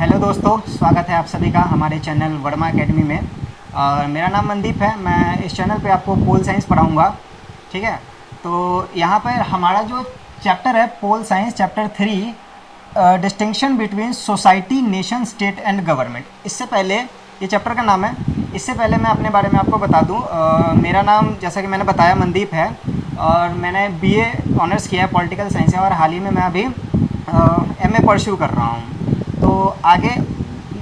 Hello दोस्तों, स्वागत है आप सभी का हमारे चैनल वर्मा एकेडमी में। और मेरा नाम मनदीप है। मैं इस चैनल पे आपको पोल साइंस पढ़ाऊँगा। ठीक है, तो यहाँ पर हमारा जो चैप्टर है pol science chapter 3, distinction between society, nation, state and government. इससे पहले ये चैप्टर का नाम है। इससे पहले मैं अपने बारे में आपको बता दूँ, मेरा नाम जैसा कि मैंने बताया मनदीप है और मैंने बीए ऑनर्स किया है पॉलिटिकल साइंस से और हाल ही में मैं अभी एमए परस्यू कर रहा हूँ। तो आगे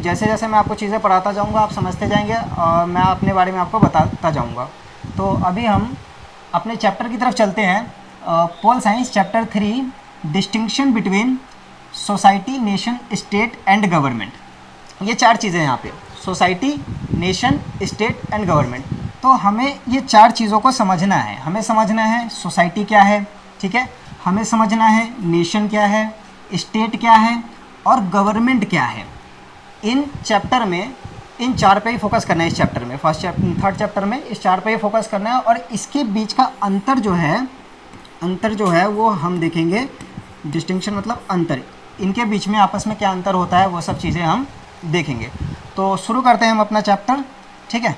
जैसे जैसे मैं आपको चीज़ें पढ़ाता जाऊँगा आप समझते जाएंगे और मैं अपने बारे में आपको बताता जाऊँगा। तो अभी हम अपने चैप्टर की तरफ चलते हैं। Pol science chapter 3, distinction between society, nation, state and government. ये चार चीज़ें हैं यहाँ पे, society, nation, state and government. तो हमें ये चार चीज़ों को समझना है। हमें समझना है सोसाइटी क्या है, ठीक है, हमें समझना है नेशन क्या है, स्टेट क्या है और गवर्नमेंट क्या है। इन चैप्टर में इन चार पे ही फोकस करना है। इस चैप्टर में थर्ड चैप्टर में इस चार पे ही फोकस करना है और इसके बीच का अंतर जो है वो हम देखेंगे। डिस्टिंक्शन मतलब अंतर, इनके बीच में आपस में क्या अंतर होता है वो सब चीज़ें हम देखेंगे। तो शुरू करते हैं हम अपना चैप्टर, ठीक है।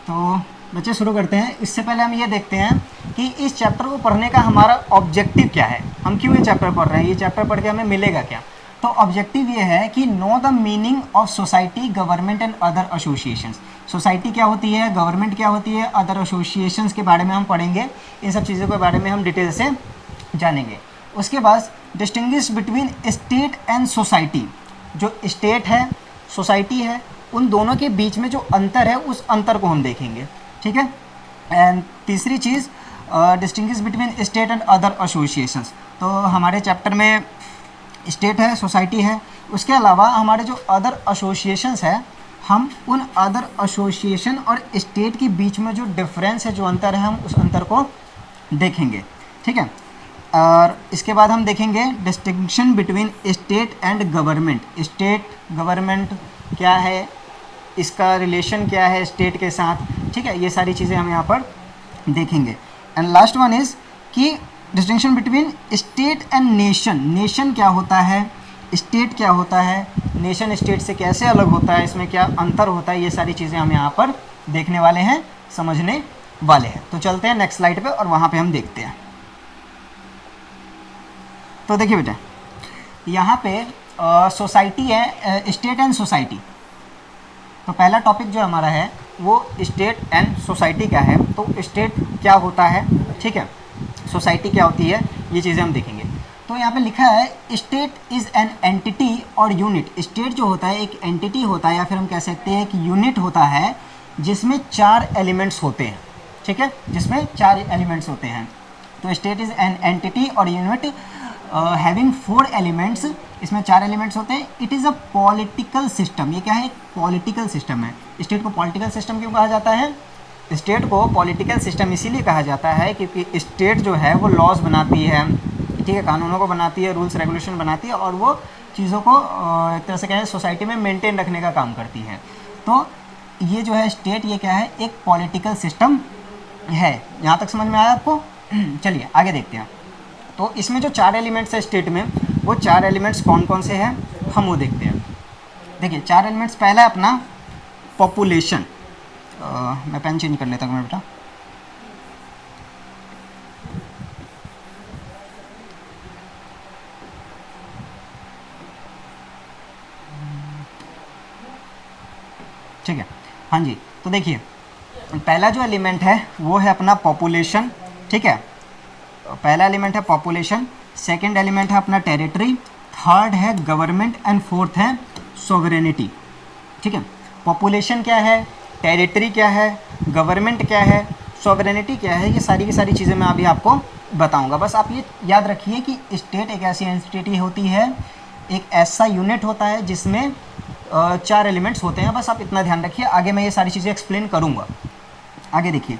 तो बच्चे शुरू करते हैं। इससे पहले हम ये देखते हैं कि इस चैप्टर को पढ़ने का हमारा ऑब्जेक्टिव क्या है, हम क्यों ये चैप्टर पढ़ रहे हैं, ये चैप्टर पढ़ के हमें मिलेगा क्या। तो ऑब्जेक्टिव ये है कि know the meaning of society, government and other associations. Society क्या होती है, गवर्नमेंट क्या होती है, अदर एसोसिएशंस के बारे में हम पढ़ेंगे। इन सब चीज़ों के बारे में हम डिटेल से जानेंगे। उसके बाद distinguish between state and society. जो स्टेट है, सोसाइटी है, उन दोनों के बीच में जो अंतर है उस अंतर को हम देखेंगे, ठीक है। एंड तीसरी चीज़ distinguish between state and other associations. तो हमारे चैप्टर में स्टेट है, सोसाइटी है, उसके अलावा हमारे जो अदर एसोसिएशंस है, हम उन अदर एसोसिएशन और स्टेट के बीच में जो डिफरेंस है, जो अंतर है, हम उस अंतर को देखेंगे, ठीक है। और इसके बाद हम देखेंगे distinction between state and government. State government क्या है, इसका रिलेशन क्या है स्टेट के साथ, ठीक है। ये सारी चीज़ें हम यहाँ पर देखेंगे। एंड लास्ट वन इज़ कि distinction between state and nation. Nation क्या होता है, स्टेट क्या होता है, नेशन स्टेट से कैसे अलग होता है, इसमें क्या अंतर होता है, ये सारी चीज़ें हम यहाँ पर देखने वाले हैं, समझने वाले हैं। तो चलते हैं नेक्स्ट स्लाइड पे और वहाँ पे हम देखते हैं। तो देखिए बेटा, यहाँ पे सोसाइटी है, स्टेट एंड सोसाइटी। तो पहला टॉपिक जो हमारा है वो स्टेट एंड सोसाइटी का है। तो स्टेट क्या होता है, ठीक है, सोसाइटी क्या होती है, ये चीज़ें हम देखेंगे। तो यहाँ पे लिखा है स्टेट इज़ एन एंटिटी और यूनिट। स्टेट जो होता है एक एंटिटी होता है या फिर हम कह सकते हैं एक यूनिट होता है जिसमें चार एलिमेंट्स होते हैं, ठीक है, जिसमें चार एलिमेंट्स होते हैं। तो स्टेट इज़ एन एंटिटी और यूनिट हैविंग 4 एलिमेंट्स, इसमें 4 एलिमेंट्स होते हैं। It is a political system. ये क्या है, एक पॉलिटिकल सिस्टम है। स्टेट को पॉलिटिकल सिस्टम क्यों कहा जाता है, स्टेट को पॉलिटिकल सिस्टम इसीलिए कहा जाता है क्योंकि स्टेट जो है वो लॉज बनाती है, ठीक है, कानूनों को बनाती है, रूल्स रेगुलेशन बनाती है और वो चीज़ों को एक तरह से कहें सोसाइटी में मेंटेन रखने का काम करती है। तो ये जो है स्टेट, ये क्या है, एक पॉलिटिकल सिस्टम है। यहाँ तक समझ में आया आपको? चलिए आगे देखते हैं। तो इसमें जो 4 एलिमेंट्स है स्टेट में, वो 4 एलिमेंट्स कौन कौन से हैं हम वो देखते हैं। देखिए 4 एलिमेंट्स, पहला है अपना पॉपुलेशन। मैं पेन चेंज कर लेता हूँ बेटा। ठीक है, हाँ जी। तो देखिए पहला जो एलिमेंट है वो है अपना पॉपुलेशन, ठीक है। पहला एलिमेंट है पॉपुलेशन, सेकंड एलिमेंट है अपना टेरिटरी, थर्ड है गवर्नमेंट एंड फोर्थ है सॉवरेनिटी, ठीक है। पॉपुलेशन क्या है, टेरिटरी क्या है, गवर्नमेंट क्या है, सॉवरेनिटी क्या है, ये सारी की सारी चीज़ें मैं अभी आपको बताऊंगा। बस आप ये याद रखिए कि स्टेट एक ऐसी एंटिटी होती है, एक ऐसा यूनिट होता है जिसमें 4 एलिमेंट्स होते हैं। बस आप इतना ध्यान रखिए, आगे मैं ये सारी चीज़ें एक्सप्लेन करूँगा। आगे देखिए,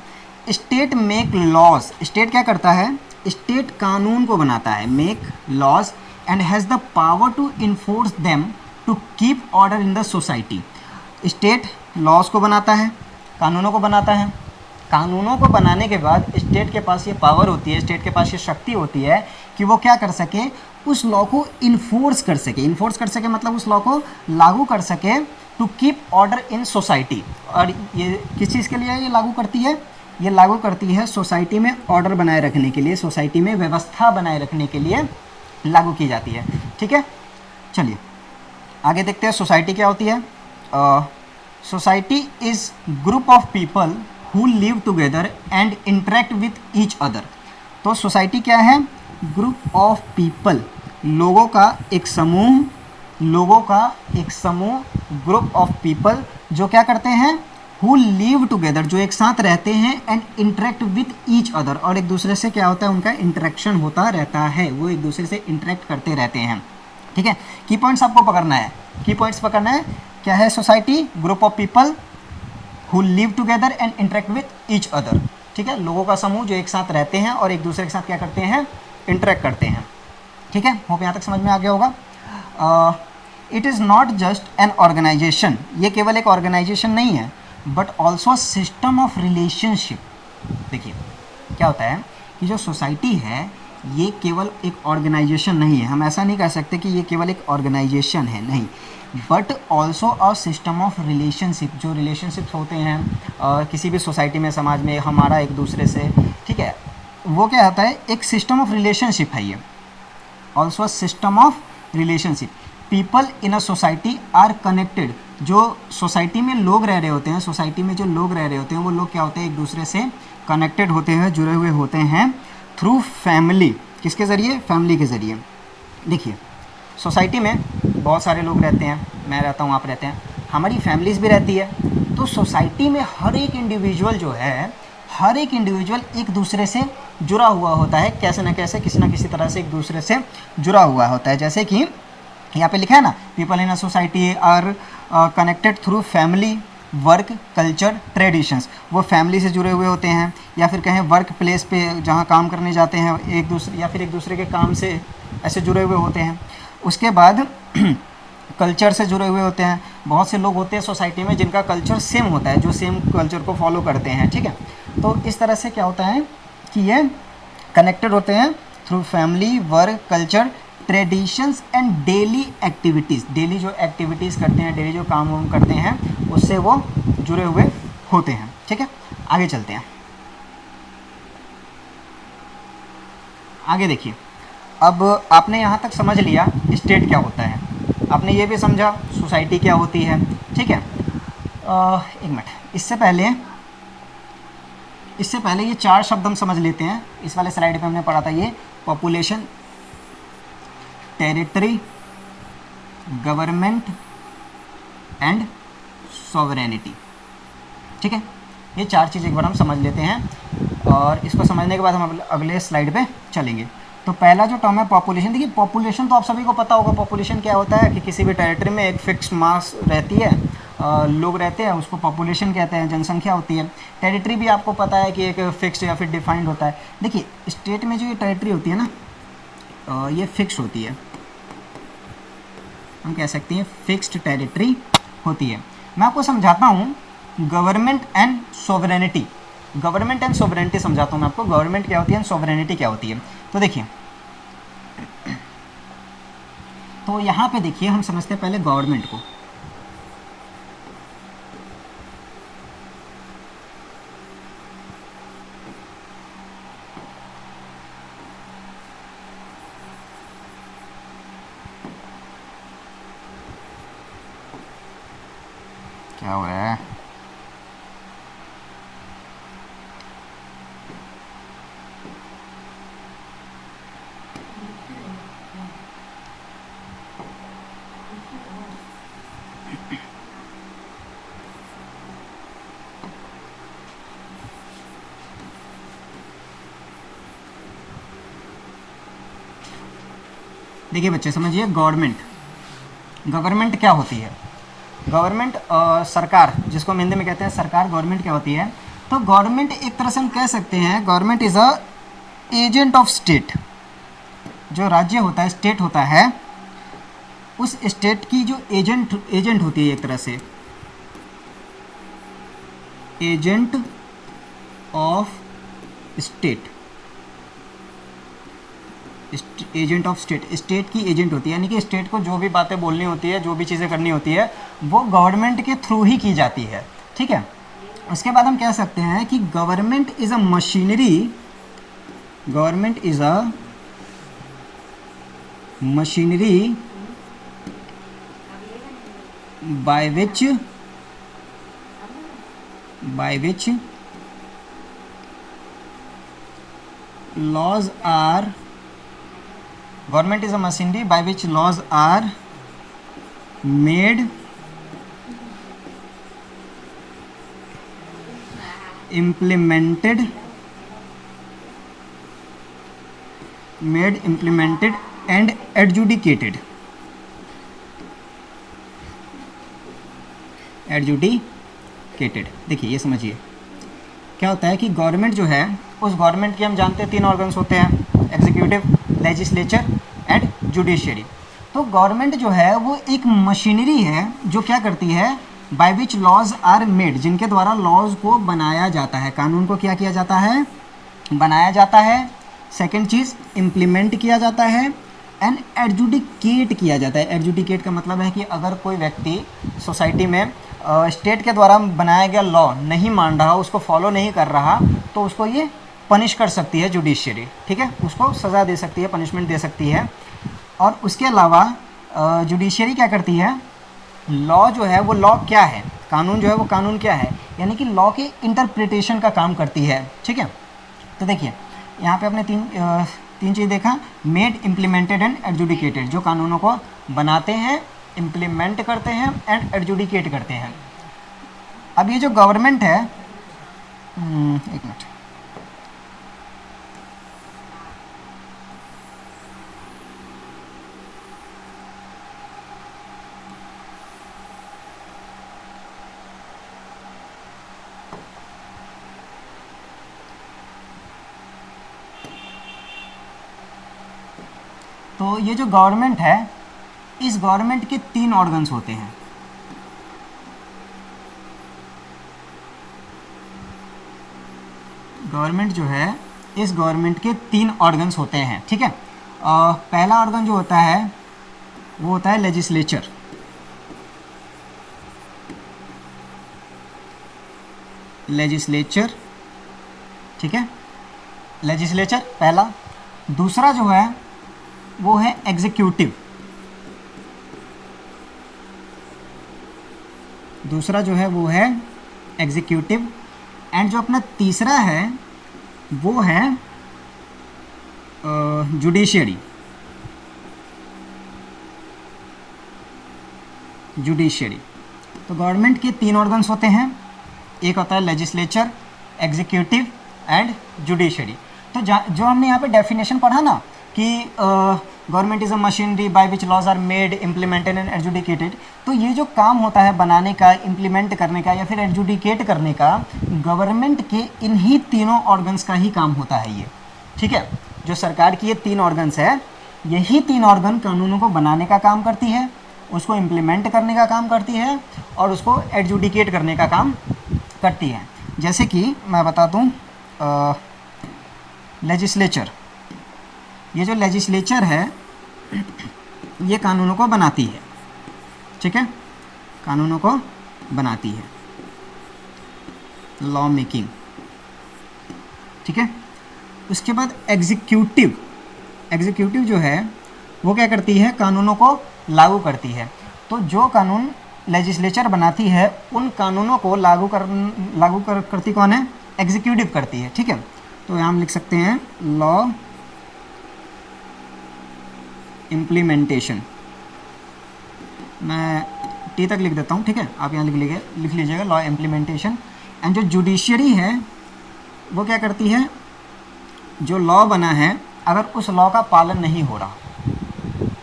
स्टेट मेक लॉज। स्टेट क्या करता है, स्टेट कानून को बनाता है, make laws and has the power to enforce them to keep order in the society. State laws को बनाता है, कानूनों को बनाता है। कानूनों को बनाने के बाद स्टेट के पास ये पावर होती है, स्टेट के पास ये शक्ति होती है कि वो क्या कर सके, उस लॉ को इन्फोर्स कर सके। इन्फोर्स कर सके मतलब उस लॉ को लागू कर सके, to keep order in society. और ये किस चीज़ के लिए ये लागू करती है? ये लागू करती है सोसाइटी में ऑर्डर बनाए रखने के लिए, सोसाइटी में व्यवस्था बनाए रखने के लिए लागू की जाती है। ठीक है, चलिए आगे देखते हैं सोसाइटी क्या होती है। Society is group of people who live together and interact with each other. तो सोसाइटी क्या है? ग्रुप ऑफ पीपल, लोगों का एक समूह, लोगों का एक समूह, ग्रुप ऑफ पीपल जो क्या करते हैं? हु लिव टुगेदर, जो एक साथ रहते हैं, and interact with each other, और एक दूसरे से क्या होता है? उनका इंटरेक्शन होता रहता है, वो एक दूसरे से इंटरेक्ट करते रहते हैं। ठीक है, की पॉइंट्स आपको पकड़ना है, की पॉइंट्स पकड़ना है। क्या है society? Group of people who live together and interact with each other. ठीक है, लोगों का समूह जो एक साथ रहते हैं और एक दूसरे के साथ क्या करते हैं? इंटरेक्ट करते हैं। ठीक है, होप यहाँ तक समझ में आ गया होगा। It is not just an organisation, ये केवल एक ऑर्गेनाइजेशन नहीं है, but also system of relationship. देखिए क्या होता है कि जो सोसाइटी है ये केवल एक ऑर्गेनाइजेशन नहीं है, हम ऐसा नहीं कह सकते कि ये केवल एक ऑर्गेनाइजेशन है, नहीं, but also a system of relationship. जो रिलेशनशिप्स होते हैं किसी भी सोसाइटी में, समाज में, हमारा एक दूसरे से, ठीक है, वो क्या होता है? एक सिस्टम ऑफ रिलेशनशिप है ये, also a system of relationship. People in a society are connected, जो सोसाइटी में लोग रह रहे होते हैं, सोसाइटी में जो लोग रह रहे होते हैं वो लोग क्या होते हैं? एक दूसरे से कनेक्टेड होते हैं, जुड़े हुए होते हैं थ्रू फैमिली। किसके ज़रिए? फैमिली के ज़रिए। देखिए सोसाइटी में बहुत सारे लोग रहते हैं, मैं रहता हूँ, आप रहते हैं, हमारी फैमिलीज़ भी रहती है। तो सोसाइटी में हर एक इंडिविजुअल जो है, हर एक इंडिविजुअल एक दूसरे से जुड़ा हुआ होता है, कैसे न कैसे, किसी न किसी तरह से एक दूसरे से जुड़ा हुआ होता है। जैसे कि यहाँ पे लिखा है ना, people in a society are connected through family, work, culture, traditions. वो फैमिली से जुड़े हुए होते हैं, या फिर कहें वर्क प्लेस पे जहाँ काम करने जाते हैं एक दूसरे, या फिर एक दूसरे के काम से ऐसे जुड़े हुए होते हैं। उसके बाद कल्चर से जुड़े हुए होते हैं, बहुत से लोग होते हैं सोसाइटी में जिनका कल्चर सेम होता है, जो सेम कल्चर को फॉलो करते हैं। ठीक है, तो इस तरह से क्या होता है कि ये कनेक्टेड होते हैं through family, work, culture, traditions and daily activities. Daily जो एक्टिविटीज़ करते हैं, डेली जो काम वाम करते हैं, उससे वो जुड़े हुए होते हैं। ठीक है, आगे चलते हैं। आगे देखिए, अब आपने यहाँ तक समझ लिया स्टेट क्या होता है, आपने ये भी समझा सोसाइटी क्या होती है। ठीक है, एक मिनट, इससे पहले ये चार शब्द हम समझ लेते हैं। इस वाले स्लाइड पे हमने पढ़ा था ये population, territory, government and sovereignty. ठीक है, ये चार चीज़ एक बार हम समझ लेते हैं, और इसको समझने के बाद हम अगले स्लाइड पे चलेंगे। तो पहला जो टर्म है पॉपुलेशन। देखिए पॉपुलेशन तो आप सभी को पता होगा, पॉपुलेशन क्या होता है कि किसी भी टेरिटरी में एक फिक्स्ड मास रहती है, लोग रहते हैं, उसको पॉपुलेशन कहते हैं, जनसंख्या होती है। टेरिटरी भी आपको पता है कि एक फिक्स्ड या फिर डिफाइंड होता है। देखिए स्टेट में जो ये टेरिटरी होती है ना, ये फिक्स होती है, हम कह सकते हैं फिक्स्ड टेरिटरी होती है। मैं आपको समझाता हूँ government and sovereignty. Government and sovereignty समझाता हूँ मैं आपको, गवर्नमेंट क्या होती है एंड सोवरेनिटी क्या होती है। तो देखिए, तो यहाँ पे देखिए हम समझते हैं पहले गवर्नमेंट को। क्या हो रहा है? देखिए बच्चे समझिए, गवर्नमेंट क्या होती है। गवर्नमेंट सरकार, जिसको हम हिंदी में कहते हैं सरकार, गवर्नमेंट क्या होती है। तो गवर्नमेंट एक तरह से हम कह सकते हैं government is a agent of state. जो राज्य होता है, स्टेट होता है, उस स्टेट की जो एजेंट होती है, एक तरह से agent of state, agent of state, state की एजेंट होती है, यानी कि स्टेट को जो भी बातें बोलनी होती है, जो भी चीज़ें करनी होती है, वो गवर्नमेंट के थ्रू ही की जाती है, ठीक है। उसके बाद हम कह सकते हैं कि government is a machinery, government is a machinery by which laws are, government is a machinery by which laws are made, implemented and adjudicated, देखिए ये समझिए क्या होता है कि गवर्नमेंट जो है, उस गवर्नमेंट के हम जानते हैं 3 ऑर्गन्स होते हैं, एग्जीक्यूटिव, लेजिस्लेचर एंड जुडिशियरी। तो गवर्नमेंट जो है वो एक मशीनरी है जो क्या करती है, by which laws are made, जिनके द्वारा लॉज को बनाया जाता है, कानून को क्या किया जाता है, बनाया जाता है। सेकेंड चीज़, इम्प्लीमेंट किया जाता है एंड एडजुडिकेट किया जाता है। एडजुडिकेट का मतलब है कि अगर कोई व्यक्ति सोसाइटी में स्टेट के द्वारा बनाया गया लॉ नहीं मान रहा, उसको फॉलो नहीं कर रहा, तो उसको ये पनिश कर सकती है जुडिशियरी, ठीक है, उसको सज़ा दे सकती है, पनिशमेंट दे सकती है। और उसके अलावा जुडिशियरी क्या करती है, लॉ जो है वो लॉ क्या है, कानून जो है वो कानून क्या है, यानी कि लॉ के इंटरप्रिटेशन का काम करती है, ठीक है। तो देखिए यहाँ पे अपने तीन चीज़ देखा, मेड, इम्प्लीमेंटेड एंड एडजुडिकेटेड, जो कानूनों को बनाते हैं, इम्प्लीमेंट करते हैं एंड एडजुडिकेट करते हैं। अब ये जो गवर्नमेंट है, एक मिनट, तो ये जो गवर्नमेंट है, इस गवर्नमेंट के 3 ऑर्गन्स होते हैं। गवर्नमेंट जो है, इस गवर्नमेंट के 3 ऑर्गन्स होते हैं, ठीक है। पहला ऑर्गन जो होता है वो होता है लेजिस्लेचर, ठीक है, लेजिस्लेचर पहला। दूसरा जो है वो है एग्जीक्यूटिव, एंड जो अपना तीसरा है वो है जुडिशियरी। तो गवर्नमेंट के 3 ऑर्गन्स होते हैं, एक होता है लेजिस्लेचर, एग्जीक्यूटिव एंड जुडिशियरी। तो जो हमने यहाँ पे डेफिनेशन पढ़ा ना कि government is a machinery by which laws are made, implemented and adjudicated, तो ये जो काम होता है बनाने का, इम्प्लीमेंट करने का या फिर एडजुडिकेट करने का, गवर्नमेंट के इन्हीं तीनों ऑर्गन्स का ही काम होता है ये, ठीक है। जो सरकार की ये 3 ऑर्गन्स है, यही 3 ऑर्गन कानूनों को बनाने का काम करती है, उसको इम्प्लीमेंट करने का काम करती है और उसको एडजुडिकेट करने का काम करती है। जैसे कि मैं बता दूँ, लेजिस्लेचर, ये जो लेजिस्लेचर है ये कानूनों को बनाती है, ठीक है, कानूनों को बनाती है, लॉ मेकिंग, ठीक है। उसके बाद एग्जीक्यूटिव जो है वो क्या करती है, कानूनों को लागू करती है। तो जो कानून लेजिस्लेचर बनाती है उन कानूनों को करती कौन है, एग्जीक्यूटिव करती है, ठीक है। तो यहाँ हम लिख सकते हैं लॉ इम्प्लीमेंटेशन, मैं टी तक लिख देता हूँ, ठीक है, आप यहाँ लिख लीजिएगा लॉ इम्प्लीमेंटेशन। एंड जो जुडिशियरी है वो क्या करती है, जो लॉ बना है अगर उस लॉ का पालन नहीं हो रहा,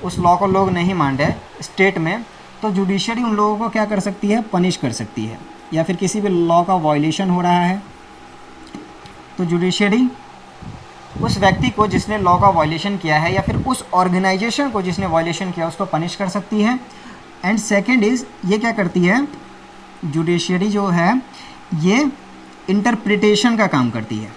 उस लॉ को लोग नहीं मान रहे स्टेट में, तो जुडिशियरी उन लोगों को क्या कर सकती है, पनिश कर सकती है। या फिर किसी भी लॉ का वायलेशन हो रहा है तो जुडिशियरी उस व्यक्ति को जिसने लॉ का वायलेशन किया है या फिर उस ऑर्गेनाइजेशन को जिसने वायलेशन किया उसको पनिश कर सकती है। एंड सेकंड इज़, ये क्या करती है, जुडिशियरी जो है ये इंटरप्रिटेशन का काम करती है।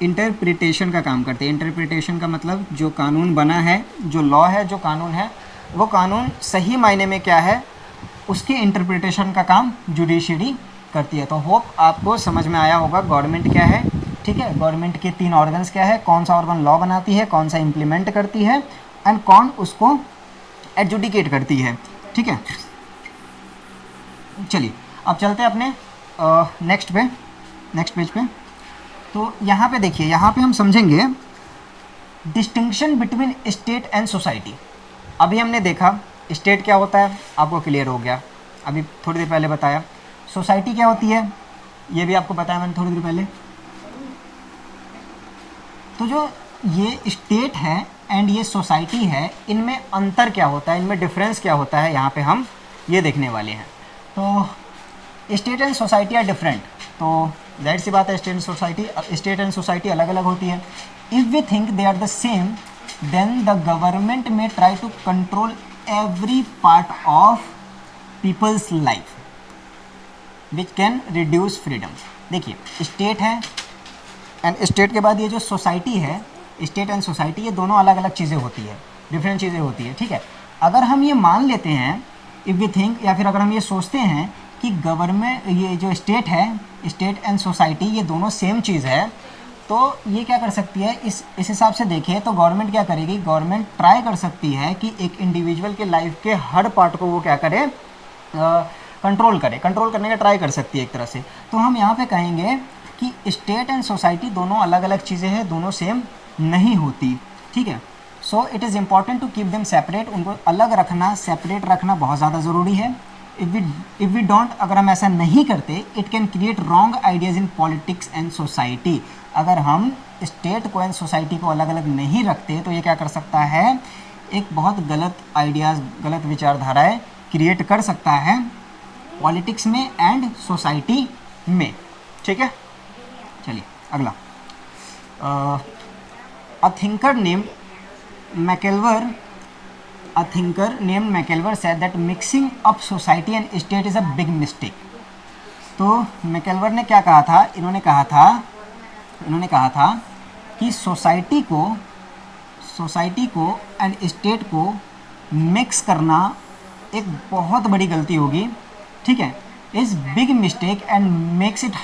इंटरप्रिटेशन का काम करती है। इंटरप्रिटेशन का मतलब जो कानून बना है, जो लॉ है, जो कानून है, वो कानून सही मायने में क्या है उसके इंटरप्रिटेशन का काम जुडिशरी करती है। तो होप आपको समझ में आया होगा गवर्नमेंट क्या है। ठीक है, गवर्नमेंट के 3 ऑर्गन्स क्या है, कौन सा ऑर्गन लॉ बनाती है, कौन सा इम्प्लीमेंट करती है एंड कौन उसको एडजुडिकेट करती है। ठीक है, चलिए अब चलते हैं अपने नेक्स्ट पेज पे। तो यहाँ पे देखिए, यहाँ पे हम समझेंगे distinction between state and society. अभी हमने देखा स्टेट क्या होता है, आपको क्लियर हो गया, अभी थोड़ी देर पहले बताया। सोसाइटी क्या होती है, ये भी आपको बताया मैंने थोड़ी देर पहले। तो जो ये स्टेट है एंड ये सोसाइटी है, इनमें अंतर क्या होता है, इनमें डिफरेंस क्या होता है, यहाँ पे हम ये देखने वाले हैं। तो state and society are different, तो जाहिर सी बात है स्टेट एंड सोसाइटी अलग अलग होती है। If we think they are the same then the government may try to control every part of people's life which can reduce freedom. देखिए state है एंड स्टेट के बाद ये जो सोसाइटी है, स्टेट एंड सोसाइटी, ये दोनों अलग अलग चीज़ें होती है, डिफरेंट चीज़ें होती है। ठीक है, अगर हम ये मान लेते हैं, इफ़ वी थिंक, या फिर अगर हम ये सोचते हैं कि गवर्नमेंट, ये जो स्टेट है, स्टेट एंड सोसाइटी, ये दोनों सेम चीज़ है, तो ये क्या कर सकती है, इस हिसाब से देखिए तो गवर्नमेंट क्या करेगी, गवर्नमेंट ट्राई कर सकती है कि एक इंडिविजुअल के लाइफ के हर पार्ट को वो क्या करे, कंट्रोल करने का ट्राई कर सकती है एक तरह से। तो हम यहाँ पे कहेंगे कि स्टेट एंड सोसाइटी दोनों अलग अलग चीज़ें हैं, दोनों सेम नहीं होती। ठीक है, so it is important to keep them separate, उनको अलग रखना, सेपरेट रखना बहुत ज़्यादा ज़रूरी है। इफ़ वी डोंट, अगर हम ऐसा नहीं करते, it can create wrong ideas in politics and society. अगर हम स्टेट को एंड सोसाइटी को अलग अलग नहीं रखते तो ये क्या कर सकता है, एक बहुत गलत आइडियाज़, गलत विचारधाराएँ क्रिएट कर सकता है पॉलिटिक्स में एंड सोसाइटी में। ठीक है, चलिए अगला। A thinker named MacIver said that mixing up society and state is a big mistake। तो मैकेलवर ने क्या कहा था, इन्होंने कहा था कि सोसाइटी को एंड स्टेट को मिक्स करना एक बहुत बड़ी गलती होगी। ठीक है, is big mistake and makes it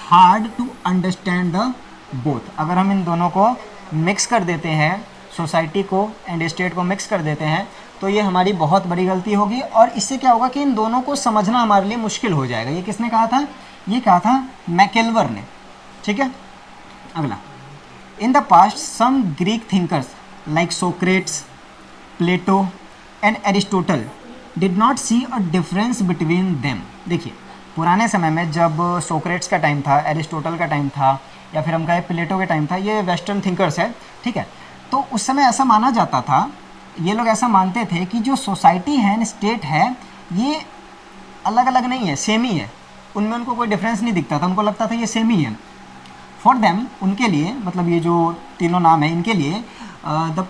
hard to understand the both. अगर हम इन दोनों को मिक्स कर देते हैं, सोसाइटी को एंड स्टेट को मिक्स कर देते हैं, तो ये हमारी बहुत बड़ी गलती होगी और इससे क्या होगा कि इन दोनों को समझना हमारे लिए मुश्किल हो जाएगा। ये किसने कहा था, ये कहा था मैकेलवर ने। ठीक है, अगला। In the past some Greek thinkers like Socrates, Plato and Aristotle did not see a difference between them. देखिए पुराने समय में जब सोक्रेट्स का टाइम था, एरिस्टोटल का टाइम था, या फिर हम कहें प्लेटो के टाइम था, ये वेस्टर्न थिंकर्स है। ठीक है, तो उस समय ऐसा माना जाता था, ये लोग ऐसा मानते थे कि जो सोसाइटी है, स्टेट है, ये अलग अलग नहीं है, सेम ही है, उनमें उनको कोई डिफरेंस नहीं दिखता था, उनको लगता था ये सेम ही है। फॉर देम, उनके लिए, मतलब ये जो तीनों नाम है इनके लिए, the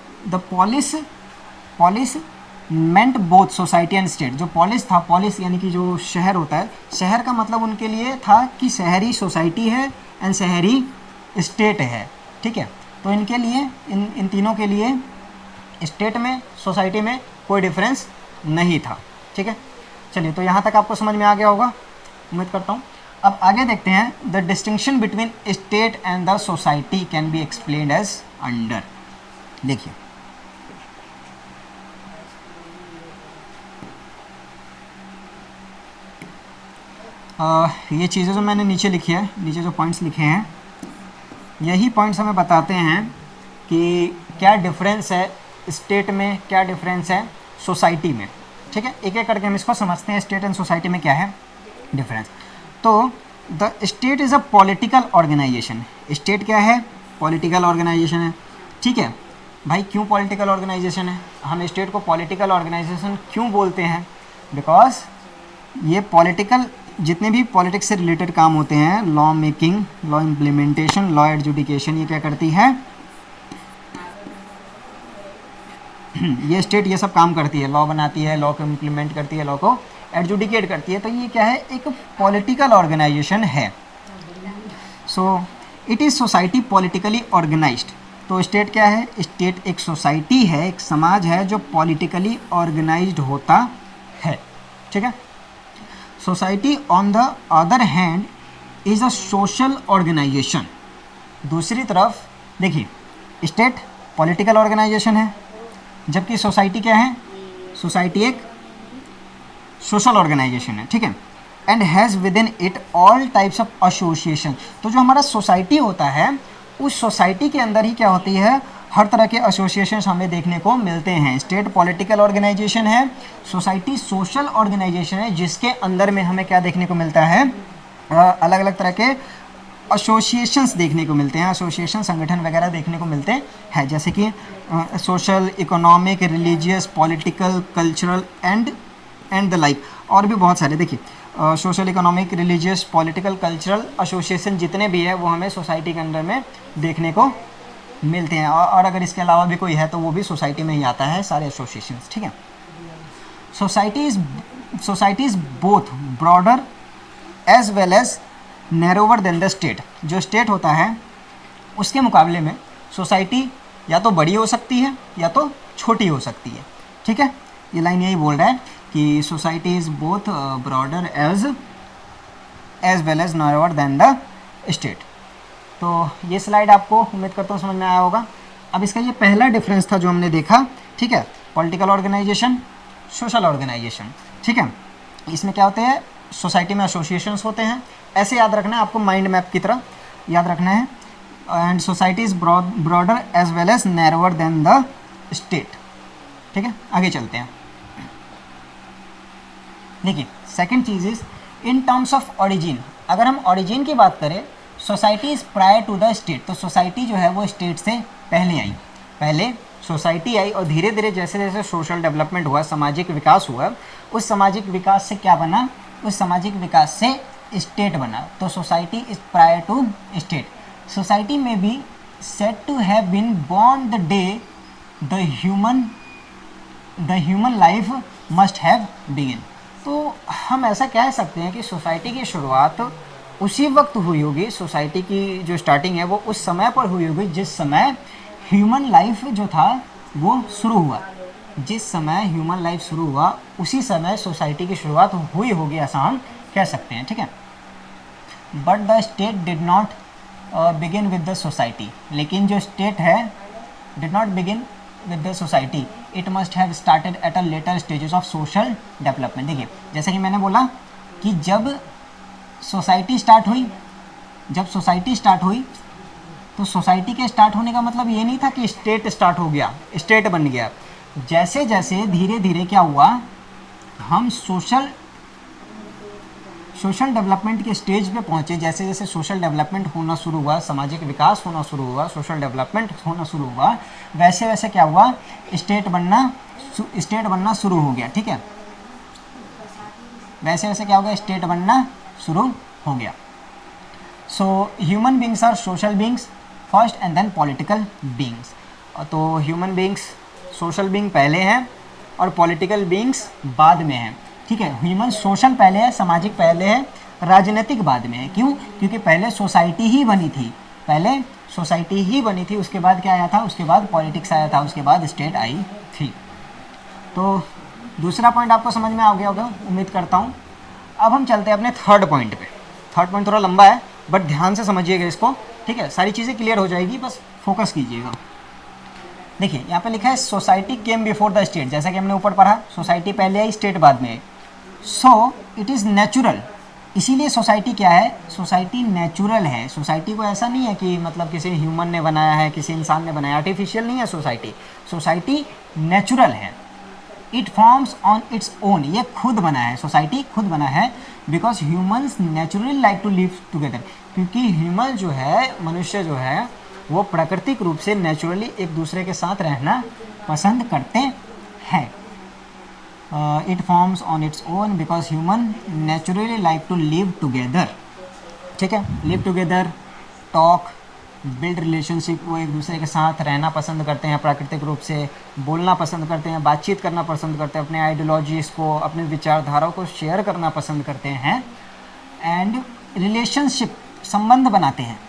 polis meant both society and state. जो पॉलिस था, पॉलिस यानी कि जो शहर होता है, शहर का मतलब उनके लिए था कि शहरी सोसाइटी है एंड शहरी स्टेट है। ठीक है, तो इनके लिए, इन तीनों के लिए स्टेट में, सोसाइटी में कोई डिफरेंस नहीं था। ठीक है, चलिए तो यहाँ तक आपको समझ में आ गया होगा, उम्मीद करता हूँ। अब आगे देखते हैं। The distinction between state and the society can be explained as under. देखिए ये चीज़ें जो मैंने नीचे लिखी है, नीचे जो पॉइंट्स लिखे हैं, यही पॉइंट्स हमें बताते हैं कि क्या डिफरेंस है स्टेट में, क्या डिफरेंस है सोसाइटी में। ठीक है, एक एक करके हम इसको समझते हैं, स्टेट एंड सोसाइटी में क्या है डिफरेंस। तो the state is a political organisation. State क्या है, पॉलिटिकल ऑर्गेनाइजेशन है। ठीक है भाई, क्यों पॉलिटिकल ऑर्गेनाइजेशन है, हम स्टेट को पॉलिटिकल ऑर्गेनाइजेशन क्यों बोलते हैं, बिकॉज ये पॉलिटिकल, जितने भी पॉलिटिक्स से रिलेटेड काम होते हैं, law making, law implementation, law adjudication, ये क्या करती है, ये स्टेट ये सब काम करती है, लॉ बनाती है, लॉ को इम्प्लीमेंट करती है, लॉ को एडजुडिकेट करती है, तो ये क्या है, एक पॉलिटिकल ऑर्गेनाइजेशन है। So it is society politically organised. तो स्टेट क्या है, स्टेट एक सोसाइटी है, एक समाज है जो पॉलिटिकली ऑर्गेनाइज्ड होता है, ठीक है। Society on the other hand is a social organisation. दूसरी तरफ देखिए, स्टेट पॉलिटिकल ऑर्गेनाइजेशन है, जबकि सोसाइटी क्या है, सोसाइटी एक सोशल ऑर्गेनाइजेशन है, ठीक है। And has with in it all types of association. तो जो हमारा सोसाइटी होता है, उस सोसाइटी के अंदर ही क्या होती है, हर तरह के एसोसिएशन हमें देखने को मिलते हैं। स्टेट पॉलिटिकल ऑर्गेनाइजेशन है, सोसाइटी सोशल ऑर्गेनाइजेशन है, जिसके अंदर में हमें क्या देखने को मिलता है, अलग अलग तरह के एसोसिएशंस देखने को मिलते हैं, एसोसिएशन संगठन वगैरह देखने को मिलते हैं, जैसे कि social, economic, religious, political, cultural and the like, और भी बहुत सारे। देखिए social, economic, religious, political, cultural association जितने भी है वो हमें सोसाइटी के अंदर में देखने को मिलते हैं, और अगर इसके अलावा भी कोई है तो वो भी सोसाइटी में ही आता है, सारे एसोसिएशंस, ठीक है। Society is both broader as well as narrower than the state. जो स्टेट होता है उसके मुकाबले में सोसाइटी या तो बड़ी हो सकती है या तो छोटी हो सकती है, ठीक है। ये लाइन यही बोल रहा है कि society is both broader as well as narrower than the state. तो ये स्लाइड आपको उम्मीद करता हूँ समझ में आया होगा। अब इसका ये पहला डिफरेंस था जो हमने देखा, ठीक है, पॉलिटिकल ऑर्गेनाइजेशन, सोशल ऑर्गेनाइजेशन, ठीक है। इसमें क्या होते हैं, सोसाइटी में एसोसिएशंस होते हैं, ऐसे याद रखना है आपको, माइंड मैप की तरह याद रखना है। And society is broader as well as narrower than the state, ठीक है। आगे चलते हैं। देखिए सेकंड चीज़ is in terms of origin. अगर हम ओरिजिन की बात करें, society is prior to the state. तो सोसाइटी जो है वो स्टेट से पहले आई, पहले सोसाइटी आई, और धीरे धीरे जैसे जैसे सोशल डेवलपमेंट हुआ, सामाजिक विकास हुआ, उस सामाजिक विकास से क्या बना, उस सामाजिक विकास से स्टेट बना। तो society is prior to state. Society may be said to have been born the day the human life must have begin. तो हम ऐसा कह सकते हैं कि सोसाइटी की शुरुआत उसी वक्त हुई होगी, सोसाइटी की जो स्टार्टिंग है वो उस समय पर हुई होगी जिस समय ह्यूमन लाइफ जो था वो शुरू हुआ। जिस समय ह्यूमन लाइफ शुरू हुआ उसी समय सोसाइटी की शुरुआत हुई होगी, ऐसा हम कह सकते हैं, ठीक है। But the state did not begin with the society. लेकिन जो स्टेट है did not begin with the society, it must have started at a later stages of social development. देखिए जैसे कि मैंने बोला कि जब सोसाइटी स्टार्ट हुई तो सोसाइटी के स्टार्ट होने का मतलब ये नहीं था कि स्टेट स्टार्ट हो गया, स्टेट बन गया। जैसे जैसे धीरे धीरे क्या हुआ, हम सोशल डेवलपमेंट के स्टेज पे पहुँचे। जैसे जैसे सोशल डेवलपमेंट होना शुरू हुआ, सामाजिक विकास होना शुरू हुआ, सोशल डेवलपमेंट होना शुरू हुआ, वैसे वैसे क्या हुआ, स्टेट बनना शुरू हो गया, ठीक है। वैसे वैसे क्या हो गया, स्टेट बनना शुरू हो गया। So human beings are social beings first and then political beings. तो ह्यूमन बींग्स सोशल बींग पहले हैं और पॉलिटिकल बींग्स बाद में हैं, ठीक है। ह्यूमन सोशल पहले है, सामाजिक पहले है, राजनीतिक बाद में है। क्यों? क्योंकि पहले सोसाइटी ही बनी थी, उसके बाद क्या आया था, उसके बाद पॉलिटिक्स आया था, उसके बाद स्टेट आई थी। तो दूसरा पॉइंट आपको समझ में आ गया होगा, उम्मीद करता हूँ। अब हम चलते हैं अपने थर्ड पॉइंट पे। थर्ड पॉइंट थोड़ा लंबा है बट ध्यान से समझिएगा इसको, ठीक है। सारी चीज़ें क्लियर हो जाएगी, बस फोकस कीजिएगा। देखिए यहाँ पे लिखा है society came before the state. जैसा कि हमने ऊपर पढ़ा, सोसाइटी पहले आई, स्टेट बाद में आई। So it is natural. इसीलिए सोसाइटी क्या है, सोसाइटी नेचुरल है। सोसाइटी को ऐसा नहीं है कि मतलब किसी ह्यूमन ने बनाया है, किसी इंसान ने बनाया, आर्टिफिशियल नहीं है सोसाइटी नेचुरल है। It forms on its own, ये खुद बना है, सोसाइटी खुद बना है। Because humans naturally like to live together, क्योंकि ह्यूमन जो है, मनुष्य जो है, वो प्राकृतिक रूप से नेचुरली एक दूसरे के साथ रहना पसंद करते हैं। It forms on its own because human naturally like to live together, ठीक है। Live together, talk, build relationship, वो एक दूसरे के साथ रहना पसंद करते हैं, प्राकृतिक रूप से बोलना पसंद करते हैं, बातचीत करना पसंद करते हैं, अपने आइडियोलॉजीज़ को, अपने विचारधाराओं को शेयर करना पसंद करते हैं। एंड रिलेशनशिप, संबंध बनाते हैं,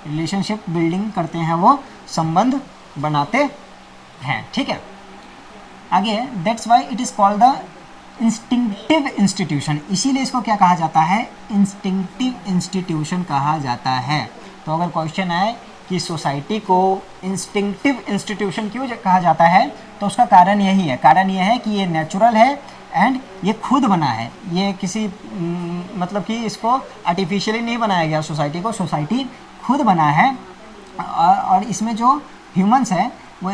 रिलेशनशिप बिल्डिंग करते हैं, वो संबंध बनाते हैं। ठीक है, आगे that's why it is called the instinctive institution, इसीलिए इसको क्या कहा जाता है, इंस्टिंक्टिव इंस्टीट्यूशन कहा जाता है। तो अगर क्वेश्चन आए कि सोसाइटी को इंस्टिंक्टिव इंस्टीट्यूशन क्यों कहा जाता है, तो उसका कारण यही है, कारण यह है कि ये नेचुरल है एंड ये खुद बना है, ये किसी मतलब कि इसको आर्टिफिशियली नहीं बनाया गया सोसाइटी को, सोसाइटी खुद बना है। और इसमें जो ह्यूमंस है वो,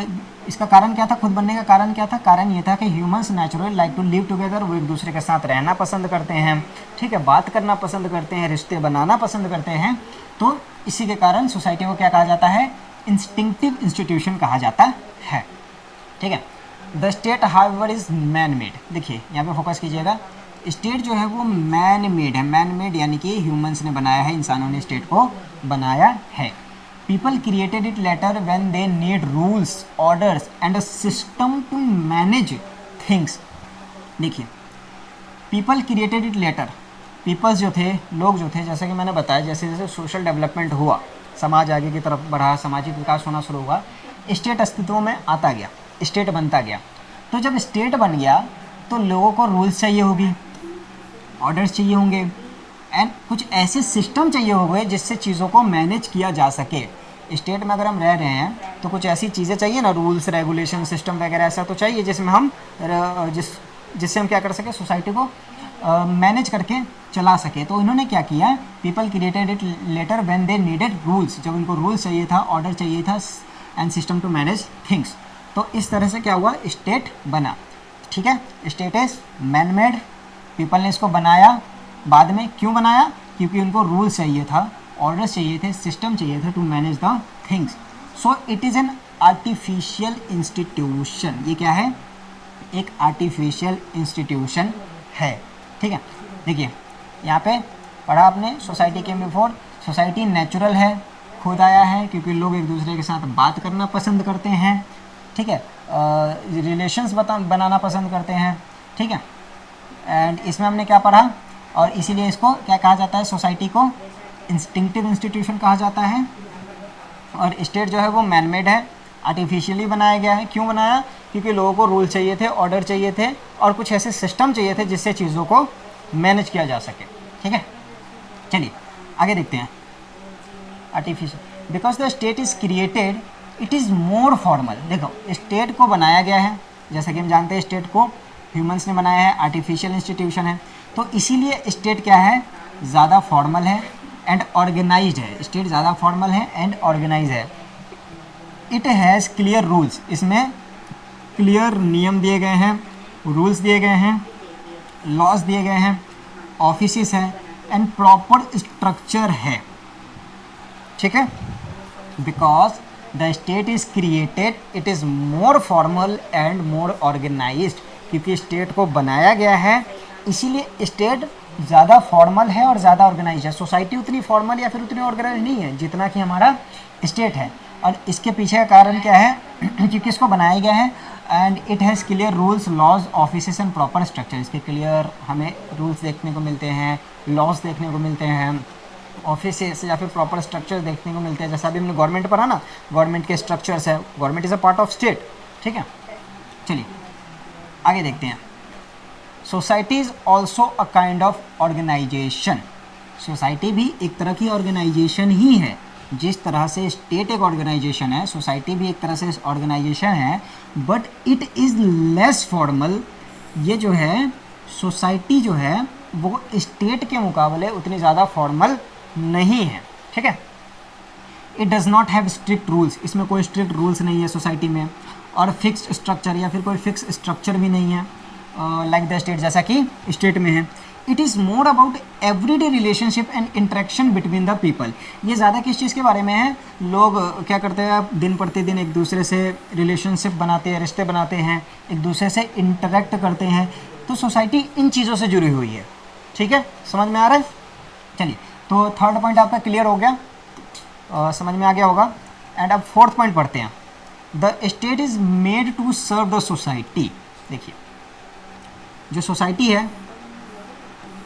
इसका कारण क्या था, खुद बनने का कारण क्या था, कारण ये था कि humans naturally like to live together, वो एक दूसरे के साथ रहना पसंद करते हैं। ठीक है, बात करना पसंद करते हैं, रिश्ते बनाना पसंद करते हैं। तो इसी के कारण सोसाइटी को क्या कहा जाता है, इंस्टिंक्टिव इंस्टीट्यूशन कहा जाता है। ठीक है, the state however is man made, देखिए यहाँ पे फोकस कीजिएगा, स्टेट जो है वो मैन मेड है, मैन मेड यानी कि ह्यूमंस ने बनाया है, इंसानों ने स्टेट को बनाया है। People created it later when they need rules, orders and a system to manage things. देखिए, people created it later, peoples जो थे, लोग जो थे, जैसे कि मैंने बताया, जैसे जैसे सोशल डेवलपमेंट हुआ, समाज आगे की तरफ बढ़ा, सामाजिक विकास होना शुरू हुआ, स्टेट अस्तित्व में आता गया, स्टेट बनता गया। तो जब स्टेट बन गया तो लोगों को रूल्स चाहिए होगी, ऑर्डर्स चाहिए होंगे एंड कुछ ऐसे सिस्टम चाहिए होंगे जिससे चीज़ों को मैनेज किया जा सके। स्टेट में अगर हम रह रहे हैं तो कुछ ऐसी चीज़ें चाहिए ना, रूल्स, रेगुलेशन, सिस्टम वगैरह ऐसा तो चाहिए जिसमें हम जिससे हम क्या कर सके, सोसाइटी को मैनेज करके चला सके। तो इन्होंने क्या किया, people created it later when they needed rules, जब उनको रूल्स चाहिए था, ऑर्डर चाहिए था and system to manage things. तो इस तरह से क्या हुआ, स्टेट बना। ठीक है, state is man made, people ने इसको बनाया, बाद में क्यों बनाया, क्योंकि उनको रूल्स चाहिए था, ऑर्डर्स चाहिए थे, सिस्टम चाहिए था to manage the things. So it is an artificial institution, ये क्या है, एक आर्टिफिशियल इंस्टीट्यूशन है। ठीक है, देखिए यहाँ पे पढ़ा आपने सोसाइटी के बिफोर, सोसाइटी नेचुरल है, खुद आया है, क्योंकि लोग एक दूसरे के साथ बात करना पसंद करते हैं। ठीक है, रिलेशंस बनाना पसंद करते हैं। ठीक है, एंड इसमें हमने क्या पढ़ा, और इसीलिए इसको क्या कहा जाता है, सोसाइटी को इंस्टिंक्टिव इंस्टीट्यूशन कहा जाता है। और स्टेट जो है वो मैन मेड है, आर्टिफिशियली बनाया गया है। क्यों बनाया, क्योंकि लोगों को रूल चाहिए थे, ऑर्डर चाहिए थे और कुछ ऐसे सिस्टम चाहिए थे जिससे चीज़ों को मैनेज किया जा सके। ठीक है, चलिए आगे देखते हैं। Artificial, because the state is created it is more formal. देखो, स्टेट को बनाया गया है, जैसा कि हम जानते हैं स्टेट को ह्यूमंस ने बनाया है, आर्टिफिशियल इंस्टीट्यूशन है, तो इसीलिए स्टेट क्या है, ज़्यादा फॉर्मल है एंड ऑर्गेनाइज्ड है। स्टेट ज़्यादा फॉर्मल है एंड ऑर्गेनाइज है। इट हैज़ क्लियर रूल्स, इसमें क्लियर नियम दिए गए हैं, रूल्स दिए गए हैं, लॉज दिए गए हैं, ऑफिसेस हैं एंड प्रॉपर स्ट्रक्चर है। ठीक है, because the state is created it is more formal and more organised, क्योंकि स्टेट को बनाया गया है इसीलिए स्टेट ज़्यादा फॉर्मल है और ज़्यादा ऑर्गेनाइज है। सोसाइटी उतनी फॉर्मल या फिर उतनी ऑर्गेनाइज नहीं है जितना कि हमारा स्टेट है। और इसके पीछे का कारण क्या है, क्योंकि इसको बनाया गया है and it has clear rules, laws, offices and proper structure. इसके क्लियर हमें रूल्स देखने को मिलते हैं, लॉज देखने को मिलते हैं, ऑफिसेस या फिर प्रॉपर स्ट्रक्चर देखने को मिलते हैं। जैसा अभी हमने गवर्नमेंट पढ़ा ना, गवर्नमेंट के स्ट्रक्चर्स है, government is a part of state. ठीक है, चलिए आगे देखते हैं। Society is also a kind of organisation, society भी एक तरह की ऑर्गेनाइजेशन ही है। जिस तरह से स्टेट एक ऑर्गेनाइजेशन है, सोसाइटी भी एक तरह से ऑर्गेनाइजेशन है, but it is less formal. ये जो है सोसाइटी जो है वो स्टेट के मुकाबले उतनी ज़्यादा फॉर्मल नहीं है। ठीक है, it does not have strict rules, इसमें कोई स्ट्रिक्ट रूल्स नहीं है सोसाइटी में, और फिक्स्ड स्ट्रक्चर या फिर कोई फिक्स स्ट्रक्चर भी नहीं है लाइक द स्टेट, जैसा कि स्टेट में है। It is more about everyday relationship and interaction between the people. ये ज़्यादा किस चीज़ के बारे में है, लोग क्या करते हैं, दिन प्रतिदिन एक दूसरे से रिलेशनशिप बनाते हैं, रिश्ते बनाते हैं, एक दूसरे से इंटरेक्ट करते हैं। तो सोसाइटी इन चीज़ों से जुड़ी हुई है। ठीक है, समझ में आ रहा है। चलिए, तो थर्ड पॉइंट आपका क्लियर हो गया। समझ में आ गया होगा। एंड अब फोर्थ पॉइंट पढ़ते हैं, the state is made to serve the society. देखिए जो सोसाइटी है,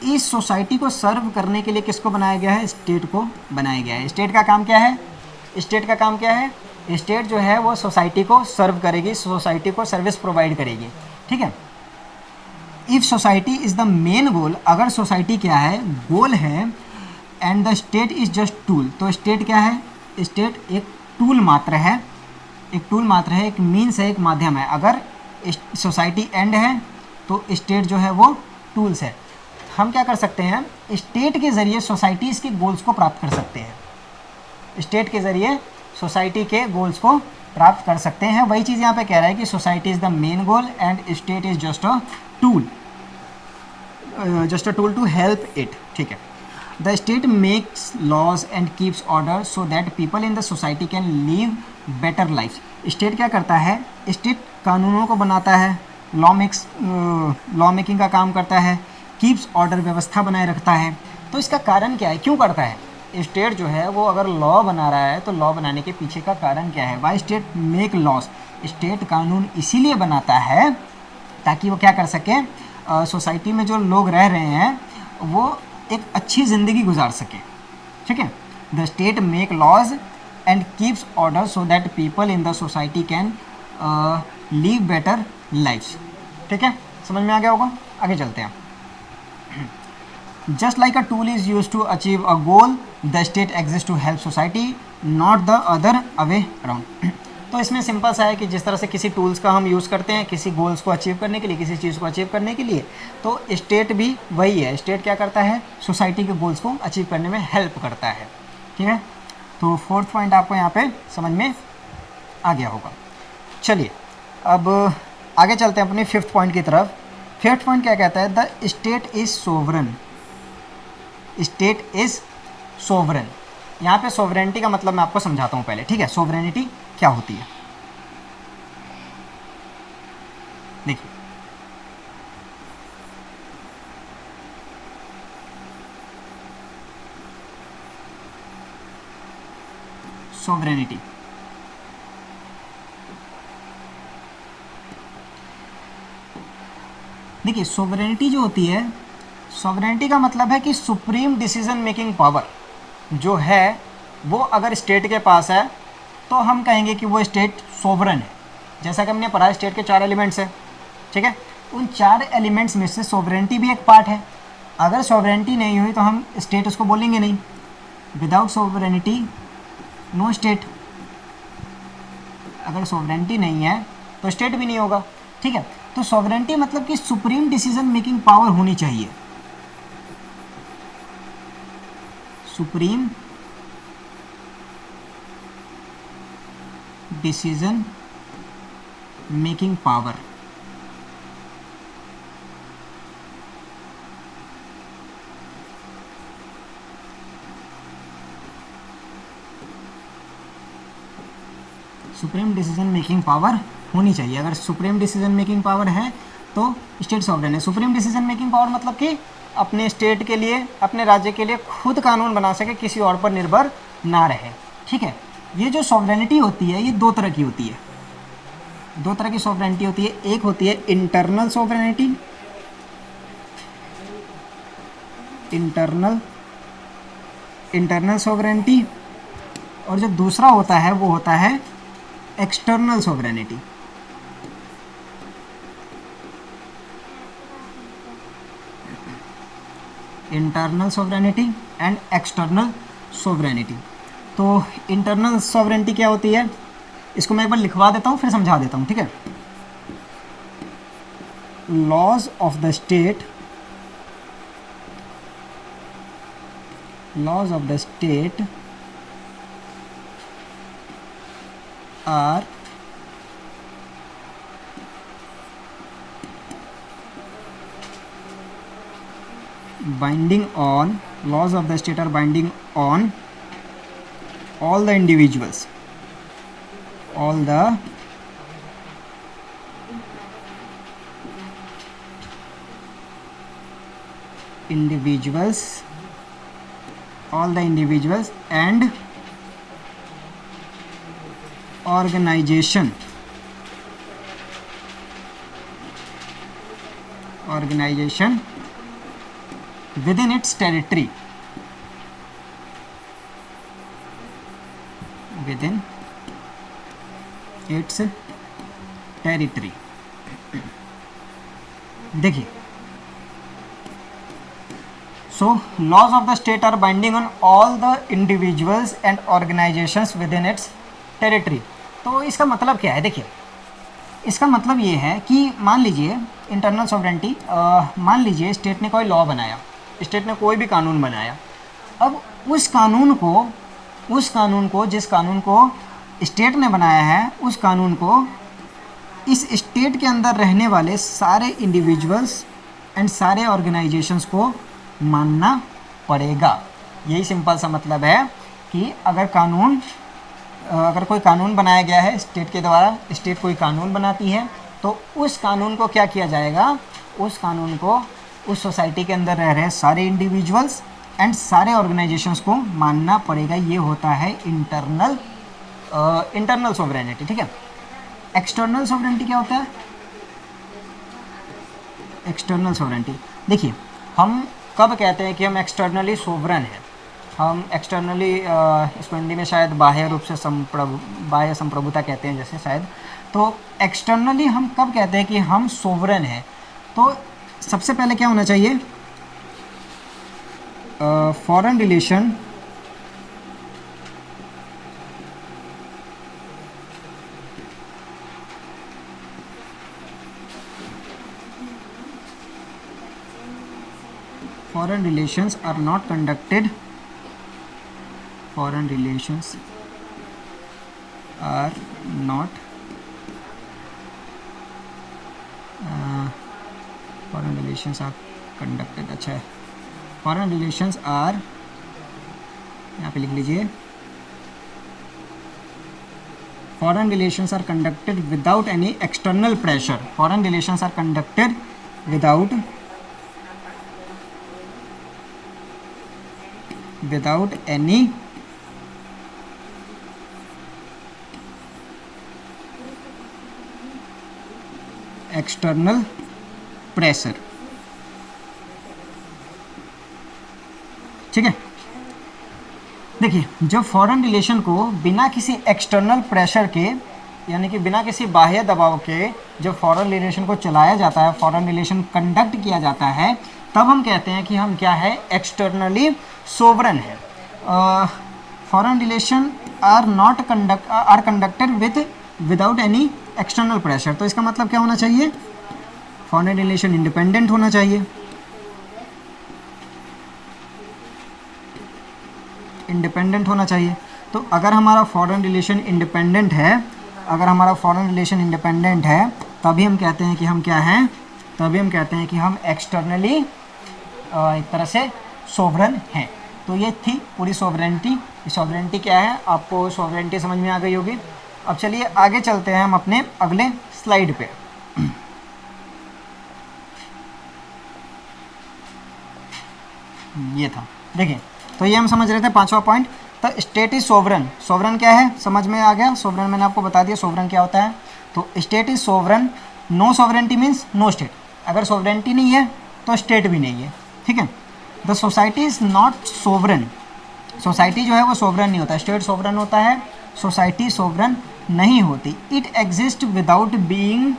इस सोसाइटी को सर्व करने के लिए किसको बनाया गया है? स्टेट को बनाया गया है। स्टेट का काम क्या है? स्टेट का काम क्या है? स्टेट जो है वो सोसाइटी को सर्व करेगी, सोसाइटी को सर्विस प्रोवाइड करेगी, ठीक है। If society is the main गोल, अगर सोसाइटी क्या है? गोल है, and the state is just tool, तो स्टेट क्या है? स्टेट एक टूल मात्र है, एक टूल मात्र है, एक मीन्स है, एक माध्यम है। अगर सोसाइटी एंड है तो स्टेट जो है वो टूल्स है। हम क्या कर सकते हैं? स्टेट के ज़रिए सोसाइटीज़ के गोल्स को प्राप्त कर सकते हैं। स्टेट के ज़रिए सोसाइटी के गोल्स को प्राप्त कर सकते हैं। वही चीज़ यहाँ पे कह रहा है कि society is the main goal and state is just a tool, just a tool to help it, ठीक है। The state makes laws and keeps order so that people in the society can live better life. State क्या करता है? State कानूनों को बनाता है, law making का काम करता है, कीप्स ऑर्डर व्यवस्था बनाए रखता है। तो इसका कारण क्या है? क्यों करता है? स्टेट जो है वो अगर लॉ बना रहा है तो लॉ बनाने के पीछे का कारण क्या है? Why state make laws, state कानून इसीलिए बनाता है ताकि वो क्या कर सके, सोसाइटी में जो लोग रह रहे हैं वो एक अच्छी ज़िंदगी गुजार सके, ठीक है। The state make laws and keeps order so that people in the society can live better life, ठीक है। समझ में आ गया होगा। आगे चलते हैं। Just like a tool is use to achieve a goal, the state exist to help society, not the other way around. तो इसमें सिंपल सा है कि जिस तरह से किसी टूल्स का हम यूज़ करते हैं किसी गोल्स को अचीव करने के लिए, किसी चीज़ को अचीव करने के लिए, तो स्टेट भी वही है। स्टेट क्या करता है? सोसाइटी के गोल्स को अचीव करने में हेल्प करता है, ठीक है। तो फोर्थ पॉइंट आपको यहाँ पे समझ में आ गया होगा। चलिए अब आगे चलते हैं अपनी फिफ्थ पॉइंट की तरफ। फिफ्थ पॉइंट क्या कहता है? The state is sovereign. State is sovereign. यहाँ पे सोवरेनिटी का मतलब मैं आपको समझाता हूँ पहले, ठीक है। सोवरेनिटी क्या होती है? देखिए सोवरेनिटी, देखिए सोवरेनिटी जो होती है, सोवरेनिटी का मतलब है कि सुप्रीम डिसीजन मेकिंग पावर जो है वो अगर स्टेट के पास है तो हम कहेंगे कि वो स्टेट सोवरन है। जैसा कि हमने पढ़ा स्टेट के 4 एलिमेंट्स हैं, ठीक है। उन 4 एलिमेंट्स में से सोवरेनिटी भी एक पार्ट है। अगर सोवरेनिटी नहीं हुई तो हम स्टेट उसको बोलेंगे नहीं। Without sovereignty no state. अगर सोवरेनिटी नहीं है तो स्टेट भी नहीं होगा, ठीक है। तो सोवरेनिटी मतलब कि सुप्रीम डिसीजन मेकिंग पावर होनी चाहिए। Supreme decision making power, supreme decision making power होनी चाहिए। अगर सुप्रीम डिसीजन मेकिंग पावर है तो स्टेट सॉवरेन है। सुप्रीम डिसीजन मेकिंग पावर मतलब कि अपने स्टेट के लिए, अपने राज्य के लिए खुद कानून बना सके, किसी और पर निर्भर ना रहे, ठीक है। ये जो सॉवरेनिटी होती है ये 2 तरह की होती है। 2 तरह की सॉवरेनिटी होती है। एक होती है इंटरनल सॉवरेनिटी, इंटरनल सॉवरेनिटी, और जो दूसरा होता है वो होता है external sovereignty. Internal sovereignty and external sovereignty. तो इंटरनल सॉवरेनिटी क्या होती है, इसको मैं एक बार लिखवा देता हूँ फिर समझा देता हूँ, ठीक है। Laws of the state, laws of the state are binding on, laws of the state are binding on all the individuals, all the individuals, all the individuals and organization within its territory, within its territory। देखिए, so laws of the state are binding on all the individuals and organizations within its territory। तो इसका मतलब क्या है? देखिए, इसका मतलब ये है कि मान लीजिए इंटरनल सॉवरेंटी, मान लीजिए स्टेट ने कोई लॉ बनाया, स्टेट ने कोई भी कानून बनाया। अब उस कानून को जिस कानून को स्टेट ने बनाया है, उस कानून को इस स्टेट के अंदर रहने वाले सारे इंडिविजुअल्स एंड सारे ऑर्गेनाइजेशंस को मानना पड़ेगा। यही सिंपल सा मतलब है कि अगर कोई कानून बनाया गया है स्टेट के द्वारा, स्टेट कोई कानून बनाती है, तो उस कानून को क्या किया जाएगा? उस कानून को उस सोसाइटी के अंदर रह रहे सारे इंडिविजुअल्स एंड सारे ऑर्गेनाइजेशंस को मानना पड़ेगा। ये होता है इंटरनल सोवरेनिटी। ठीक है। एक्सटर्नल सोवरेनिटी क्या होता है? एक्सटर्नल सोवरेनिटी, देखिए, हम कब कहते हैं कि हम एक्सटर्नली सोवरन हैं? हम एक्सटर्नली, इसको हिंदी में शायद बाह्य रूप से बाह्य संप्रभुता कहते हैं जैसे शायद। तो एक्सटर्नली हम कब कहते हैं कि हम सोवरन हैं? तो सबसे पहले क्या होना चाहिए? Foreign relation foreign relations are not conducted अच्छा है, फॉरेन रिलेशंस आर, यहाँ पे लिख लीजिए, foreign relations are conducted without any external pressure. Foreign relations are conducted without any external pressure. ठीक है। देखिए, जब फॉरेन रिलेशन को बिना किसी एक्सटर्नल प्रेशर के, यानी कि बिना किसी बाह्य दबाव के जब फॉरेन रिलेशन को चलाया जाता है, फॉरेन रिलेशन कंडक्ट किया जाता है, तब हम कहते हैं कि हम क्या है? एक्सटर्नली सोवरन है। Foreign relation are conducted without any external pressure. तो इसका मतलब क्या होना चाहिए? फॉरेन रिलेशन इंडिपेंडेंट होना चाहिए। इंडिपेंडेंट होना चाहिए। तो अगर हमारा फॉरेन रिलेशन इंडिपेंडेंट है, तभी हम कहते हैं कि हम क्या हैं? तभी हम कहते हैं कि हम एक्सटर्नली एक तरह से सोवरन हैं। तो ये थी पूरी सोवरेनिटी। सोवरेनिटी क्या है? आपको सोवरेनिटी समझ में आ गई होगी। अब चलिए आगे चलते हैं हम अपने अगले स्लाइड पे। ये था, देखिए, तो ये हम समझ रहे थे पांचवा पॉइंट। तो स्टेट इज सोवरन। सोवरन क्या है? समझ में आ गया। सोवरन मैंने आपको बता दिया सोवरन क्या होता है। तो state is sovereign. No sovereignty means no state. अगर सोवरेनिटी नहीं है तो स्टेट भी नहीं है। ठीक है। The society is not sovereign. Society जो है वो सोवरन नहीं होता। स्टेट सोवरन होता है, सोसाइटी सोवरन नहीं होती। It exist without being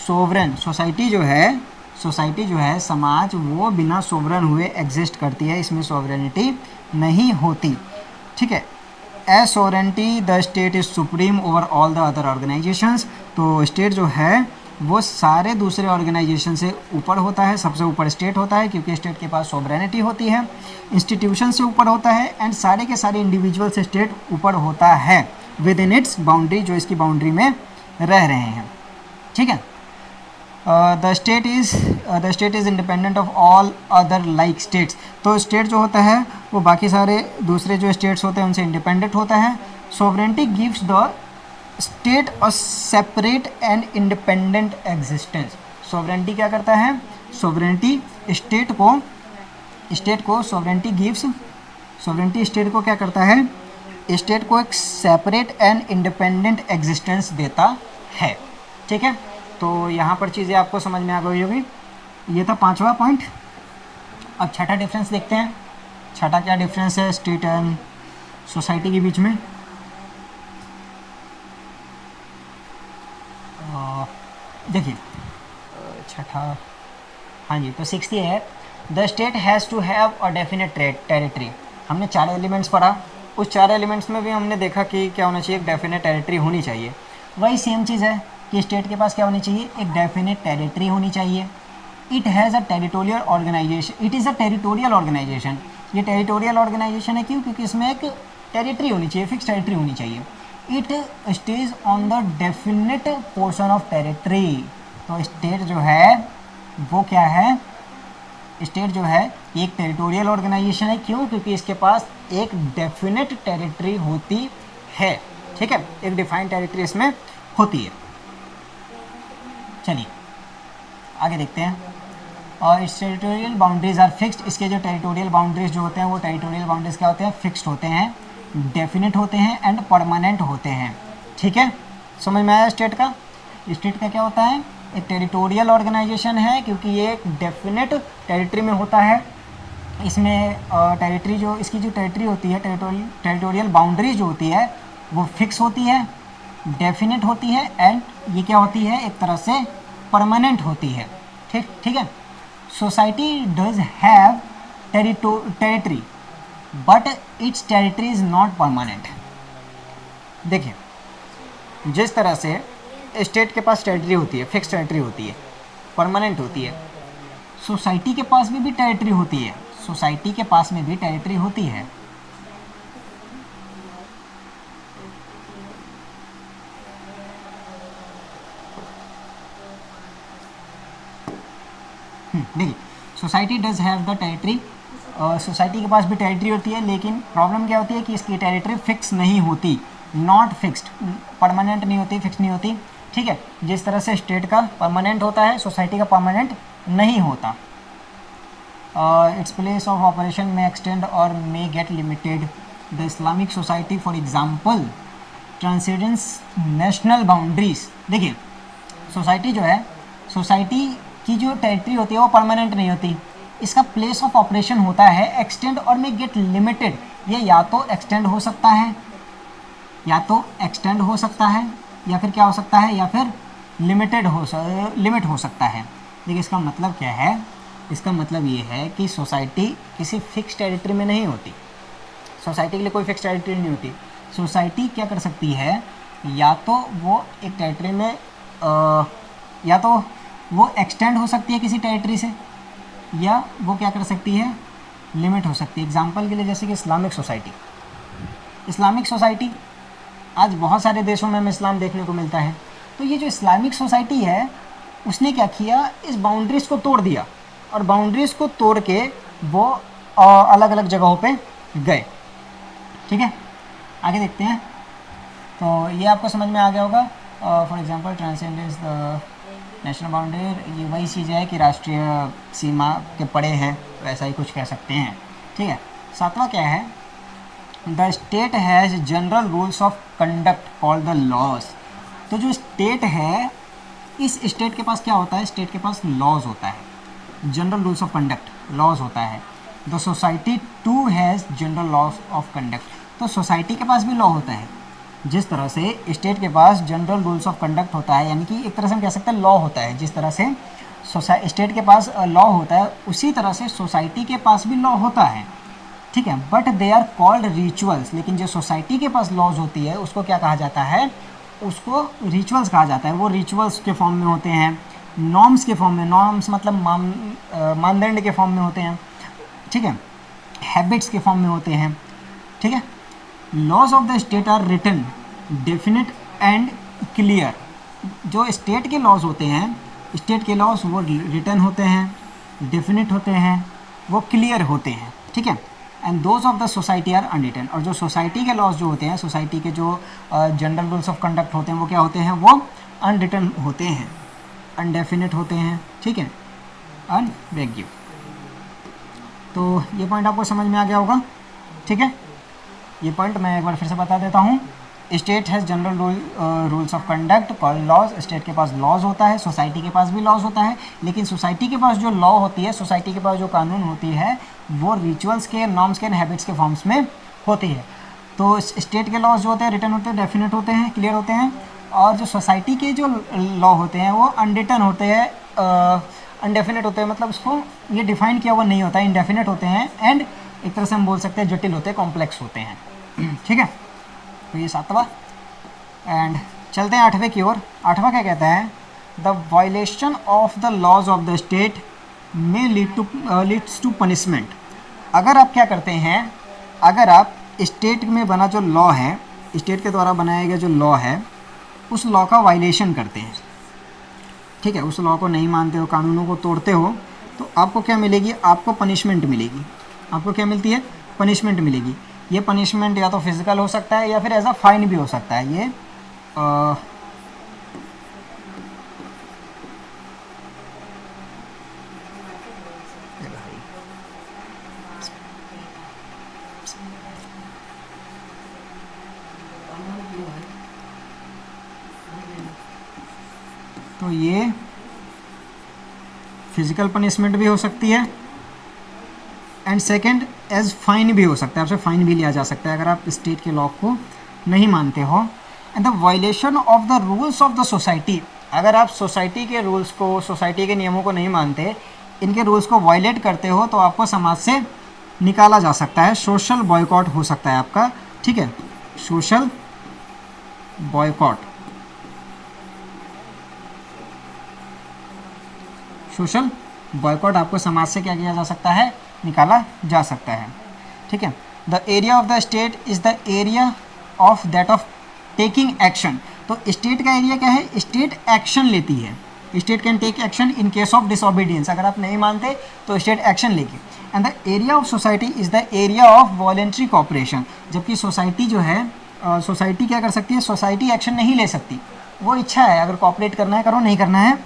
sovereign. Society जो है समाज, वो बिना सोवरन हुए एग्जिस्ट करती है, इसमें सोवरेनिटी नहीं होती। ठीक है। As sovereignty the state is supreme over all the other organisations. तो स्टेट जो है वो सारे दूसरे ऑर्गेनाइजेशन से ऊपर होता है, सबसे ऊपर स्टेट होता है, क्योंकि स्टेट के पास सोवरेनिटी होती है। इंस्टीट्यूशन से ऊपर होता है एंड सारे के सारे इंडिविजुअल से स्टेट ऊपर होता है विद इन इट्स बाउंड्री, जो इसकी बाउंड्री में रह रहे हैं। ठीक है। The state is independent of all other like states. तो स्टेट जो होता है वो बाकी सारे दूसरे जो स्टेट्स होते हैं उनसे इंडिपेंडेंट होता है। Sovereignty gives the state a separate and independent existence. Sovereignty क्या करता है? सोवरेनिटी स्टेट को सोवरेनिटी स्टेट को क्या करता है? स्टेट को एक सेपरेट एंड इंडिपेंडेंट एग्जिस्टेंस देता है। ठीक है, तो यहाँ पर चीज़ें आपको समझ में आ गई होगी। ये था 5वां पॉइंट। अब छठा डिफरेंस देखते हैं। छठा क्या डिफरेंस है स्टेट एंड सोसाइटी के बीच में। देखिए छठा, हाँ जी, तो 6th ये है, the state has to have a definite territory. हमने 4 एलिमेंट्स पढ़ा, उस 4 एलिमेंट्स में भी हमने देखा कि क्या होना चाहिए, एक डेफिनेट टेरिटरी होनी चाहिए। वही सेम चीज़ है कि स्टेट के पास क्या होनी चाहिए, एक डेफिनेट टेरिटरी होनी चाहिए। It has a territorial organisation, it is a territorial organisation. ये टेरिटोरियल ऑर्गेनाइजेशन है क्यों, क्योंकि इसमें एक टेरिटरी होनी चाहिए, फिक्स टेरिटरी होनी चाहिए। It stage on the definite portion of territory. तो स्टेट जो है वो क्या है, स्टेट जो है एक टेरिटोरियल ऑर्गेनाइजेशन है। क्यों, क्योंकि इसके पास एक डेफिनेट टेरिटरी होती है। ठीक है, एक डिफाइंड टेरिटरी इसमें होती है। चलिए आगे देखते हैं। और इस टेरिटोरियल बाउंड्रीज आर फिक्स्ड। इसके जो टेरिटोरियल बाउंड्रीज जो होते हैं वो टेरिटोरियल बाउंड्रीज क्या होते हैं, फिक्स्ड होते हैं, डेफिनेट होते हैं एंड परमानेंट होते हैं। ठीक है, समझ में आया स्टेट का। स्टेट का क्या होता है, एक टेरिटोरियल ऑर्गेनाइजेशन है क्योंकि ये एक डेफिनेट टेरिटरी में होता है। इसमें टेरिटरी जो इसकी जो टेरिटरी होती है, टेरिटोरियल बाउंड्रीज जो होती है वो फिक्स होती है, डेफिनेट होती है एंड ये क्या होती है, एक तरह से परमानेंट होती है। ठीक है। Society does have territory but it's territory is not permanent. देखिए, जिस तरह से स्टेट के पास टेरिटरी होती है, फिक्स टेरिटरी होती है, परमानेंट होती है, सोसाइटी के पास में भी टेरिटरी होती है, सोसाइटी के पास में भी टेरिटरी होती है। देखिए, society does have the territory, society के पास भी टेरिटरी होती है, लेकिन प्रॉब्लम क्या होती है कि इसकी टेरिटरी फिक्स नहीं होती, नॉट फिक्स्ड, परमानेंट नहीं होती, फिक्स नहीं होती। ठीक है, जिस तरह से स्टेट का परमानेंट होता है, सोसाइटी का परमानेंट नहीं होता। इट्स प्लेस ऑफ ऑपरेशन में एक्सटेंड और मे gate limited. The Islamic society for example transcendence national boundaries. देखिए, सोसाइटी जो है, सोसाइटी की जो टेरिटरी होती है वो परमानेंट नहीं होती, इसका प्लेस ऑफ ऑपरेशन होता है एक्सटेंड और मे गेट लिमिटेड। ये या तो एक्सटेंड हो सकता है, या तो एक्सटेंड हो सकता है, या फिर क्या हो सकता है, या फिर लिमिट हो सकता है। देखिए, इसका मतलब क्या है, इसका मतलब ये है कि सोसाइटी किसी फिक्स टेरिटरी में नहीं होती, सोसाइटी के लिए कोई फिक्स टेरिटरी नहीं होती। सोसाइटी क्या कर सकती है, या तो वो एक टेरिटरी में या तो वो एक्सटेंड हो सकती है किसी टेरिटरी से, या वो क्या कर सकती है, लिमिट हो सकती है। एग्जांपल के लिए जैसे कि इस्लामिक सोसाइटी, इस्लामिक सोसाइटी आज बहुत सारे देशों में हमें इस्लाम देखने को मिलता है। तो ये जो इस्लामिक सोसाइटी है उसने क्या किया, इस बाउंड्रीज़ को तोड़ दिया, और बाउंड्रीज़ को तोड़ के वो अलग अलग जगहों पे गए। ठीक है, आगे देखते हैं। तो ये आपको समझ में आ गया होगा। For example transcendence the national boundary, ये वही चीज़ है कि राष्ट्रीय सीमा के पड़े है, तो ऐसा ही कुछ कह सकते हैं। ठीक है, 7वां क्या है, the state has general rules of conduct called the laws. तो जो स्टेट है, इस स्टेट के पास क्या होता है, स्टेट के पास लॉज होता है, general rules of conduct, laws होता है। The society too has general laws of conduct. तो सोसाइटी के पास भी लॉ होता है, जिस तरह से स्टेट के पास जनरल रूल्स ऑफ कंडक्ट होता है, यानी कि एक तरह से हम कह सकते हैं लॉ होता है। जिस तरह से स्टेट के पास लॉ होता है, उसी तरह से सोसाइटी के पास भी लॉ होता है। ठीक है, but they are called rituals. लेकिन जो सोसाइटी के पास लॉज होती है उसको क्या कहा जाता है, उसको रिचुअल्स कहा जाता है। वो रिचुअल्स के फॉर्म में होते हैं, नॉर्म्स के फॉर्म में, नॉर्म्स मतलब मानदंड के फॉर्म में होते हैं। ठीक है, हैबिट्स के फॉर्म में होते हैं। ठीक है, laws of the state are written definite and clear. जो स्टेट के लॉज होते हैं, स्टेट के लॉज वो रिटन होते हैं, डेफिनेट होते हैं, वो क्लियर होते हैं। ठीक है, and those of the society are unwritten. और जो सोसाइटी के लॉज जो होते हैं, सोसाइटी के जो जनरल रूल्स ऑफ कंडक्ट होते हैं, वो क्या होते हैं, वो अनरिटन होते हैं, अनडेफिनेट होते हैं। ठीक है, अनवेग्यू। तो ये पॉइंट आपको समझ में आ गया होगा। ठीक है, ये पॉइंट मैं एक बार फिर से बता देता हूँ। State has general rules of conduct called laws. State के पास लॉज होता है, सोसाइटी के पास भी लॉज होता है, लेकिन सोसाइटी के पास जो लॉ होती है, सोसाइटी के पास जो कानून होती है, वो रिचुअल्स के, नॉर्म्स के, हैबिट्स के फॉर्म्स में होती है। तो स्टेट के लॉज जो होते हैं रिटन होते हैं, डेफिनेट होते हैं, क्लियर होते हैं, और जो सोसाइटी के जो लॉ होते हैं वो अनडिटन होते हैं, अनडेफिनेट होते हैं, मतलब उसको ये डिफाइन किया हुआ नहीं होता है, इनडेफिनेट होते हैं, एंड एक तरह से हम बोल सकते हैं जटिल होते हैं, कॉम्प्लेक्स होते हैं। ठीक है, तो ये 7वां। एंड चलते हैं 8वें की ओर। 8वां क्या कहता है? The violation of the laws of the state में लीड्स टू पनिशमेंट। अगर आप क्या करते हैं, अगर आप स्टेट में बना जो लॉ है, स्टेट के द्वारा बनाया गया जो लॉ है, उस लॉ का वायलेशन करते हैं, ठीक है, उस लॉ को नहीं मानते हो, कानूनों को तोड़ते हो, तो आपको क्या मिलेगी? आपको पनिशमेंट मिलेगी। आपको क्या मिलती है? पनिशमेंट मिलेगी। ये पनिशमेंट या तो फिजिकल हो सकता है या फिर एज अ फाइन भी हो सकता है। ये तो ये फिजिकल पनिशमेंट भी हो सकती है, एंड सेकंड एज फाइन भी हो सकता है, आपसे फाइन भी लिया जा सकता है अगर आप स्टेट के लॉ को नहीं मानते हो। And the violation of the rules of the society, अगर आप सोसाइटी के रूल्स को, सोसाइटी के नियमों को नहीं मानते, इनके रूल्स को वायलेट करते हो, तो आपको समाज से निकाला जा सकता है, सोशल बॉयकॉट हो सकता है आपका। ठीक है, सोशल बॉयकॉट, सोशल बॉयकॉट, आपको समाज से क्या किया जा सकता है? निकाला जा सकता है। ठीक है, the area of the state is the area of that of taking action. तो स्टेट का एरिया क्या है? स्टेट एक्शन लेती है। State can take action in case of disobedience, अगर आप नहीं मानते तो स्टेट एक्शन लेगी। And the area of society is the area of voluntary cooperation, जबकि सोसाइटी जो है, सोसाइटी क्या कर सकती है? सोसाइटी एक्शन नहीं ले सकती, वो इच्छा है, अगर कॉपरेट करना है करो, नहीं करना है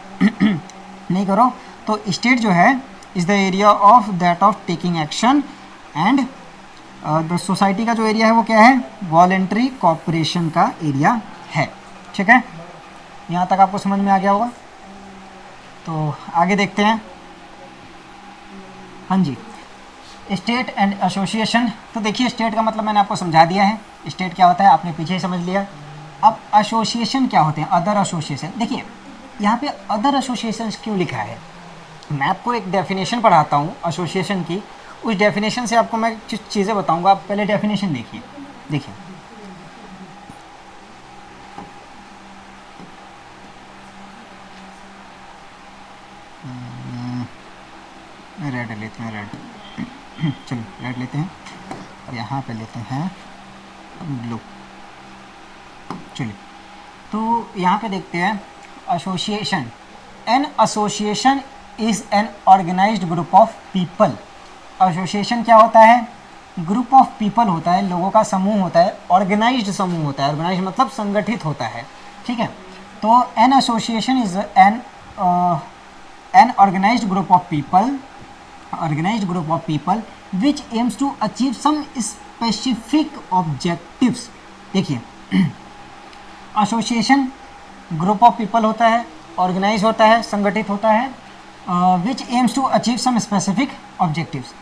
नहीं करो। तो स्टेट जो है is the area of that of taking action, and the society का जो एरिया है वो क्या है? वॉलेंट्री कॉपरेशन का एरिया है। ठीक है, यहाँ तक आपको समझ में आ गया होगा। तो आगे देखते हैं। हाँ जी, स्टेट एंड एसोसिएशन। तो देखिए, स्टेट का मतलब मैंने आपको समझा दिया है, स्टेट क्या होता है आपने पीछे ही समझ लिया। अब एसोसिएशन क्या होते हैं? Other association. देखिए यहाँ पे अदर एसोसिएशन क्यों लिखा है? मैं आपको एक डेफिनेशन पढ़ाता हूँ एसोसिएशन की, उस डेफिनेशन से आपको मैं कुछ चीज़ें बताऊँगा। आप पहले डेफिनेशन देखिए। देखिए, रेड लेते हैं, रेड चलो रेड लेते हैं, और यहाँ पे लेते हैं ब्लू। चलिए, तो यहाँ पे देखते हैं association. An association is an organised group of people. Association क्या होता है? ग्रुप ऑफ पीपल होता है, लोगों का समूह होता है, ऑर्गेनाइज्ड समूह होता है। ऑर्गेनाइज्ड मतलब संगठित होता है। ठीक है, तो an association is an organised group of people, organised group of people which aims to achieve some specific objectives. देखिए, एसोसिएशन ग्रुप ऑफ पीपल होता है, ऑर्गेनाइज होता है, संगठित होता है, which aims to achieve some specific objectives.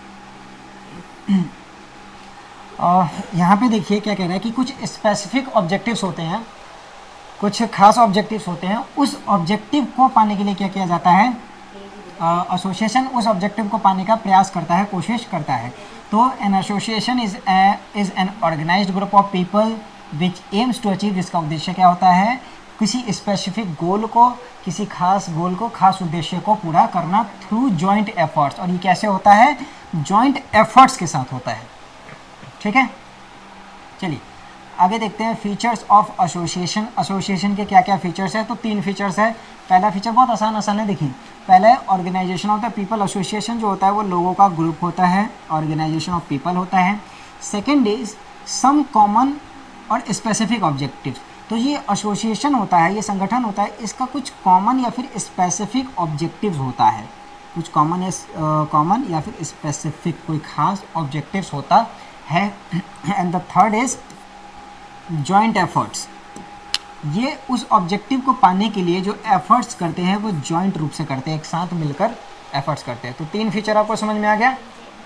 यहाँ पे देखिए क्या कह रहा है कि कुछ स्पेसिफिक ऑब्जेक्टिव्स होते हैं, कुछ खास ऑब्जेक्टिव्स होते हैं। उस ऑब्जेक्टिव को पाने के लिए क्या किया जाता है? एसोसिएशन उस ऑब्जेक्टिव को पाने का प्रयास करता है, कोशिश करता है। तो an association is an organised group of people which aims to achieve, जिसका उद्देश्य क्या होता है? किसी स्पेसिफिक गोल को, किसी खास गोल को, खास उद्देश्य को पूरा करना थ्रू जॉइंट एफर्ट्स। और ये कैसे होता है? जॉइंट एफर्ट्स के साथ होता है। ठीक है, चलिए आगे देखते हैं फीचर्स ऑफ एसोसिएशन। एसोसिएशन के क्या क्या फीचर्स है? तो 3 फीचर्स है। पहला फीचर बहुत आसान है, देखिए। पहला है organisation of the people. Association जो होता है वो लोगों का ग्रुप होता है, ऑर्गेनाइजेशन ऑफ पीपल होता है। सेकेंड इज सम कॉमन और स्पेसिफिक ऑब्जेक्टिव्स। तो ये एसोसिएशन होता है, ये संगठन होता है, इसका कुछ कॉमन या फिर स्पेसिफिक ऑब्जेक्टिव्स होता है। कुछ कॉमन या फिर स्पेसिफिक कोई खास ऑब्जेक्टिव्स होता है। And the third is joint efforts. ये उस ऑब्जेक्टिव को पाने के लिए जो एफर्ट्स करते हैं वो जॉइंट रूप से करते हैं, एक साथ मिलकर एफर्ट्स करते हैं। तो 3 फीचर आपको समझ में आ गया।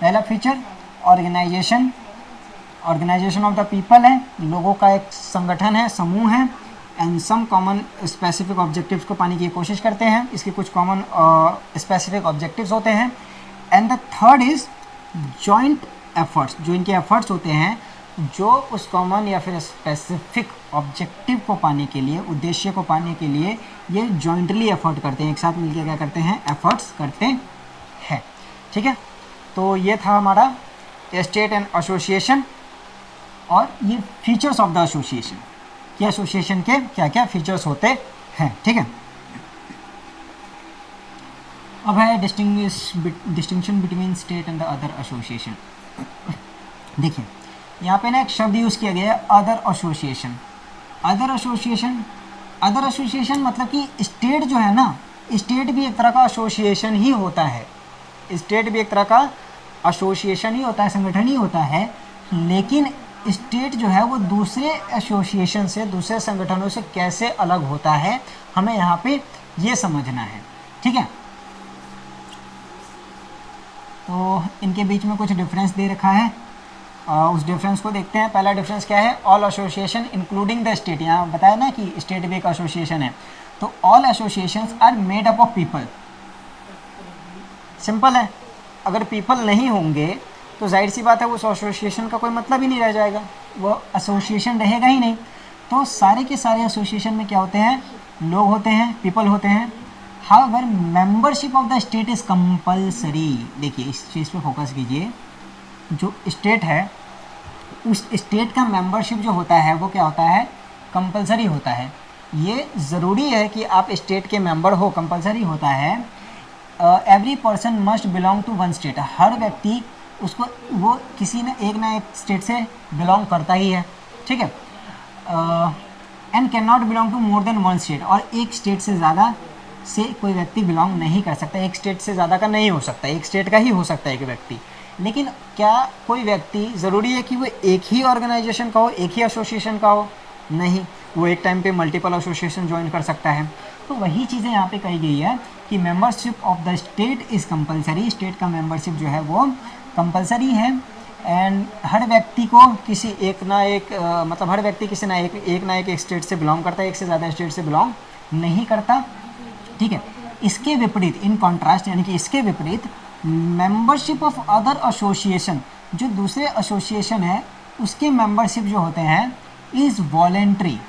पहला feature organisation, organisation of the people है, लोगों का एक संगठन है, समूह है। And some common specific objectives को पाने की कोशिश करते हैं, इसके कुछ कॉमन स्पेसिफिक ऑब्जेक्टिव्स होते हैं। And the third is joint efforts, जो इनके एफर्ट्स होते हैं जो उस कॉमन या फिर स्पेसिफिक ऑब्जेक्टिव को पाने के लिए, उद्देश्य को पाने के लिए ये जॉइंटली एफर्ट करते हैं, एक साथ मिलकर क्या करते हैं, एफर्ट्स करते हैं। ठीक है, तो ये था हमारा स्टेट एंड एसोसिएशन और ये फीचर्स ऑफ द एसोसिएशन कि एसोसिएशन के क्या क्या फीचर्स होते हैं। ठीक है, अब है distinction between state and the other association. देखिए यहाँ पे ना एक शब्द यूज़ किया गया है, अदर एसोसिएशन। अदर एसोसिएशन मतलब कि स्टेट जो है ना, स्टेट भी एक तरह का एसोसिएशन ही होता है, स्टेट भी एक तरह का एसोसिएशन ही होता है, संगठन ही होता है। लेकिन स्टेट जो है वो दूसरे एसोसिएशन से, दूसरे संगठनों से कैसे अलग होता है, हमें यहाँ पे ये समझना है। ठीक है, तो इनके बीच में कुछ डिफरेंस दे रखा है, उस डिफरेंस को देखते हैं। पहला डिफरेंस क्या है, all association including the state. यहाँ बताया ना कि स्टेट भी एक एसोसिएशन है, तो all associations are made up of people. Simple है, अगर पीपल नहीं होंगे तो जाहिर सी बात है उस एसोसिएशन का कोई मतलब ही नहीं रह जाएगा, वो एसोसिएशन रहेगा ही नहीं। तो सारे के सारे एसोसिएशन में क्या होते हैं, लोग होते हैं, पीपल होते हैं। However membership of the state is compulsory. देखिए इस चीज़ पे फोकस कीजिए, जो स्टेट है उस स्टेट का मेंबरशिप जो होता है वो क्या होता है, कंपलसरी होता है। ये ज़रूरी है कि आप स्टेट के मेंबर हो, कंपलसरी होता है। Every person must belong to one state. हर व्यक्ति उसको वो किसी ना एक स्टेट से बिलोंग करता ही है। ठीक है, and can not belong to more than one state. और एक स्टेट से ज़्यादा से कोई व्यक्ति बिलोंग नहीं कर सकता, एक स्टेट से ज़्यादा का नहीं हो सकता, एक स्टेट का ही हो सकता है एक व्यक्ति। लेकिन क्या कोई व्यक्ति ज़रूरी है कि वो एक ही ऑर्गेनाइजेशन का हो, एक ही एसोसिएशन का हो? नहीं, वो एक टाइम पे मल्टीपल एसोसिएशन ज्वाइन कर सकता है। तो वही चीज़ें यहाँ पे कही गई है कि membership of the state is compulsory. State का मेंबरशिप जो है वो कंपलसरी है। एंड हर व्यक्ति को किसी एक ना एक मतलब हर व्यक्ति किसी ना एक स्टेट से बिलोंग करता है, एक से ज़्यादा स्टेट से बिलोंग नहीं करता। ठीक है, इसके विपरीत, इन कॉन्ट्रास्ट यानी कि इसके विपरीत, मेंबरशिप ऑफ अदर एसोसिएशन, जो दूसरे एसोसिएशन है उसके मेंबरशिप जो होते हैं इज़ वॉलेंट्री।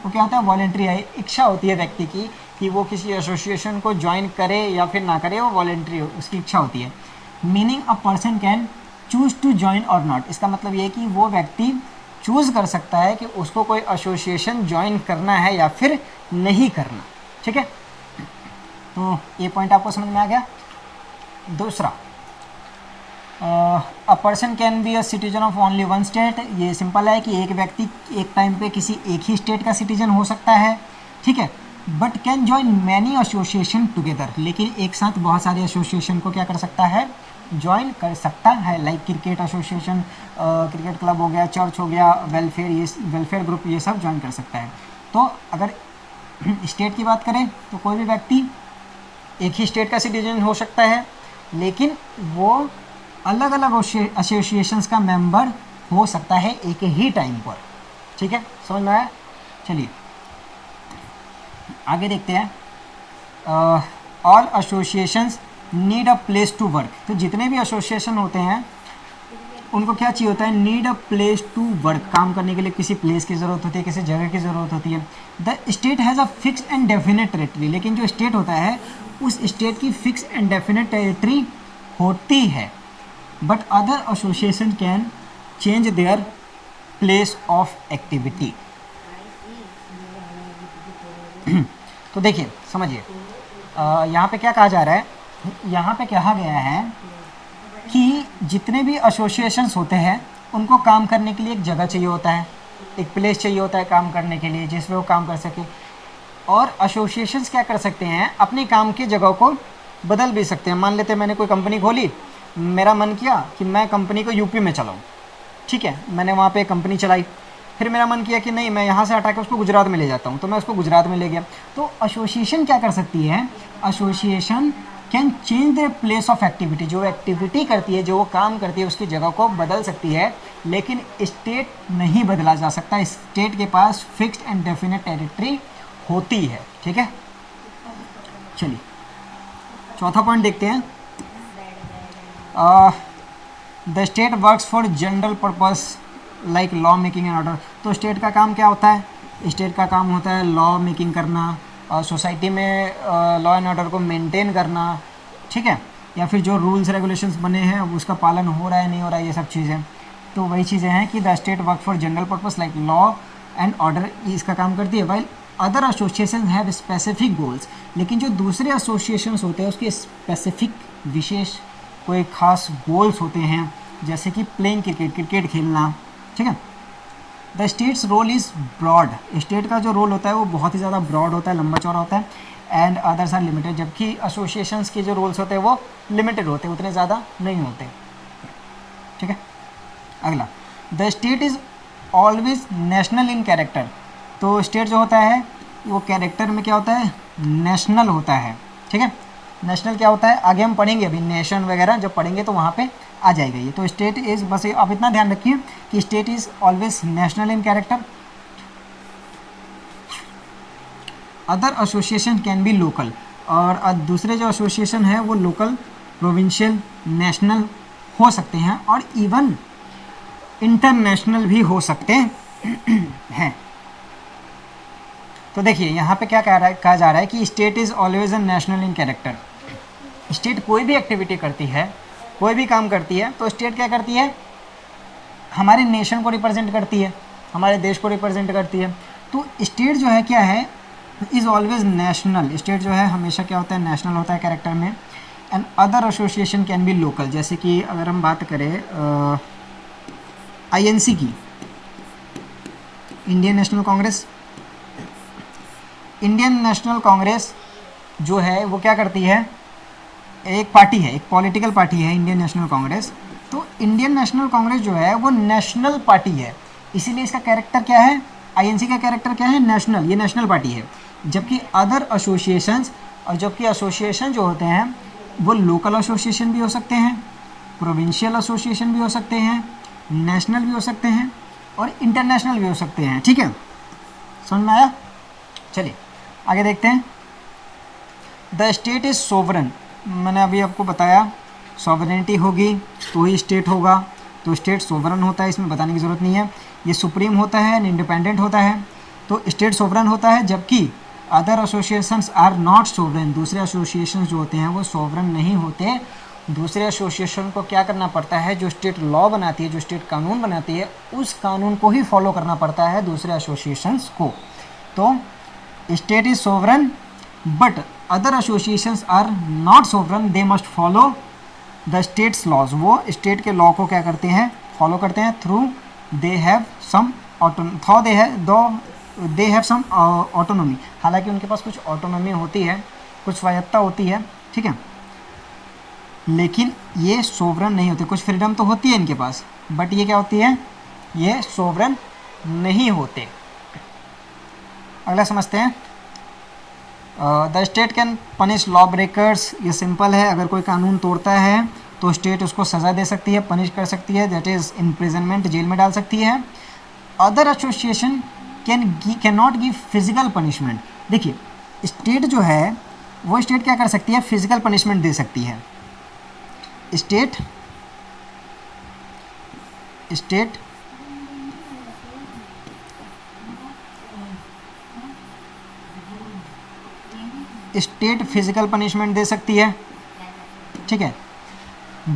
वो क्या होता है, वॉलेंट्री है, इच्छा होती है व्यक्ति की कि वो किसी एसोसिएशन को ज्वाइन करे या फिर ना करे, वो वॉलेंट्री, उसकी इच्छा होती है। Meaning a person can choose to join or not. इसका मतलब ये है कि वो व्यक्ति चूज़ कर सकता है कि उसको कोई एसोसिएशन ज्वाइन करना है या फिर नहीं करना। ठीक है, तो ये पॉइंट आपको समझ में आ गया। दूसरा, अ person can be a citizen of only one state. ये सिंपल है कि एक व्यक्ति एक टाइम पे किसी एक ही स्टेट का सिटीजन हो सकता है। ठीक है, but can join many association together. लेकिन एक साथ बहुत सारे एसोसिएशन को क्या कर सकता है, ज्वाइन कर सकता है। Like cricket association, cricket club हो गया, चर्च हो गया, वेलफेयर ग्रुप, ये सब ज्वाइन कर सकता है। तो अगर स्टेट की बात करें तो कोई भी व्यक्ति एक ही स्टेट का सिटीजन हो सकता है, लेकिन वो अलग अलग एसोसिएशंस का मेंबर हो सकता है एक ही टाइम पर। ठीक है, समझ में आया। चलिए आगे देखते हैं। All associations need a place to work. तो जितने भी एसोसिएशन होते हैं उनको क्या चाहिए होता है, need a place to work. काम करने के लिए किसी प्लेस की ज़रूरत होती है, किसी जगह की ज़रूरत होती है। The state has a fix and definite territory. लेकिन जो स्टेट होता है उस स्टेट की फिक्स एंड डेफिनेट टेरिटरी होती है। But other association can change their place of activity. तो देखिए समझिए, यहाँ पे क्या कहा जा रहा है, यहाँ पे कहा गया है कि जितने भी एसोसिएशंस होते हैं उनको काम करने के लिए एक जगह चाहिए होता है, एक प्लेस चाहिए होता है काम करने के लिए जिसमें वो काम कर सके। और एसोसिएशंस क्या कर सकते हैं, अपने काम की जगह को बदल भी सकते हैं। मान लेते हैं मैंने कोई कंपनी खोली, मेरा मन किया कि मैं कंपनी को यूपी में चलाऊँ। ठीक है, मैंने वहाँ पे कंपनी चलाई, फिर मेरा मन किया कि नहीं मैं यहाँ से हटा के उसको गुजरात में ले जाता हूँ, तो मैं उसको गुजरात में ले गया। तो एसोसिएशन क्या कर सकती है, association can change the place of activity, जो एक्टिविटी करती है, जो वो काम करती है, उसकी जगह को बदल सकती है, लेकिन स्टेट नहीं बदला जा सकता। स्टेट के पास फिक्स्ड एंड डेफिनेट टेरिटरी होती है। ठीक है, चलिए चौथा पॉइंट देखते हैं। The state works for general purpose like law making and order. तो स्टेट का काम क्या होता है, स्टेट का काम होता है लॉ मेकिंग करना, सोसाइटी में लॉ एंड ऑर्डर को मेंटेन करना, ठीक है, या फिर जो रूल्स रेगुलेशंस बने हैं अब उसका पालन हो रहा है नहीं हो रहा है, ये सब चीज़ें। तो वही चीज़ें हैं कि the state work for general purpose like law and order, इसका काम करती है। While other association have specific goals, लेकिन जो दूसरे एसोसिएशंस होते हैं उसके स्पेसिफिक विशेष कोई खास गोल्स होते हैं, जैसे कि प्लेइंग क्रिकेट खेलना। ठीक है, the state's role is broad, state का जो रोल होता है वो बहुत ही ज़्यादा ब्रॉड होता है, लंबा चौड़ा होता है। एंड अदर्स आर लिमिटेड, जबकि एसोसिएशंस के जो रोल्स होते हैं वो लिमिटेड होते हैं, उतने ज़्यादा नहीं होते। ठीक है, अगला, the state is always national in character. तो स्टेट जो होता है वो कैरेक्टर में क्या होता है, नेशनल होता है। ठीक है, नेशनल क्या होता है आगे हम पढ़ेंगे, अभी नेशन वगैरह जब पढ़ेंगे तो वहाँ पे आ जाएगा ये। तो स्टेट इज़, बस आप इतना ध्यान रखिए कि state is always national in character. Other association can be local, और दूसरे जो एसोसिएशन है वो लोकल, प्रोविंशियल, नेशनल हो सकते हैं और इवन इंटरनेशनल भी हो सकते हैं। तो देखिए यहाँ पे क्या कहा जा रहा है कि state is always a national in character. State कोई भी एक्टिविटी करती है, कोई भी काम करती है, तो स्टेट क्या करती है, हमारे नेशन को रिप्रेजेंट करती है, हमारे देश को रिप्रेजेंट करती है। तो स्टेट जो है क्या है, इज़ ऑलवेज नेशनल, स्टेट जो है हमेशा क्या होता है, नेशनल होता है कैरेक्टर में। And other association can be local, जैसे कि अगर हम बात करें आईएनसी की, Indian national Congress, Indian national Congress जो है वो क्या करती है, एक पार्टी है, एक पॉलिटिकल पार्टी है इंडियन नेशनल कांग्रेस। तो इंडियन नेशनल कांग्रेस जो है वो नेशनल पार्टी है, इसीलिए इसका कैरेक्टर क्या है, आईएनसी का कैरेक्टर क्या है, नेशनल, ये नेशनल पार्टी है। जबकि अदर एसोसिएशंस, और जबकि एसोसिएशन जो होते हैं वो लोकल एसोसिएशन भी हो सकते हैं, प्रोविंशियल एसोसिएशन भी हो सकते हैं, नेशनल भी हो सकते हैं और इंटरनेशनल भी हो सकते हैं। ठीक है, समझ में आया। चलिए आगे देखते हैं। द स्टेट इज़ सोवरन, मैंने अभी आपको बताया सॉवरेनिटी होगी तो ही स्टेट होगा, तो स्टेट सोवरन होता है, इसमें बताने की ज़रूरत नहीं है। ये सुप्रीम होता है एंड इंडिपेंडेंट होता है, तो स्टेट सोवरन होता है। जबकि other associations are not sovereign, दूसरे एसोसिएशंस जो होते हैं वो सोवरन नहीं होते। दूसरे एसोसिएशन को क्या करना पड़ता है, जो स्टेट लॉ बनाती है, जो स्टेट कानून बनाती है, उस कानून को ही फॉलो करना पड़ता है दूसरे एसोसिएशंस को। तो state is sovereign but other associations are not sovereign, they must follow the state's laws, वो स्टेट के लॉ को क्या करते हैं, फॉलो करते हैं। Though they have some they have some autonomy, हालांकि उनके पास कुछ ऑटोनॉमी होती है, कुछ स्वायत्ता होती है, ठीक है, लेकिन ये सोवरन नहीं होते। कुछ फ्रीडम तो होती है इनके पास, बट ये क्या होती है, ये सोवरन नहीं होते। अगला समझते हैं। The state can punish law breakers, ये सिंपल है, अगर कोई कानून तोड़ता है तो स्टेट उसको सज़ा दे सकती है, पनिश कर सकती है, दैट इज़ इम्प्रिजनमेंट, जेल में डाल सकती है। Other association can not give physical punishment. देखिए स्टेट जो है वो स्टेट क्या कर सकती है, फिजिकल पनिशमेंट दे सकती है। स्टेट फिजिकल पनिशमेंट दे सकती है, ठीक है,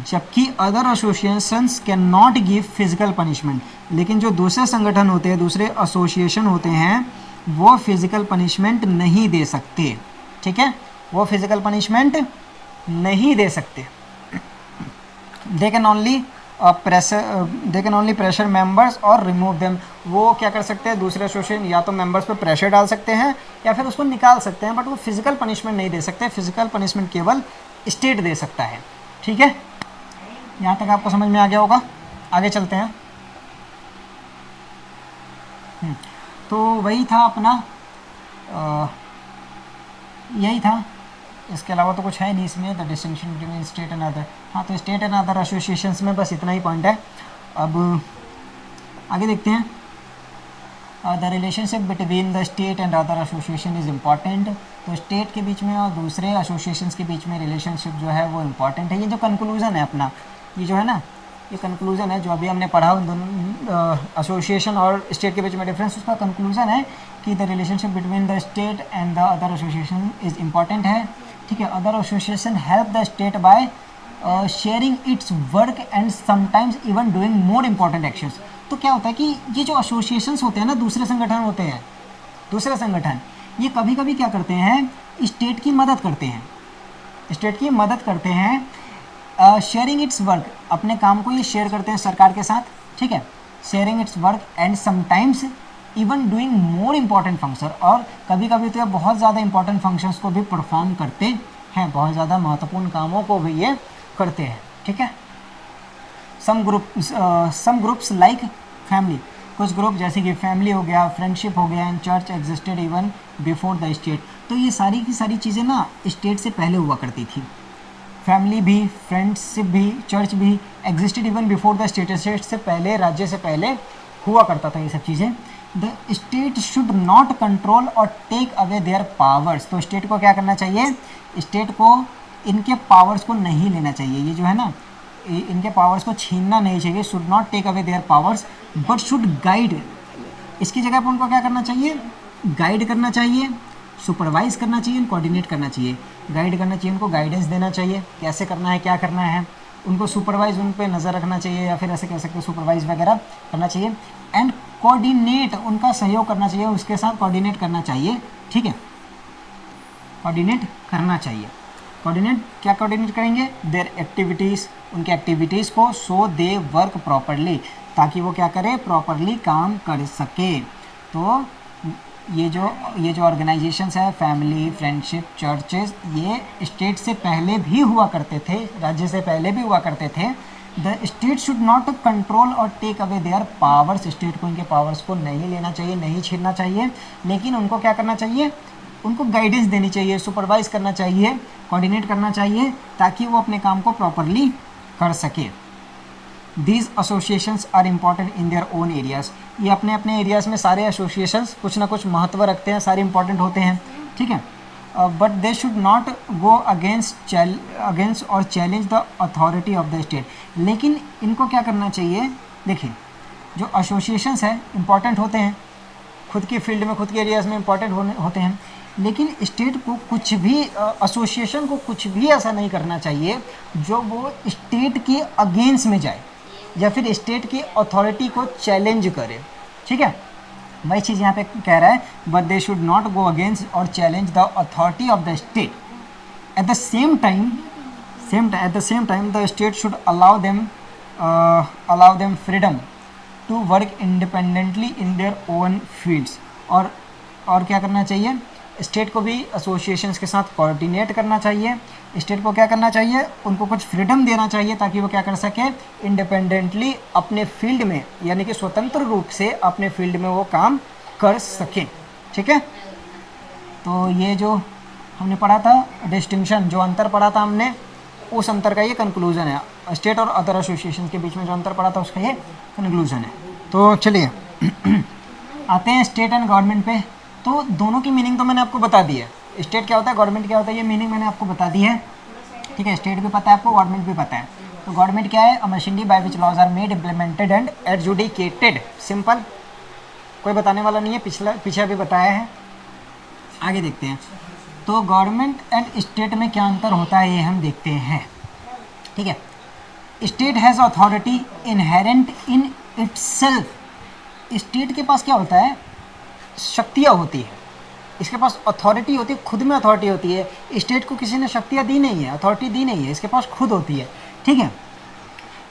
जबकि other associations can not give physical punishment. लेकिन जो दूसरे संगठन होते हैं, दूसरे एसोसिएशन होते हैं, वो फिजिकल पनिशमेंट नहीं दे सकते, ठीक है, वो फिजिकल पनिशमेंट नहीं दे सकते। They can only pressure members और रिमूव देम, वो क्या कर सकते हैं, दूसरे एसोसिएशन या तो मेंबर्स पे प्रेशर डाल सकते हैं या फिर उसको निकाल सकते हैं, बट वो फिजिकल पनिशमेंट नहीं दे सकते। फिजिकल पनिशमेंट केवल स्टेट दे सकता है, ठीक है। यहाँ तक आपको समझ में आ गया होगा। आगे चलते हैं। तो वही था अपना, यही था, इसके अलावा तो कुछ है नहीं इसमें। The distinction between state and other, हाँ तो स्टेट एंड अदर एसोसिएशंस में बस इतना ही पॉइंट है। अब आगे देखते हैं। The relationship between the state and other association is important. तो स्टेट के बीच में और दूसरे एसोसिएशंस के बीच में रिलेशनशिप जो है वो इम्पॉर्टेंट है। ये जो कंक्लूज़न है अपना, ये जो है ना, ये कंक्लूज़न है जो अभी हमने पढ़ा उन दोनों एसोसिएशन और स्टेट के बीच में डिफरेंस, उसका कंक्लूज़न है कि the relationship between the state and the other association is important है। ठीक है, other association help the state by sharing it's work and sometimes even doing more important actions. तो क्या होता है कि ये जो एसोसिएशंस होते हैं ना, दूसरे संगठन होते हैं, दूसरे संगठन, ये कभी कभी क्या करते हैं, स्टेट की मदद करते हैं, स्टेट की मदद करते हैं। शेयरिंग इट्स वर्क, अपने काम को ये शेयर करते हैं सरकार के साथ। ठीक है, sharing it's work and sometimes even doing more important function, और कभी कभी तो ये बहुत ज़्यादा इंपॉर्टेंट फंक्शंस को भी परफॉर्म करते हैं, बहुत ज़्यादा महत्वपूर्ण कामों को भी ये करते हैं। ठीक है, सम ग्रुप्स लाइक फैमिली, कुछ ग्रुप जैसे कि फैमिली हो गया, फ्रेंडशिप हो गया, and church existed even before the state. तो ये सारी की सारी चीज़ें ना स्टेट से पहले हुआ करती थी। फैमिली भी, फ्रेंडशिप भी, चर्च भी existed even before the state, state से पहले, राज्य से पहले हुआ करता था ये सब चीज़ें। The state should not control or take away their powers. तो स्टेट को क्या करना चाहिए, स्टेट को इनके पावर्स को नहीं लेना चाहिए, ये जो है ना, इनके पावर्स को छीनना नहीं चाहिए। Should not take away their powers but should guide, इसकी जगह पर उनको क्या करना चाहिए, गाइड करना चाहिए, सुपरवाइज करना चाहिए, कोऑर्डिनेट करना चाहिए। गाइड करना चाहिए, उनको गाइडेंस देना चाहिए, कैसे करना है, क्या करना है, उनको सुपरवाइज, उन पर नज़र रखना चाहिए, या फिर ऐसे कह सकते हैं सुपरवाइज वगैरह करना चाहिए। एंड कोऑर्डिनेट, उनका सहयोग करना चाहिए, उसके साथ कोऑर्डिनेट करना चाहिए। ठीक है, कोऑर्डिनेट करना चाहिए। कोऑर्डिनेट क्या कोऑर्डिनेट करेंगे, देयर एक्टिविटीज़, उनके एक्टिविटीज़ को, सो दे वर्क प्रॉपरली, ताकि वो क्या करे, प्रॉपरली काम कर सके। तो ये जो ऑर्गेनाइजेशंस है, फैमिली, फ्रेंडशिप, चर्चेस, ये स्टेट से पहले भी हुआ करते थे, राज्य से पहले भी हुआ करते थे। The state should not control or take away their powers, state को इनके पावर्स को नहीं लेना चाहिए, नहीं छीनना चाहिए, लेकिन उनको क्या करना चाहिए, उनको गाइडेंस देनी चाहिए, सुपरवाइज करना चाहिए, कोऑर्डिनेट करना चाहिए, ताकि वो अपने काम को प्रॉपरली कर सके। These associations are important in their own areas, ये अपने अपने एरियाज़ में सारे एसोसिएशंस कुछ ना कुछ महत्व रखते हैं, सारे इंपॉर्टेंट होते हैं। ठीक है, but they should not go against or challenge the authority of the state. लेकिन इनको क्या करना चाहिए, देखिए जो एसोसिएशंस हैं इंपॉर्टेंट होते हैं, खुद की फील्ड में, खुद के एरियाज़ में इंपॉर्टेंट होते हैं, लेकिन स्टेट को कुछ भी, एसोसिएशन को कुछ भी ऐसा नहीं करना चाहिए जो वो स्टेट के अगेंस्ट में जाए या फिर स्टेट की अथॉरिटी को चैलेंज करे। ठीक है, वही चीज़ यहाँ पे कह रहा है, but they should not go against or challenge the authority of the state. At the same time the state should allow them freedom to work independently in their own fields. और क्या करना चाहिए, स्टेट को भी associations के साथ coordinate करना चाहिए, स्टेट को क्या करना चाहिए, उनको कुछ फ्रीडम देना चाहिए, ताकि वो क्या कर सके, इंडिपेंडेंटली अपने फील्ड में, यानी कि स्वतंत्र रूप से अपने फील्ड में वो काम कर सकें। ठीक है, तो ये जो हमने पढ़ा था डिस्टिंक्शन, जो अंतर पढ़ा था हमने, उस अंतर का ये कंक्लूजन है। स्टेट और अदर एसोसिएशन के बीच में जो अंतर पढ़ा था उसका ये कंक्लूजन है। तो चलिए आते हैं स्टेट एंड गवर्नमेंट पे। तो दोनों की मीनिंग तो मैंने आपको बता दी है, स्टेट क्या होता है, गवर्नमेंट क्या होता है, ये मीनिंग मैंने आपको बता दी है। ठीक है, स्टेट भी पता है आपको, गवर्नमेंट भी पता है। तो गवर्नमेंट क्या है, a machinery by which laws are made, implemented and adjudicated. Simple, कोई बताने वाला नहीं है, पीछे अभी बताया है। आगे देखते हैं, तो गवर्नमेंट एंड स्टेट में क्या अंतर होता है ये हम देखते हैं। ठीक है, state has authority inherent in itself. State के पास क्या होता है, शक्तियाँ होती है, इसके पास अथॉरिटी होती है, खुद में अथॉरिटी होती है। स्टेट को किसी ने शक्तियाँ दी नहीं है, अथॉरिटी दी नहीं है, इसके पास खुद होती है। ठीक है,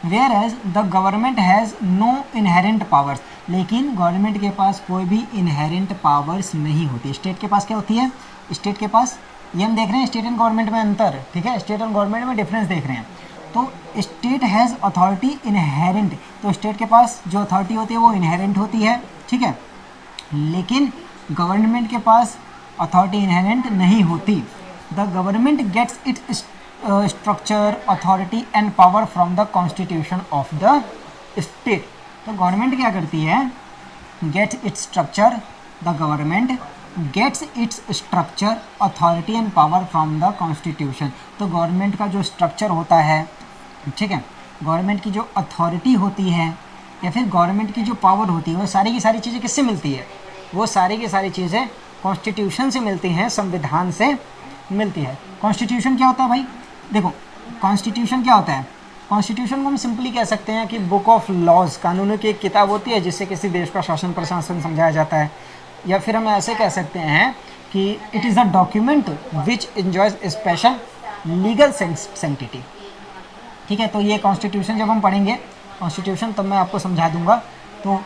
where as the government has no inherent powers, लेकिन गवर्नमेंट के पास कोई भी इनहेरेंट पावर्स नहीं होती। स्टेट के पास क्या होती है, स्टेट के पास, ये हम देख रहे हैं स्टेट एंड गवर्नमेंट में अंतर। ठीक है, स्टेट एंड गवर्नमेंट में डिफरेंस देख रहे हैं। तो स्टेट हैज़ अथॉरिटी इनहेरेंट, तो स्टेट के पास जो अथॉरिटी होती है वो इनहेरेंट होती है। ठीक है, लेकिन गवर्नमेंट के पास अथॉरिटी इनहेरेंट नहीं होती। The government gets its structure, authority and power from the constitution of the state. तो गवर्नमेंट क्या करती है, gets its structure, the government gets its structure, authority and power from the constitution. तो government का जो structure होता है, ठीक है, गवर्नमेंट की जो अथॉरिटी होती है या फिर गवर्नमेंट की जो पावर होती है, वो सारी की सारी चीज़ें किससे मिलती है, वो सारी की सारी चीज़ें कॉन्स्टिट्यूशन से मिलती हैं, संविधान से मिलती है। कॉन्स्टिट्यूशन क्या होता है भाई, देखो कॉन्स्टिट्यूशन क्या होता है, कॉन्स्टिट्यूशन को हम सिंपली कह सकते हैं कि बुक ऑफ लॉज, कानूनों की एक किताब होती है जिससे किसी देश का शासन प्रशासन समझाया जाता है। या फिर हम ऐसे कह सकते हैं कि it is a document which enjoys special legal सेंटिटी। ठीक है, तो ये कॉन्स्टिट्यूशन जब हम पढ़ेंगे कॉन्स्टिट्यूशन तब मैं आपको समझा दूंगा। तो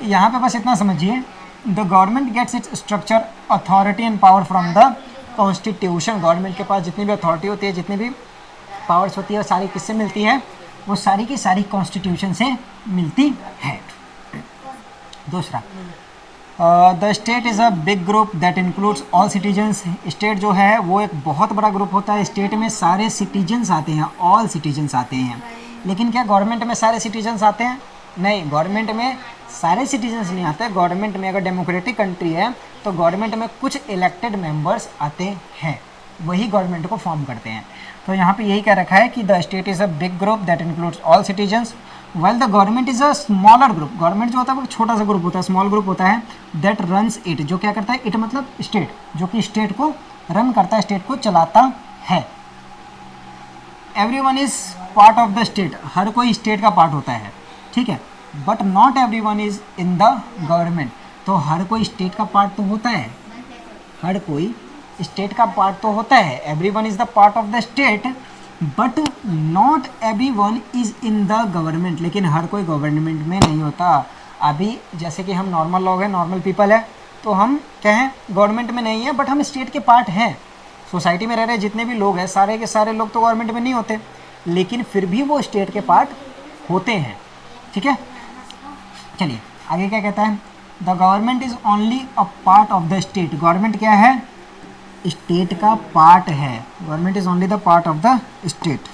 यहाँ पे बस इतना समझिए, the government gets its structure, authority and power from the constitution. Government के पास जितनी भी अथॉरिटी होती है, जितनी भी पावर्स होती है, वो सारी किससे मिलती है, वो सारी की सारी कॉन्स्टिट्यूशन से मिलती है। दूसरा, the state is a big group that includes all citizens. State जो है वो एक बहुत बड़ा ग्रुप होता है, स्टेट में सारे सिटीजन्स आते हैं, ऑल सिटीजन्स आते हैं। लेकिन क्या गवर्नमेंट में सारे सिटीजन्स आते हैं, नहीं, गवर्नमेंट में सारे सिटीजन्स नहीं आते। गवर्नमेंट में अगर डेमोक्रेटिक कंट्री है तो गवर्नमेंट में कुछ इलेक्टेड मेंबर्स आते हैं, वही गवर्नमेंट को फॉर्म करते हैं। तो यहाँ पे यही कह रखा है कि the state is a big group that includes all citizens well the government is a smaller group. Government जो होता है वो छोटा सा ग्रुप होता है, स्मॉल ग्रुप होता है, दैट रन्स इट, जो क्या करता है, इट मतलब स्टेट, जो कि स्टेट को रन करता है, स्टेट को चलाता है। Everyone is part of the state, हर कोई स्टेट का पार्ट होता है, ठीक है, but not everyone is in the government. तो हर कोई स्टेट का पार्ट तो होता है, हर कोई स्टेट का पार्ट तो होता है, everyone is the part of the state, but not everyone is in the government. लेकिन हर कोई गवर्नमेंट में नहीं होता। अभी जैसे कि हम नॉर्मल लोग हैं, नॉर्मल पीपल है, तो हम क्या हैं, गवर्नमेंट में नहीं है, बट हम स्टेट के पार्ट हैं। सोसाइटी में रह रहे जितने भी लोग हैं, सारे के सारे लोग तो गवर्नमेंट में नहीं होते, लेकिन फिर भी वो स्टेट के पार्ट होते हैं, ठीक है। चलिए आगे क्या कहता है, the government is only a part of the state. Government क्या है, स्टेट का पार्ट है, government is only the part of the state.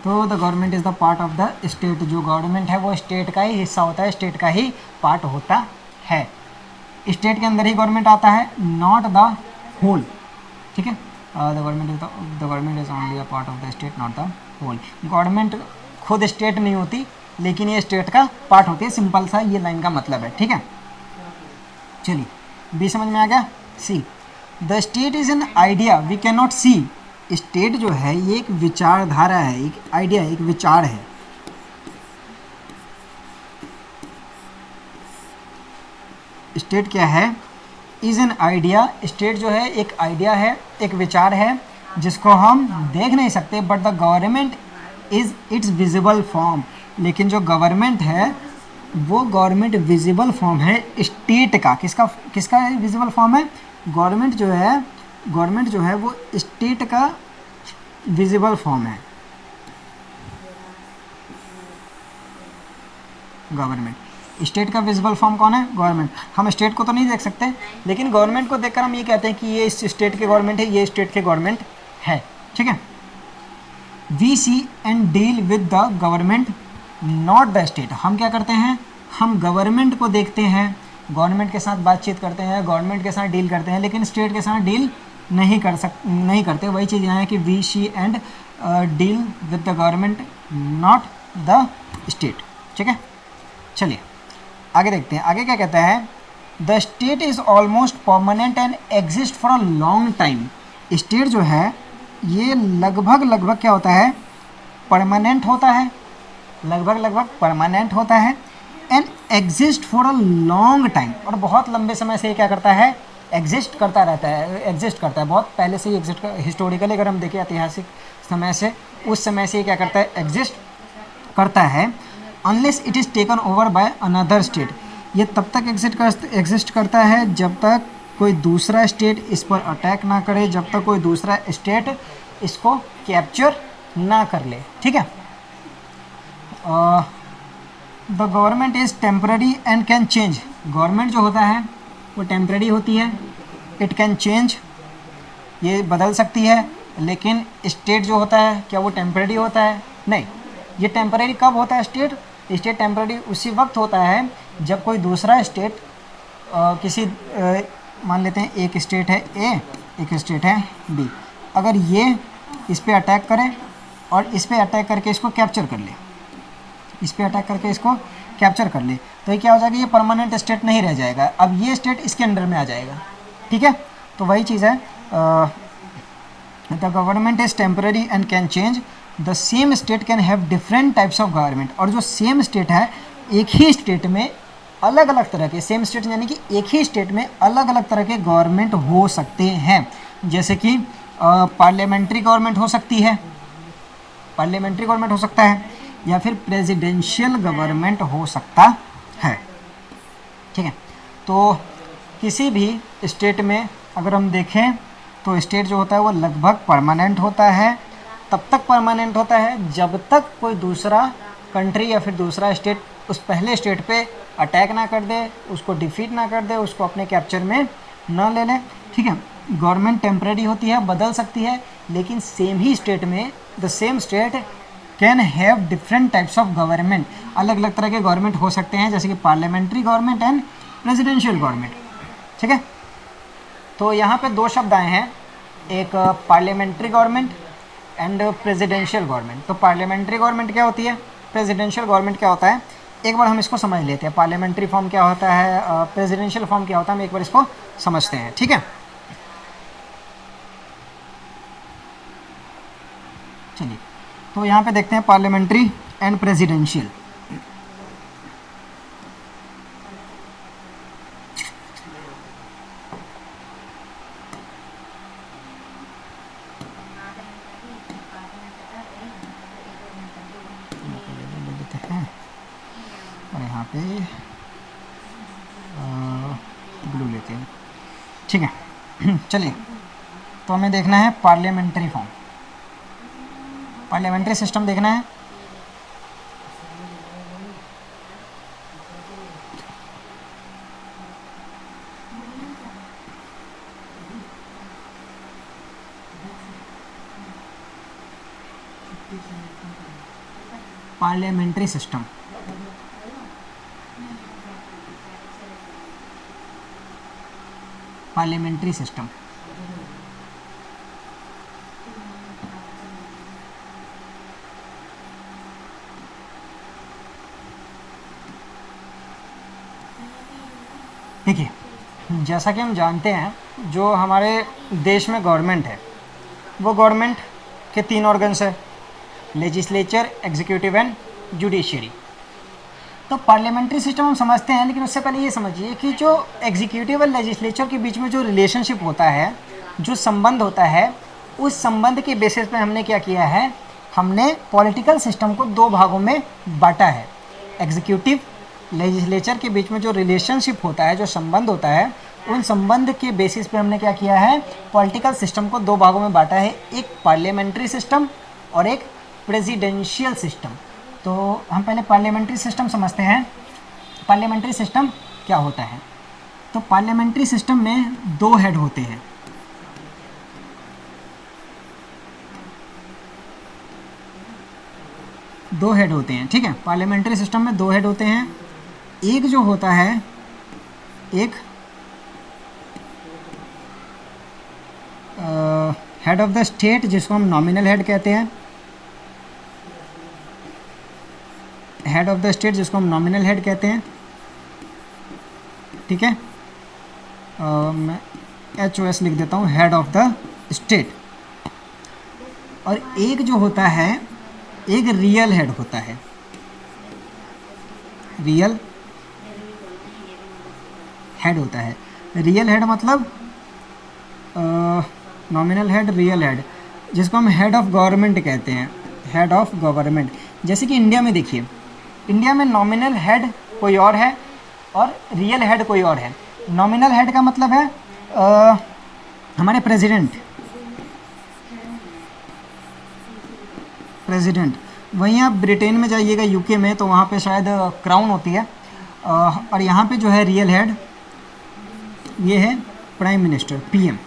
तो the government is the part of the state, जो गवर्नमेंट है वो स्टेट का ही हिस्सा होता है, स्टेट का ही पार्ट होता है, स्टेट के अंदर ही गवर्नमेंट आता है, नॉट द होल, ठीक है। The government is only a part of the state, not the whole. Government खुद स्टेट नहीं होती, लेकिन ये स्टेट का पार्ट होती है, सिंपल सा ये लाइन का मतलब है, ठीक है। चलिए बी समझ में आ गया। See, the state is an idea we can not see. State जो है ये एक विचारधारा है, एक आइडिया, एक विचार है। स्टेट क्या है, इज एन आइडिया। स्टेट जो है एक आइडिया है, एक विचार है, जिसको हम देख नहीं सकते, but the government is it's visible form. लेकिन जो गवर्नमेंट है वो गवर्नमेंट विजिबल फॉर्म है स्टेट का। किसका किसका विजिबल फॉर्म है, गवर्नमेंट जो है वो स्टेट का विजिबल फॉर्म है। गवर्नमेंट, स्टेट का विजिबल फॉर्म कौन है, गवर्नमेंट। हम स्टेट को तो नहीं देख सकते, लेकिन गवर्नमेंट को देखकर हम ये कहते हैं कि ये इस स्टेट के गवर्नमेंट है, ये स्टेट के गवर्नमेंट है, ठीक है। We see and deal with the government not the state. हम क्या करते हैं, हम गवर्नमेंट को देखते हैं, गवर्नमेंट के साथ बातचीत करते हैं, गवर्नमेंट के साथ डील करते हैं, लेकिन स्टेट के साथ डील नहीं करते। वही चीज़ यहाँ है कि we see and deal with the government not the state, ठीक है। चलिए आगे देखते हैं, आगे क्या कहता है, the state is almost permanent and exist for a long time. State जो है ये लगभग क्या होता है, परमानेंट होता है, लगभग परमानेंट होता है, and exist for a long time, और बहुत लंबे समय से ये क्या करता है, एग्जिस्ट करता रहता है, एग्जिस्ट करता है, बहुत पहले से ही एग्जिस्ट। हिस्टोरिकली अगर हम देखें ऐतिहासिक समय से, उस समय से ये क्या करता है, एग्जिस्ट करता है, unless it is taken over by another state. ये तब तक एग्जिस्ट करता है जब तक कोई दूसरा स्टेट इस पर अटैक ना करे, जब तक कोई दूसरा स्टेट इसको कैप्चर ना कर ले, ठीक है। The government is temporary and can change. Government जो होता है वो टेम्पररी होती है, इट कैन चेंज, ये बदल सकती है। लेकिन स्टेट जो होता है क्या वो टेम्पररी होता है? नहीं। ये टेम्पररी कब होता है? स्टेट टेम्पररी उसी वक्त होता है जब कोई दूसरा स्टेट किसी मान लेते हैं एक स्टेट है ए, एक स्टेट है बी, अगर ये इस पे अटैक करे और इस पे अटैक करके इसको कैप्चर कर ले, इस पे अटैक करके इसको कैप्चर कर ले, तो ये क्या हो जाएगा? ये परमानेंट स्टेट नहीं रह जाएगा, अब ये स्टेट इसके अंडर में आ जाएगा। ठीक है, तो वही चीज़ है, the government is temporary and can change, the same state can have different types of government. और जो सेम स्टेट है, एक ही स्टेट में अलग अलग तरह के, सेम स्टेट यानी कि एक ही स्टेट में अलग अलग तरह के गवर्नमेंट हो सकते हैं। जैसे कि पार्लियामेंट्री गवर्नमेंट हो सकती है, पार्लियामेंट्री गवर्नमेंट हो सकता है, या फिर प्रेसिडेंशियल गवर्नमेंट हो सकता है। ठीक है, तो किसी भी स्टेट में अगर हम देखें तो स्टेट जो होता है वो लगभग परमानेंट होता है। तब तक परमानेंट होता है जब तक कोई दूसरा कंट्री या फिर दूसरा स्टेट उस पहले स्टेट पे अटैक ना कर दे, उसको डिफीट ना कर दे, उसको अपने कैप्चर में ना ले ले। ठीक है, गवर्नमेंट टेम्पररी होती है, बदल सकती है, लेकिन सेम ही स्टेट में the same state can have different types of government, अलग अलग तरह के गवर्नमेंट हो सकते हैं, जैसे कि parliamentary government and presidential government. ठीक है, तो यहाँ पे दो शब्द आए हैं, एक parliamentary government and presidential government. तो पार्लियामेंट्री गवर्नमेंट क्या होती है, प्रेसिडेंशियल गवर्नमेंट क्या होता है, एक बार हम इसको समझ लेते हैं। पार्लियामेंट्री फॉर्म क्या होता है, प्रेसिडेंशियल फॉर्म क्या होता है, हम एक बार इसको समझते हैं। ठीक है, चलिए, तो यहाँ पे देखते हैं पार्लियामेंट्री एंड प्रेसिडेंशियल। और यहाँ पे ब्लू लेते हैं। ठीक है, चलिए, तो हमें देखना है पार्लियामेंट्री फॉर्म, पार्लियामेंट्री सिस्टम देखना है। पार्लियामेंट्री सिस्टम, पार्लियामेंट्री सिस्टम देखिए, जैसा कि हम जानते हैं जो हमारे देश में गवर्नमेंट है वो गवर्नमेंट के तीन ऑर्गन्स है, लेजिस्लेचर, एग्जीक्यूटिव एंड जुडिशरी। तो पार्लियामेंट्री सिस्टम हम समझते हैं, लेकिन उससे पहले ये समझिए कि जो एग्जीक्यूटिव और लेजिस्लेचर के बीच में जो रिलेशनशिप होता है, जो संबंध होता है, उस संबंध के बेसिस पे हमने क्या किया है, हमने पॉलिटिकल सिस्टम को दो भागों में बांटा है। एग्जीक्यूटिव लेजिस्लेचर के बीच में जो रिलेशनशिप होता है, जो संबंध होता है, उन संबंध के बेसिस पे हमने क्या किया है, पॉलिटिकल सिस्टम को दो भागों में बांटा है, एक पार्लियामेंट्री सिस्टम और एक प्रेसिडेंशियल सिस्टम। तो हम पहले पार्लियामेंट्री सिस्टम समझते हैं। पार्लियामेंट्री सिस्टम क्या होता है, तो पार्लियामेंट्री सिस्टम में दो हेड होते हैं, दो हेड होते हैं। ठीक है, पार्लियामेंट्री सिस्टम में दो हेड होते हैं। एक जो होता है, एक हेड ऑफ द स्टेट जिसको हम नॉमिनल हेड कहते हैं, हेड ऑफ द स्टेट जिसको हम नॉमिनल हेड कहते हैं। ठीक है, मैं HOS लिख देता हूँ, हेड ऑफ द स्टेट। और एक जो होता है, एक रियल हेड होता है, रियल हेड होता है। रियल हेड मतलब नॉमिनल हेड, रियल हेड, जिसको हम हेड ऑफ गवर्नमेंट कहते हैं, हेड ऑफ गवर्नमेंट। जैसे कि इंडिया में देखिए, इंडिया में नॉमिनल हेड कोई और है और रियल हेड कोई और है। नॉमिनल हेड का मतलब है हमारे प्रेसिडेंट, वहीं आप ब्रिटेन में जाइएगा, यूके में, तो वहाँ पे शायद क्राउन होती है। और यहाँ पे जो है रियल हेड ये है प्राइम मिनिस्टर, पीएम।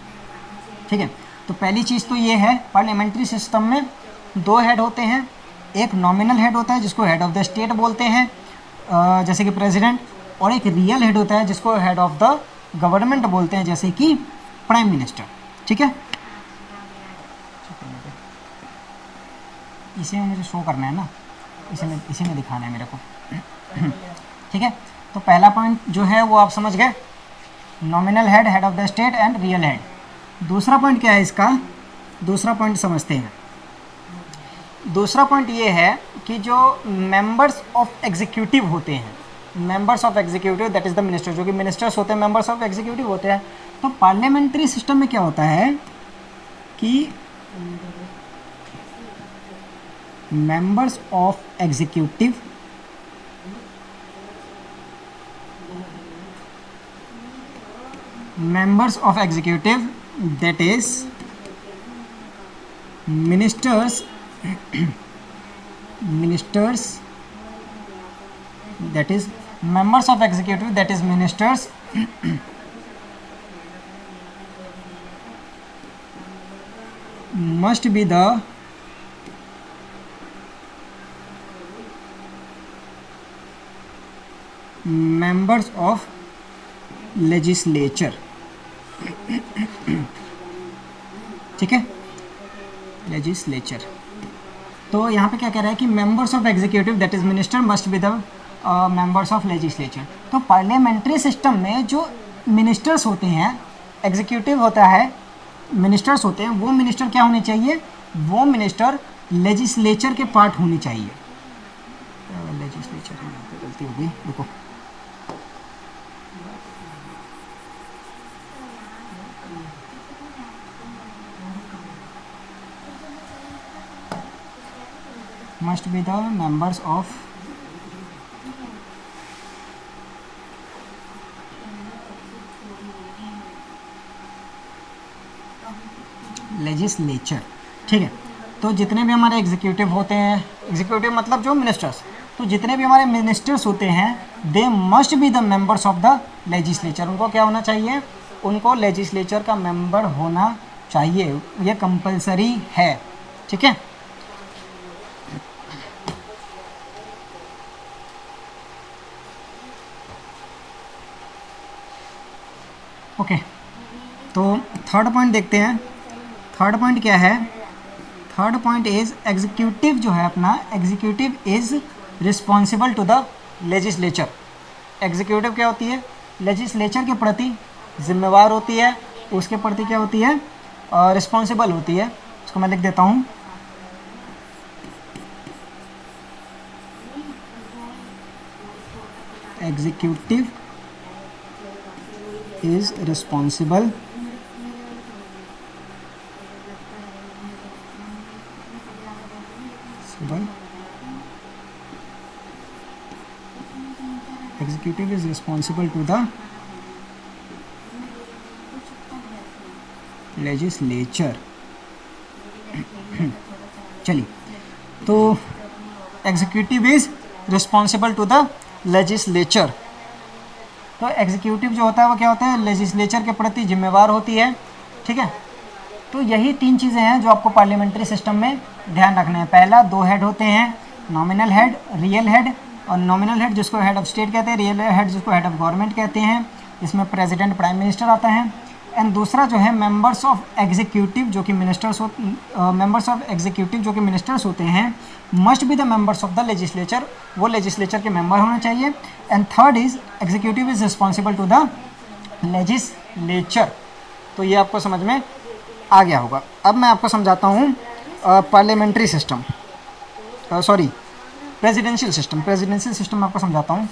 ठीक है, तो पहली चीज़ तो ये है, पार्लियामेंट्री सिस्टम में दो हेड होते हैं। एक नॉमिनल हेड होता है जिसको हेड ऑफ द स्टेट बोलते हैं, जैसे कि प्रेसिडेंट, और एक रियल हेड होता है जिसको हेड ऑफ द गवर्नमेंट बोलते हैं, जैसे कि प्राइम मिनिस्टर। ठीक है, इसे मुझे शो करना है ना, इसी में दिखाना है मेरे को। ठीक है, तो पहला पॉइंट जो है वो आप समझ गए, nominal head, head of the state and real head. दूसरा पॉइंट क्या है इसका, दूसरा पॉइंट समझते हैं। दूसरा पॉइंट ये है कि जो मेंबर्स ऑफ एग्जीक्यूटिव होते हैं, members of executive that is the minister, जो कि मिनिस्टर्स होते हैं, मेंबर्स ऑफ एग्जीक्यूटिव होते हैं। तो पार्लियामेंट्री सिस्टम में क्या होता है कि members of executive that is ministers that is members of executive that is ministers must be the members of legislature। ठीक है, लेजिस्लेचर। तो यहाँ पे क्या कह रहा है कि members of executive that is minister must be the members of legislature. तो पार्लियामेंट्री सिस्टम में जो मिनिस्टर्स होते हैं, एग्जीक्यूटिव होता है, मिनिस्टर्स होते हैं, वो मिनिस्टर क्या होने चाहिए, वो मिनिस्टर लेजिस्लेचर के पार्ट होने चाहिए। लेजिस्लेचर गलती हो गई, देखो, must be the members of legislature. ठीक है, तो जितने भी हमारे एग्जीक्यूटिव होते हैं, एग्जीक्यूटिव मतलब जो मिनिस्टर्स, तो जितने भी हमारे मिनिस्टर्स होते हैं, they must be the members of the legislature. उनको क्या होना चाहिए, उनको लेजिस्लेचर का मेंबर होना चाहिए, ये कंपलसरी है। ठीक है, ओके, तो थर्ड पॉइंट देखते हैं। थर्ड पॉइंट क्या है, थर्ड पॉइंट इज एग्जीक्यूटिव जो है अपना, executive is responsible to the legislature. Executive क्या होती है, लेजिस्लेचर के प्रति जिम्मेवार होती है, उसके प्रति क्या होती है, रिस्पॉन्सिबल होती है। उसको मैं लिख देता हूँ, executive is responsible executive is responsible to the legislature। चलिए, तो executive is responsible to the legislature. तो एग्जीक्यूटिव जो होता है वो क्या होता है, लेजिस्लेचर के प्रति जिम्मेवार होती है। ठीक है, तो यही तीन चीज़ें हैं जो आपको पार्लियामेंट्री सिस्टम में ध्यान रखना है। पहला, दो हेड होते हैं, नॉमिनल हेड, रियल हेड। और नॉमिनल हेड जिसको हेड ऑफ स्टेट कहते हैं, रियल हेड जिसको हेड ऑफ गवर्नमेंट कहते हैं। इसमें प्रेसिडेंट, प्राइम मिनिस्टर आता है। एंड दूसरा जो है मेंबर्स ऑफ एग्जीक्यूटिव जो कि मिनिस्टर्स मेंबर्स ऑफ एग्जीक्यूटिव जो कि मिनिस्टर्स होते हैं, must be the members of the legislature, वो लेजिस्लेचर के मेंबर होना चाहिए। And third is executive is responsible to the legislature. तो ये आपको समझ में आ गया होगा। अब मैं आपको समझाता हूँ parliamentary system, sorry presidential system. Presidential system आपको समझाता हूँ।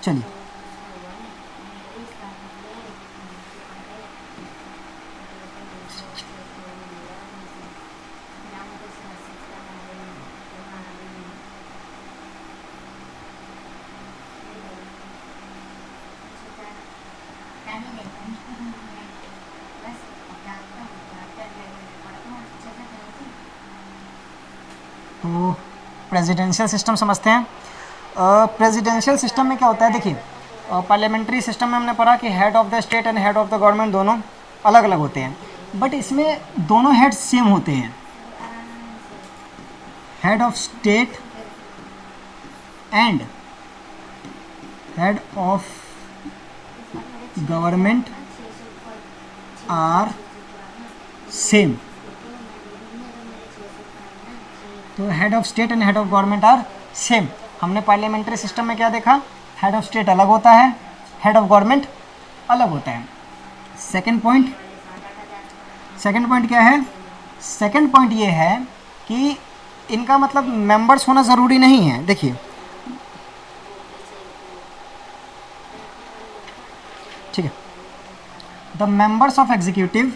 चलिए, तो प्रेसिडेंशियल सिस्टम समझते हैं। प्रेसिडेंशियल सिस्टम में क्या होता है, देखिए पार्लियामेंट्री सिस्टम में हमने पढ़ा कि head of the state and head of the government दोनों अलग अलग होते हैं, बट इसमें दोनों हेड सेम होते हैं। Head of state and head of government are same. तो head of state and head of government are same. हमने पार्लियामेंट्री सिस्टम में क्या देखा, हेड ऑफ स्टेट अलग होता है, हेड ऑफ गवर्नमेंट अलग होता है। सेकंड पॉइंट क्या है, सेकंड पॉइंट ये है कि इनका मतलब मेंबर्स होना ज़रूरी नहीं है। देखिए ठीक है, the members of executive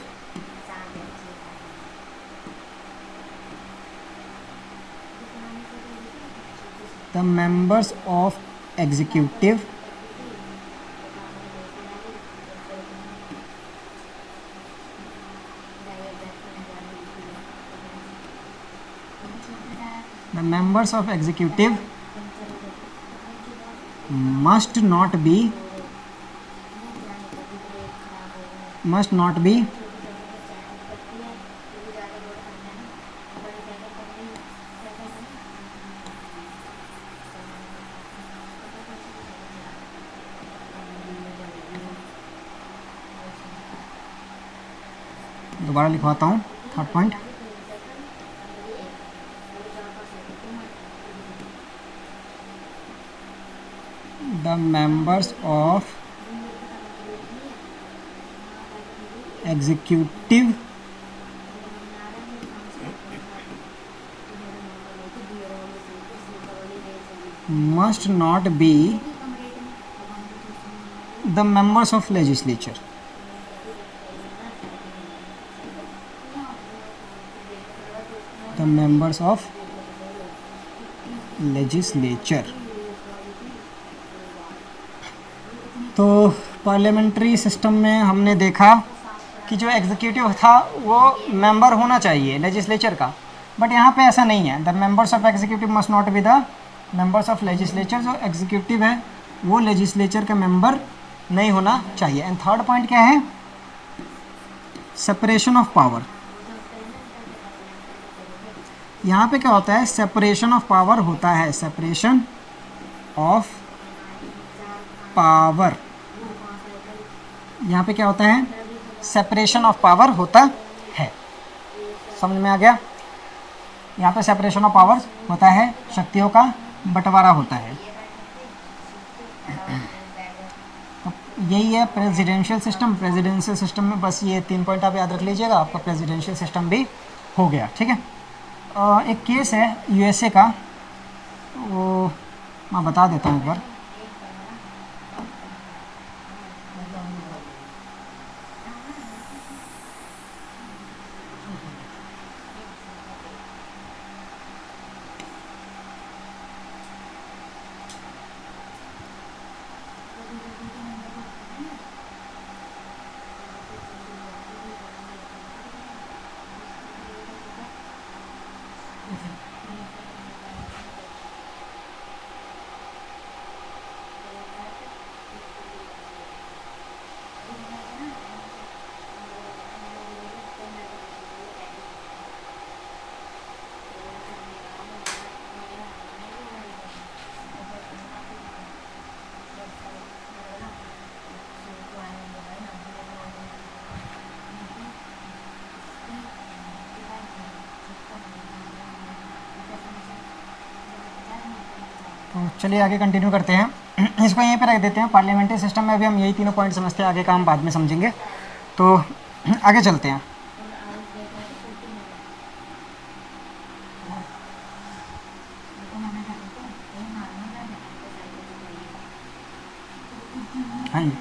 the members of executive must not be दोबारा लिखवाता हूँ third point, the members of executive must not be the members of legislature। the members of legislature। तो पार्लियामेंट्री सिस्टम में हमने देखा कि जो एग्जीक्यूटिव था वो मेंबर होना चाहिए लेजिस्लेचर का, बट यहाँ पे ऐसा नहीं है। The members of executive must not be the members of legislature. जो एग्जीक्यूटिव है वो लेजिस्लेचर का मेंबर नहीं होना चाहिए। एंड थर्ड पॉइंट क्या है, सेपरेशन ऑफ पावर। यहाँ पे क्या होता है, सेपरेशन ऑफ पावर होता है, सेपरेशन ऑफ पावर। यहाँ पे क्या होता है, सेपरेशन ऑफ पावर होता है। समझ में आ गया? यहाँ पे सेपरेशन ऑफ पावर होता है, शक्तियों का बंटवारा होता है। तो यही है प्रेसिडेंशियल सिस्टम। प्रेसिडेंशियल सिस्टम में बस ये 3 पॉइंट आप याद रख लीजिएगा, आपका प्रेसिडेंशियल सिस्टम भी हो गया। ठीक है, एक केस है यूएसए का, वो मैं बता देता हूँ एक बार। तो चलिए आगे कंटिन्यू करते हैं। इसको यहीं पे रख देते हैं। पार्लियामेंट्री सिस्टम में अभी हम यही तीनों पॉइंट समझते हैं, आगे का हम बाद में समझेंगे। तो आगे चलते हैं। हाँ जी,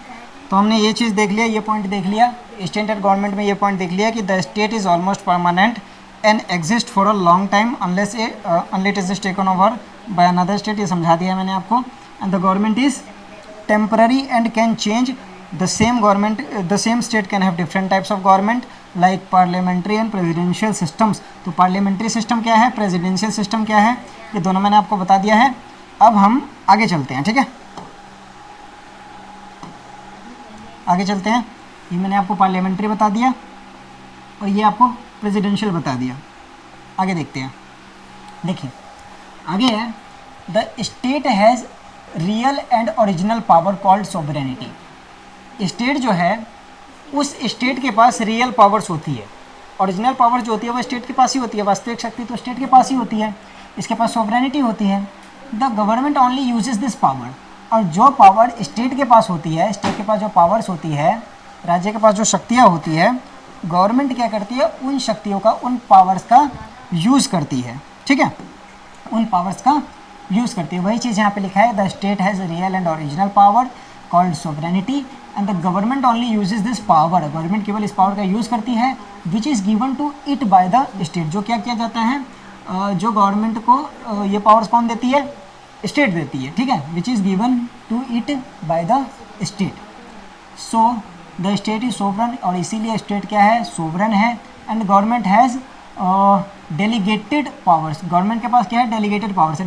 तो हमने ये चीज़ देख लिया, ये पॉइंट देख लिया। स्टेट एंड गवर्नमेंट में ये पॉइंट देख लिया कि the state is almost permanent and exist for a long time unless it is taken over by another state. ये समझा दिया मैंने आपको। And the government is temporary and can change. The same government, the same state can have different types of government. Like parliamentary and presidential systems. तो parliamentary system क्या है, presidential system क्या है, ये दोनों मैंने आपको बता दिया है। अब हम आगे चलते हैं, ठीक है, आगे चलते हैं। ये मैंने आपको पार्लियामेंट्री बता दिया और ये आपको प्रेसिडेंशियल बता दिया। आगे देखते हैं, देखिए आगे है, the state has real and original power called sovereignty. State जो है, उस स्टेट के पास रियल पावर्स होती है, ओरिजिनल पावर जो होती है वो स्टेट के पास ही होती है, वास्तविक शक्ति तो स्टेट के पास ही होती है, इसके पास सोवरेनिटी होती है। The government only uses this power, और जो पावर स्टेट के पास होती है, स्टेट के पास जो पावर्स होती है, राज्य के पास जो शक्तियाँ होती है, गवर्नमेंट क्या करती है, उन शक्तियों का, उन पावर्स का यूज़ करती है, ठीक है, उन पावर्स का यूज़ करती है। वही चीज़ यहाँ पे लिखा है, the state has real and original power called sovereignty and the government only uses this power, government केवल इस पावर का यूज़ करती है, which is given to it by the state. जो क्या किया जाता है, जो गवर्नमेंट को ये पावर्स कौन देती है, स्टेट देती है, ठीक है, which is given to it by the state. So the state is sovereign, और इसीलिए स्टेट क्या है, सोवरन है। And government has delegated powers, government के पास क्या है, डेलीगेटेड पावर्स है।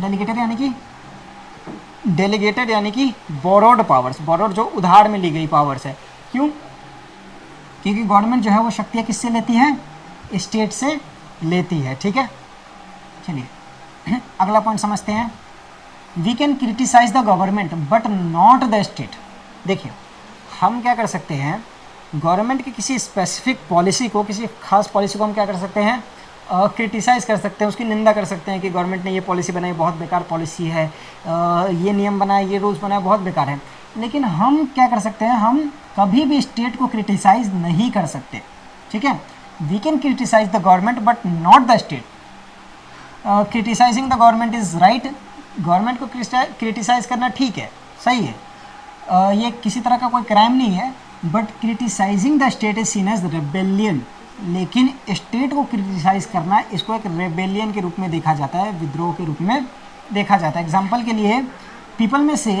डेलीगेटेड यानी कि बोरोड पावर्स, बोरोड जो उधार में ली गई पावर्स है। क्यों, क्योंकि गवर्नमेंट जो है वो शक्तियाँ किससे लेती है, स्टेट से लेती है, ठीक है। चलिए अगला पॉइंट समझते हैं। We can criticise the government but not the state. देखिए हम क्या कर सकते हैं, गवर्नमेंट की किसी स्पेसिफिक पॉलिसी को, किसी खास पॉलिसी को हम क्या कर सकते हैं, क्रिटिसाइज़ कर सकते हैं, उसकी निंदा कर सकते हैं कि गवर्नमेंट ने ये पॉलिसी बनाई, बहुत बेकार पॉलिसी है, ये नियम बनाए, ये रूल्स बनाए, बहुत बेकार है। लेकिन हम क्या कर सकते हैं, हम कभी भी स्टेट को क्रिटिसाइज़ नहीं कर सकते, ठीक है। We can criticise the government but not the state. Criticising the government is right, government को क्रिटिसाइज़ करना ठीक है, सही है, ये किसी तरह का कोई क्राइम नहीं है। But criticising the state is seen as rebellion, लेकिन स्टेट को क्रिटिसाइज करना, इसको एक रेबेलियन के रूप में देखा जाता है, विद्रोह के रूप में देखा जाता है। एग्जाम्पल के लिए, पीपल में से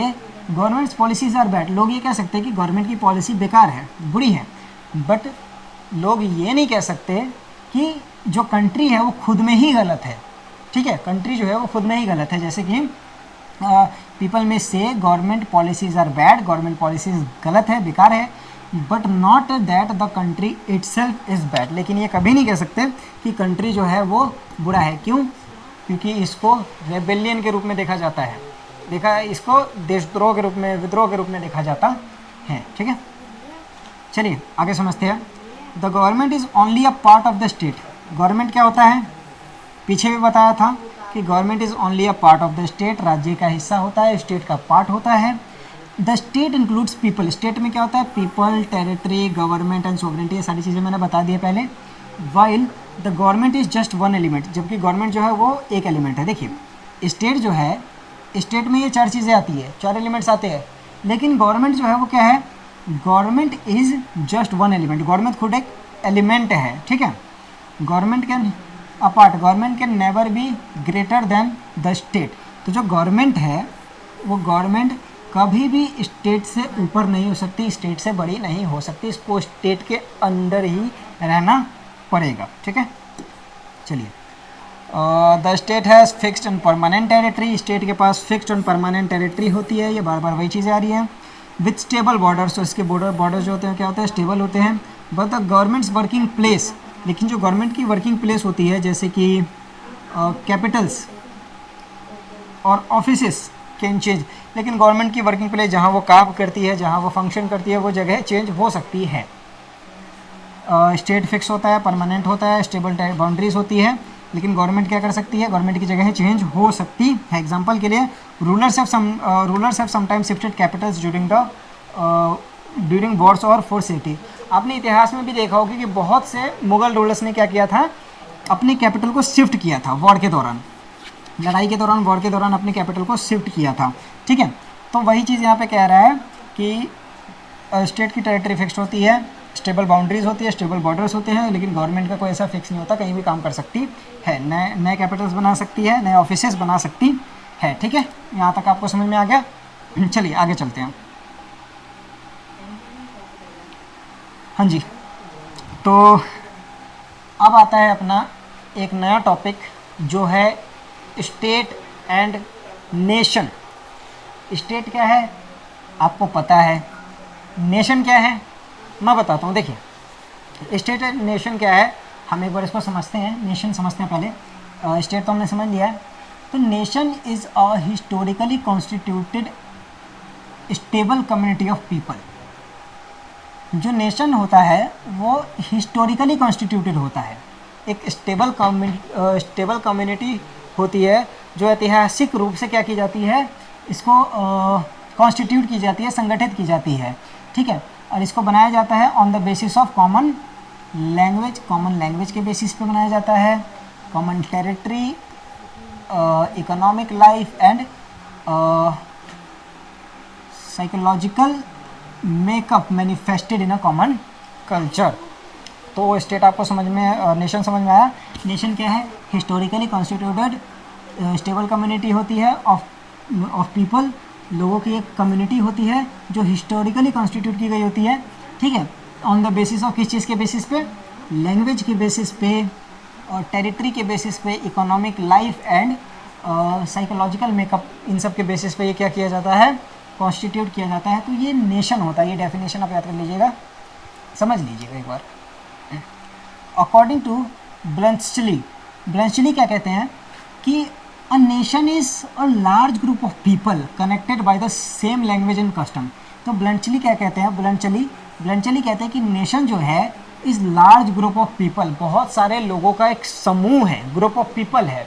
गवर्नमेंट्स पॉलिसीज़ आर बैड, लोग ये कह सकते हैं कि गवर्नमेंट की पॉलिसी बेकार है, बुरी है, बट लोग ये नहीं कह सकते कि जो कंट्री है वो खुद में ही गलत है, ठीक है, कंट्री जो है वो खुद में ही गलत है। जैसे कि पीपल में से government policies are bad, government policies गलत है, बेकार है, but not that the country itself is bad, लेकिन ये कभी नहीं कह सकते कि कंट्री जो है वो बुरा है। क्यों, क्योंकि इसको रेबेलियन के रूप में देखा जाता है, इसको देशद्रोह के रूप में, विद्रोह के रूप में देखा जाता है, ठीक है। चलिए आगे समझते हैं। The government is only a part of the state. Government क्या होता है, पीछे भी बताया था कि government is only a part of the state, राज्य का हिस्सा होता है, स्टेट का पार्ट होता है। The state includes people, state में क्या होता है, people, territory, government and sovereignty, ये सारी चीज़ें मैंने बता दी है पहले। While the government is just one element, जबकि गवर्नमेंट जो है वो एक एलिमेंट है। देखिए स्टेट जो है, स्टेट में ये चार चीज़ें आती है, चार एलिमेंट्स आते हैं, लेकिन गवर्नमेंट जो है वो क्या है, government is just one element, government खुद एक एलिमेंट है, ठीक है। Government can apart, government can never be greater than the state. तो जो गवर्नमेंट है वो गवर्नमेंट कभी भी स्टेट से ऊपर नहीं हो सकती, स्टेट से बड़ी नहीं हो सकती, इसको स्टेट के अंदर ही रहना पड़ेगा, ठीक है। चलिए, the state has fixed and permanent territory, state के पास फिक्स्ड एंड परमानेंट टेरिटरी होती है, ये बार बार वही चीज़ें आ रही हैं। विथ स्टेबल बॉर्डर्स, तो इसके बॉर्डर जो होते हैं क्या होते हैं, स्टेबल होते हैं। But the governments working place, लेकिन जो गवर्नमेंट की वर्किंग प्लेस होती है, जैसे कि कैपिटल्स और ऑफिसेस कैन चेंज, लेकिन गवर्नमेंट की वर्किंग प्लेस जहाँ वो काम करती है, जहाँ वो फंक्शन करती है, वो जगह चेंज हो सकती है। स्टेट फिक्स होता है, परमानेंट होता है, स्टेबल बाउंड्रीज होती है, लेकिन गवर्नमेंट क्या कर सकती है, गवर्नमेंट की जगह चेंज हो सकती है। एग्जांपल के लिए, rulers have sometimes shifted Capitals during Wars और फॉर सिटी। आपने इतिहास में भी देखा होगा कि बहुत से मुगल रूलर्स ने क्या किया था, अपनी कैपिटल को शिफ्ट किया था, वॉर के दौरान, लड़ाई के दौरान, वॉर के दौरान अपनी कैपिटल को शिफ्ट किया था, ठीक है। तो वही चीज़ यहाँ पे कह रहा है कि स्टेट की टेरिटरी फिक्स्ड होती है, स्टेबल बाउंड्रीज होती है, स्टेबल बॉर्डर्स होते हैं, लेकिन गवर्नमेंट का कोई ऐसा फिक्स नहीं होता, कहीं भी काम कर सकती है, नए कैपिटल्स बना सकती है, नए ऑफिसेस बना सकती है, ठीक है। यहाँ तक आपको समझ में आ गया। चलिए आगे चलते हैं। हाँ जी, तो अब आता है अपना एक नया टॉपिक जो है स्टेट एंड नेशन। स्टेट क्या है आपको पता है, नेशन क्या है मैं बताता हूँ। देखिए स्टेट एंड नेशन क्या है, हम एक बार इसको समझते हैं। नेशन समझते हैं पहले, स्टेट तो हमने समझ लिया है। तो nation is a historically constituted stable community of people. जो नेशन होता है वो हिस्टोरिकली कॉन्स्टिट्यूटेड होता है, एक स्टेबल कम्युनिटी होती है जो ऐतिहासिक रूप से क्या की जाती है, इसको कॉन्स्टिट्यूट की जाती है, संगठित की जाती है, ठीक है। और इसको बनाया जाता है on the basis of common language, common language के बेसिस पे बनाया जाता है, common territory, economic life and psychological makeup manifested in a common culture. तो स्टेट आपको समझ में, नेशन समझ में आया। नेशन क्या है, हिस्टोरिकली कॉन्स्टिट्यूटेड स्टेबल कम्युनिटी होती है ऑफ पीपल, लोगों की एक कम्युनिटी होती है जो हिस्टोरिकली कॉन्स्टिट्यूट की गई होती है, ठीक है। ऑन द बेसिस ऑफ किस चीज़ के बेसिस पे, लैंग्वेज के बेसिस पे और टेरिटरी के बेसिस पे, economic life and psychological makeup, इन सब के बेसिस पे ये क्या किया जाता है, कॉन्स्टिट्यूट किया जाता है। तो ये नेशन होता है, ये डेफिनेशन आप याद कर लीजिएगा, समझ लीजिएगा एक बार। अकॉर्डिंग टू ब्लंचली, ब्लंचली क्या कहते हैं कि अ nation is a large group of people connected by the same language and custom. तो ब्लंचली क्या कहते हैं, ब्लंचली कहते हैं कि नेशन जो है is large group of people, बहुत सारे लोगों का एक समूह है, ग्रुप ऑफ पीपल है,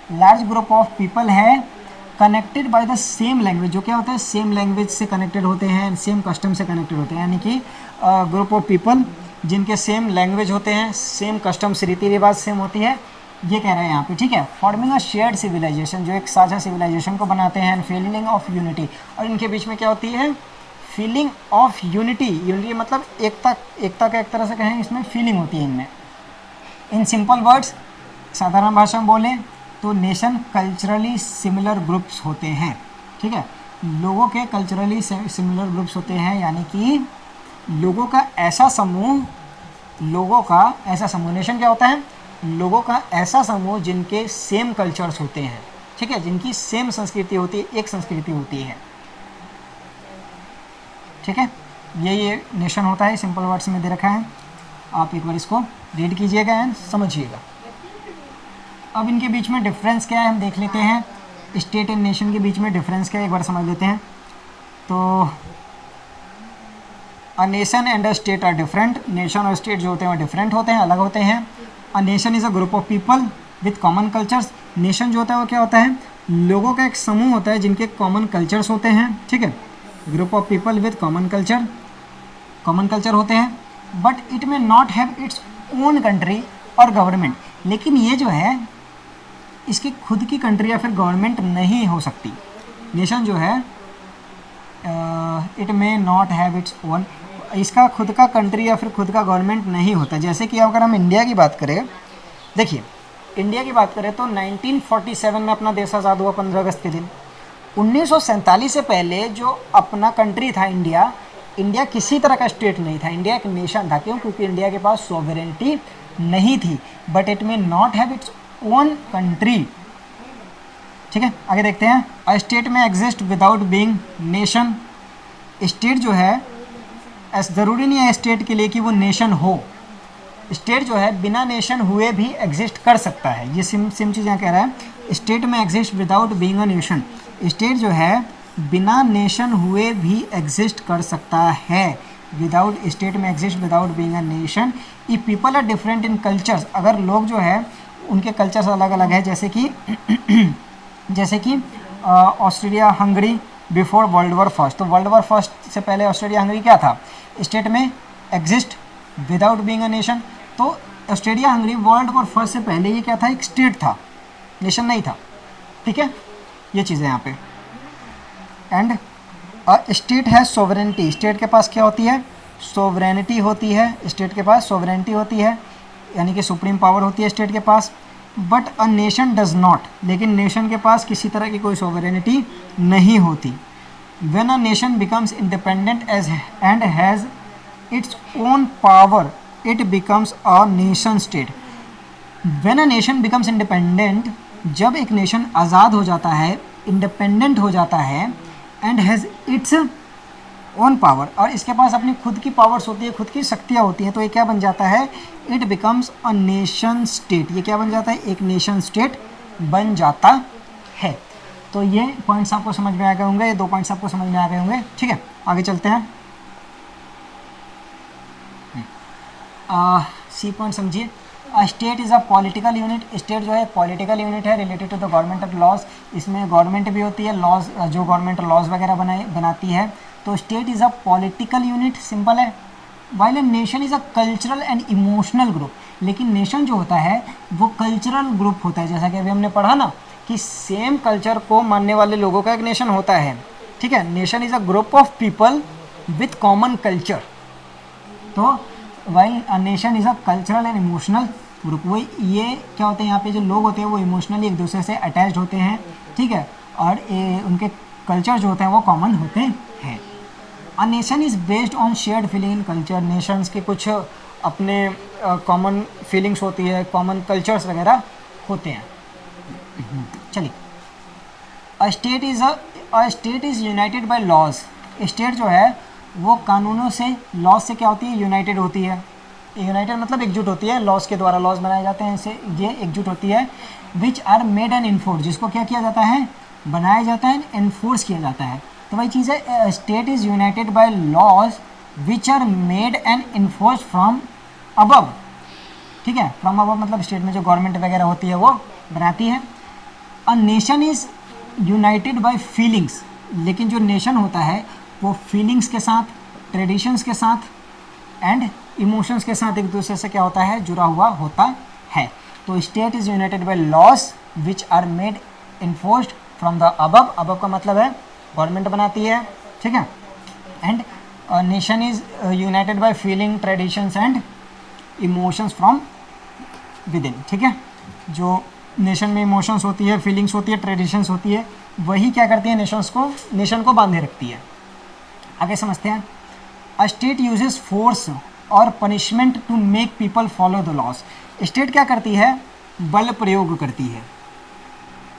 लार्ज ग्रुप ऑफ पीपल है, connected by the same language. जो क्या होता है, सेम लैंग्वेज से कनेक्टेड होते हैं, सेम कस्टम से कनेक्टेड होते हैं, यानी कि ग्रुप ऑफ पीपल जिनके सेम लैंग्वेज होते हैं, सेम कस्टम्स, रीति रिवाज सेम होती है, ये कह रहे हैं यहाँ पे, ठीक है। फॉर्मिंग अ शेयर्ड सिविलाइजेशन, जो एक साझा सिविलाइजेशन को बनाते हैं, एंड फीलिंग ऑफ यूनिटी, और इनके बीच में क्या होती है, फीलिंग ऑफ यूनिटी। यूनिटी मतलब एकता, एकता का एक तरह से कहें, इसमें फीलिंग होती है इनमें। इन सिंपल वर्ड्स, साधारण भाषा में बोलें तो नेशन कल्चरली सिमिलर ग्रुप्स होते हैं, ठीक है। लोगों के कल्चरली सिमिलर ग्रुप्स होते हैं, यानी कि लोगों का ऐसा समूह, नेशन क्या होता है, लोगों का ऐसा समूह जिनके सेम कल्चर्स होते हैं, ठीक है, जिनकी सेम संस्कृति होती है, एक संस्कृति होती है, ठीक है। ये नेशन होता है, सिंपल वर्ड्स में दे रखा है, आप एक बार इसको रीड कीजिएगा एंड समझिएगा। अब इनके बीच में डिफरेंस क्या है हम देख लेते हैं। स्टेट एंड नेशन के बीच में डिफरेंस क्या है एक बार समझ लेते हैं। तो a nation and a state are different, nation और स्टेट जो होते हैं वो डिफरेंट होते हैं, अलग होते हैं। अ nation is a group of people with common cultures, nation जो होता है वो क्या होता है, लोगों का एक समूह होता है जिनके कॉमन कल्चर्स होते हैं, ठीक है। Group of people with common culture होते हैं, but it may not have its own country और गवर्नमेंट, लेकिन ये जो है इसकी खुद की कंट्री या फिर गवर्नमेंट नहीं हो सकती। नेशन जो है it may not have its own, इसका खुद का कंट्री या फिर खुद का गवर्नमेंट नहीं होता। जैसे कि अगर हम इंडिया की बात करें, देखिए इंडिया की बात करें तो 1947 में अपना देश आज़ाद हुआ 15 अगस्त के दिन। 1947 से पहले जो अपना कंट्री था इंडिया किसी तरह का स्टेट नहीं था, इंडिया एक नेशन था। क्यों? क्योंकि इंडिया के पास सॉवरेनिटी नहीं थी, but it may not have its own country, ठीक है। आगे देखते हैं। अ स्टेट में exist without being nation, state जो है ऐसा ज़रूरी नहीं है स्टेट के लिए कि वो नेशन हो, स्टेट जो है बिना नेशन हुए भी एग्जिस्ट कर सकता है। ये सिम चीज़ यहाँ कह रहा है, स्टेट में exist without being a nation, state जो है बिना नेशन हुए भी एग्जिस्ट कर सकता है। विदाउट स्टेट में exist without being a nation, ई people are different in cultures, अगर लोग जो है उनके कल्चर्स अलग अलग है, जैसे कि Australia Hungary before world war first. तो वर्ल्ड वॉर फर्स्ट से पहले ऑस्ट्रेलिया हंगरी क्या था, स्टेट में exist without being a nation. तो Australia Hungary world war first से पहले ये क्या था, एक स्टेट था, नेशन नहीं था, ठीक है। ये चीज़ें यहाँ पे। एंड स्टेट है सोवरेनिटी, स्टेट के पास क्या होती है, सोवरेनिटी होती है, स्टेट के पास सोवरेनिटी होती है, यानी कि सुप्रीम पावर होती है स्टेट के पास। But a nation does not, लेकिन नेशन के पास किसी तरह की कोई सोवरेनिटी नहीं होती। When a nation becomes independent and has its own power, it becomes a nation state. When a nation becomes independent, जब एक नेशन आज़ाद हो जाता है, इंडिपेंडेंट हो जाता है, and has its own power, और इसके पास अपनी खुद की पावर्स होती है, खुद की शक्तियाँ होती हैं, तो ये क्या बन जाता है, it becomes a nation state. ये क्या बन जाता है, एक नेशन स्टेट बन जाता है। तो ये पॉइंट्स आपको समझ में आ गए होंगे, ये 2 पॉइंट्स आपको समझ में आ गए होंगे। ठीक है, आगे चलते हैं। सी पॉइंट समझिए। State is a political unit. State जो है पॉलिटिकल यूनिट है related to the government of laws. इसमें गवर्नमेंट भी होती है, लॉज जो गवर्नमेंट लॉज वगैरह बनाती है। तो state is a political unit, simple है। While a nation is a cultural and emotional group. लेकिन नेशन जो होता है वो कल्चरल ग्रुप होता है, जैसा कि अभी हमने पढ़ा ना कि सेम कल्चर को मानने वाले लोगों का एक नेशन होता है। ठीक है, nation is a group of people with common culture. तो while a nation is a cultural and emotional group, वो ये क्या होते हैं, यहाँ पे जो लोग होते हैं वो इमोशनली एक दूसरे से अटैच्ड होते हैं। ठीक है, और उनके कल्चर जो होते हैं वो कॉमन होते हैं। अ nation is based on shared feeling in culture. Nations के कुछ अपने कॉमन फीलिंग्स होती है, कॉमन कल्चर्स वगैरह होते हैं। चलिए, a state is united by laws. State जो है वो कानूनों से, लॉज से क्या होती है, यूनाइटेड होती है। यूनाइटेड मतलब एकजुट होती है, लॉज के द्वारा लॉज बनाए जाते हैं, इससे ये एकजुट होती है। Which are made and enforce, जिसको क्या किया जाता है, बनाया जाता है, इन्फोर्स किया जाता है। तो वही चीज़ है, state is united by laws which are made and enforce from above. ठीक है, फ्रॉम अबव मतलब स्टेट में जो गवर्नमेंट वगैरह होती है वो बनाती है। A nation is united by feelings. लेकिन जो नेशन होता है वो फीलिंग्स के साथ, ट्रेडिशंस के साथ एंड इमोशंस के साथ एक दूसरे से क्या होता है, जुड़ा हुआ होता है। तो state is united by laws which are made enforced from the above. Above का मतलब है गवर्नमेंट बनाती है। ठीक है, and nation is united by feeling, traditions and emotions from within. ठीक है, जो नेशन में इमोशंस होती है, फीलिंग्स होती है, ट्रेडिशंस होती है, वही क्या करती है, नेशन को बांधे रखती है। आगे समझते हैं। अ स्टेट यूजेस फोर्स और punishment to make people follow the laws. State क्या करती है, बल प्रयोग करती है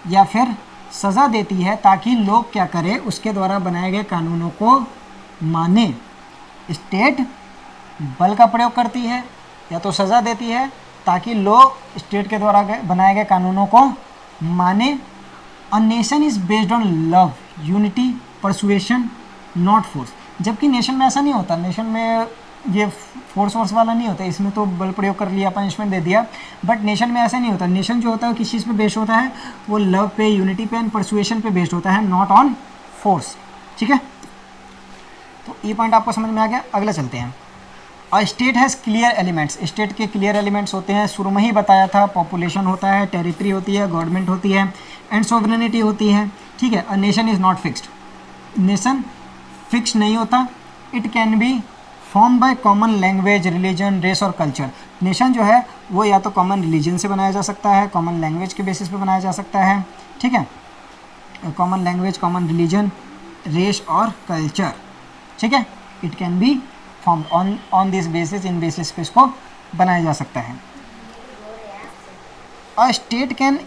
या फिर सज़ा देती है ताकि लोग क्या करें, उसके द्वारा बनाए गए कानूनों को माने। स्टेट बल का प्रयोग करती है या तो सज़ा देती है ताकि लोग स्टेट के द्वारा बनाए गए कानूनों को माने। अ nation is based on love, unity, persuasion, not force. जबकि नेशन में ऐसा नहीं होता, नेशन में ये फोर्स वाला नहीं होता, इसमें तो बल प्रयोग कर लिया, पनिशमेंट दे दिया। बट नेशन में ऐसा नहीं होता। नेशन जो होता है किस चीज़ पे बेस्ड होता है, वो लव पे, यूनिटी पे एंड परसुएशन पे बेस्ड होता है, नॉट ऑन फोर्स। ठीक है, तो ये पॉइंट आपको समझ में आ गया। अगला चलते हैं। और state has clear elements. State के क्लियर एलिमेंट्स होते हैं, शुरू में ही बताया था, पॉपुलेशन होता है, टेरिटरी होती है, गवर्नमेंट होती है एंड सोवरेनिटी होती है। ठीक है, a nation is not fixed. Nation fix नहीं होता। It can be form by common language, religion, race और कल्चर। नेशन जो है वो या तो कॉमन रिलीजन से बनाया जा सकता है, कॉमन लैंग्वेज के बेसिस पे बनाया जा सकता है। ठीक है, common language, common religion, race और कल्चर। ठीक है, it can be form on this basis, इन बेसिस पे इसको बनाया जा सकता है। A state can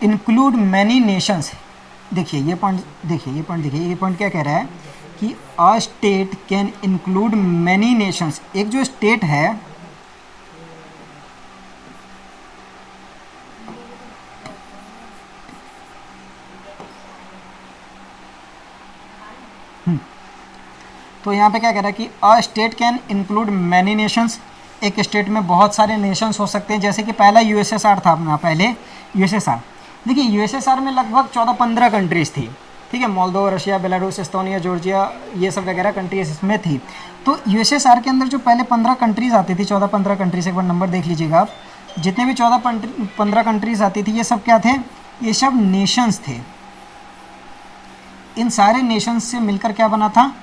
include many nations. देखिए ये पॉइंट देखिए, ये पॉइंट क्या कह रहा है कि अ state can include many Nations. एक जो स्टेट है तो यहाँ पे क्या कह रहा है कि अ state can include many Nations. एक स्टेट में बहुत सारे नेशंस हो सकते हैं, जैसे कि पहला यूएसएसआर था अपना, पहले यूएसएसआर। देखिए यूएसएसआर में लगभग 14-15 कंट्रीज़ थी। ठीक है, Moldova, Russia, Belarus, Estonia, Georgia, ये सब वगैरह कंट्रीज इसमें थी। तो यूएसएसआर के अंदर जो पहले 15 कंट्रीज़ आती थी, 14-15 कंट्रीज, एक बार नंबर देख लीजिएगा आप, जितने भी 14-15 कंट्रीज़ आती थी, ये सब क्या थे, ये सब नेशंस थे। इन सारे नेशंस से मिलकर क्या बना था,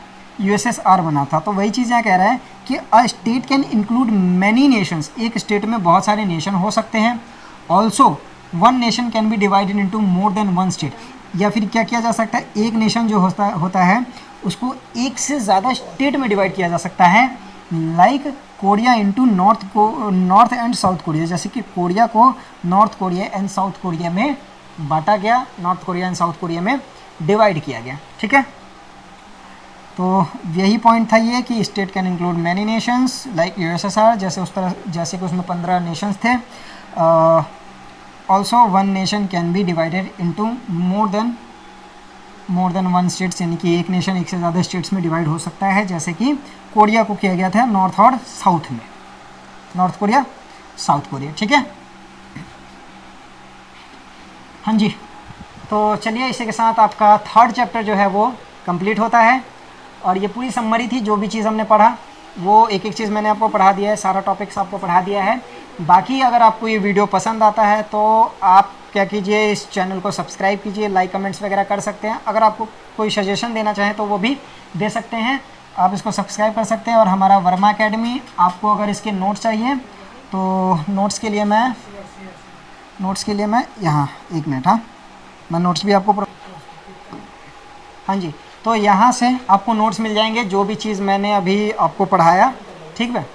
यूएसएसआर बना था। तो वही चीज़ यहाँ कह रहा है कि अ state can include many Nations. एक स्टेट में बहुत सारे नेशन हो सकते हैं। Also one nation can be divided into more than one state. या फिर क्या किया जा सकता है, एक नेशन जो होता है उसको एक से ज़्यादा स्टेट में डिवाइड किया जा सकता है। Like Korea into north and south Korea, जैसे कि कोरिया को north Korea and south Korea में बांटा गया, north Korea and south Korea में डिवाइड किया गया। ठीक है, तो यही पॉइंट था ये कि state can include many Nations like USSR, जैसे उस तरह जैसे कि उसमें 15 नेशंस थे। Also one nation can be divided into more than one states, यानी कि एक नेशन एक से ज़्यादा स्टेट्स में डिवाइड हो सकता है, जैसे कि कोरिया को किया गया था नॉर्थ और साउथ में, नॉर्थ कोरिया साउथ कोरिया। ठीक है, हाँ जी, तो चलिए इसी के साथ आपका थर्ड चैप्टर जो है वो कंप्लीट होता है। और ये पूरी समरी थी, जो भी चीज़ हमने पढ़ा वो एक एक चीज़ मैंने आपको पढ़ा दिया है, सारा टॉपिक्स आपको पढ़ा दिया है। बाकी अगर आपको ये वीडियो पसंद आता है तो आप क्या कीजिए, इस चैनल को सब्सक्राइब कीजिए, लाइक कमेंट्स वगैरह कर सकते हैं। अगर आपको कोई सजेशन देना चाहें तो वो भी दे सकते हैं, आप इसको सब्सक्राइब कर सकते हैं। और हमारा वर्मा एकेडमी, आपको अगर इसके नोट्स चाहिए तो नोट्स के लिए मैं यहाँ एक मिनट, हाँ मैं नोट्स भी आपको हाँ जी, तो यहाँ से आपको नोट्स मिल जाएंगे, जो भी चीज़ मैंने अभी आपको पढ़ाया। ठीक है,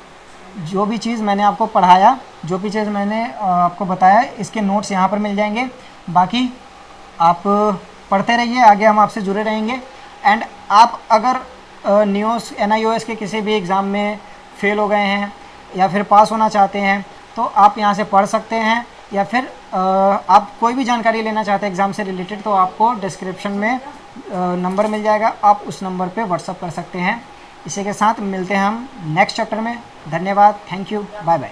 जो भी चीज़ मैंने आपको पढ़ाया, जो भी चीज़ मैंने आपको बताया, इसके नोट्स यहाँ पर मिल जाएंगे। बाकी आप पढ़ते रहिए, आगे हम आपसे जुड़े रहेंगे। एंड आप अगर NIOS के किसी भी एग्ज़ाम में फ़ेल हो गए हैं या फिर पास होना चाहते हैं तो आप यहाँ से पढ़ सकते हैं, या फिर आप कोई भी जानकारी लेना चाहते हैं एग्ज़ाम से रिलेटेड तो आपको डिस्क्रिप्शन में नंबर मिल जाएगा, आप उस नंबर पे व्हाट्सअप कर सकते हैं। इसी के साथ मिलते हैं हम नेक्स्ट चैप्टर में। धन्यवाद, थैंक यू, बाय बाय।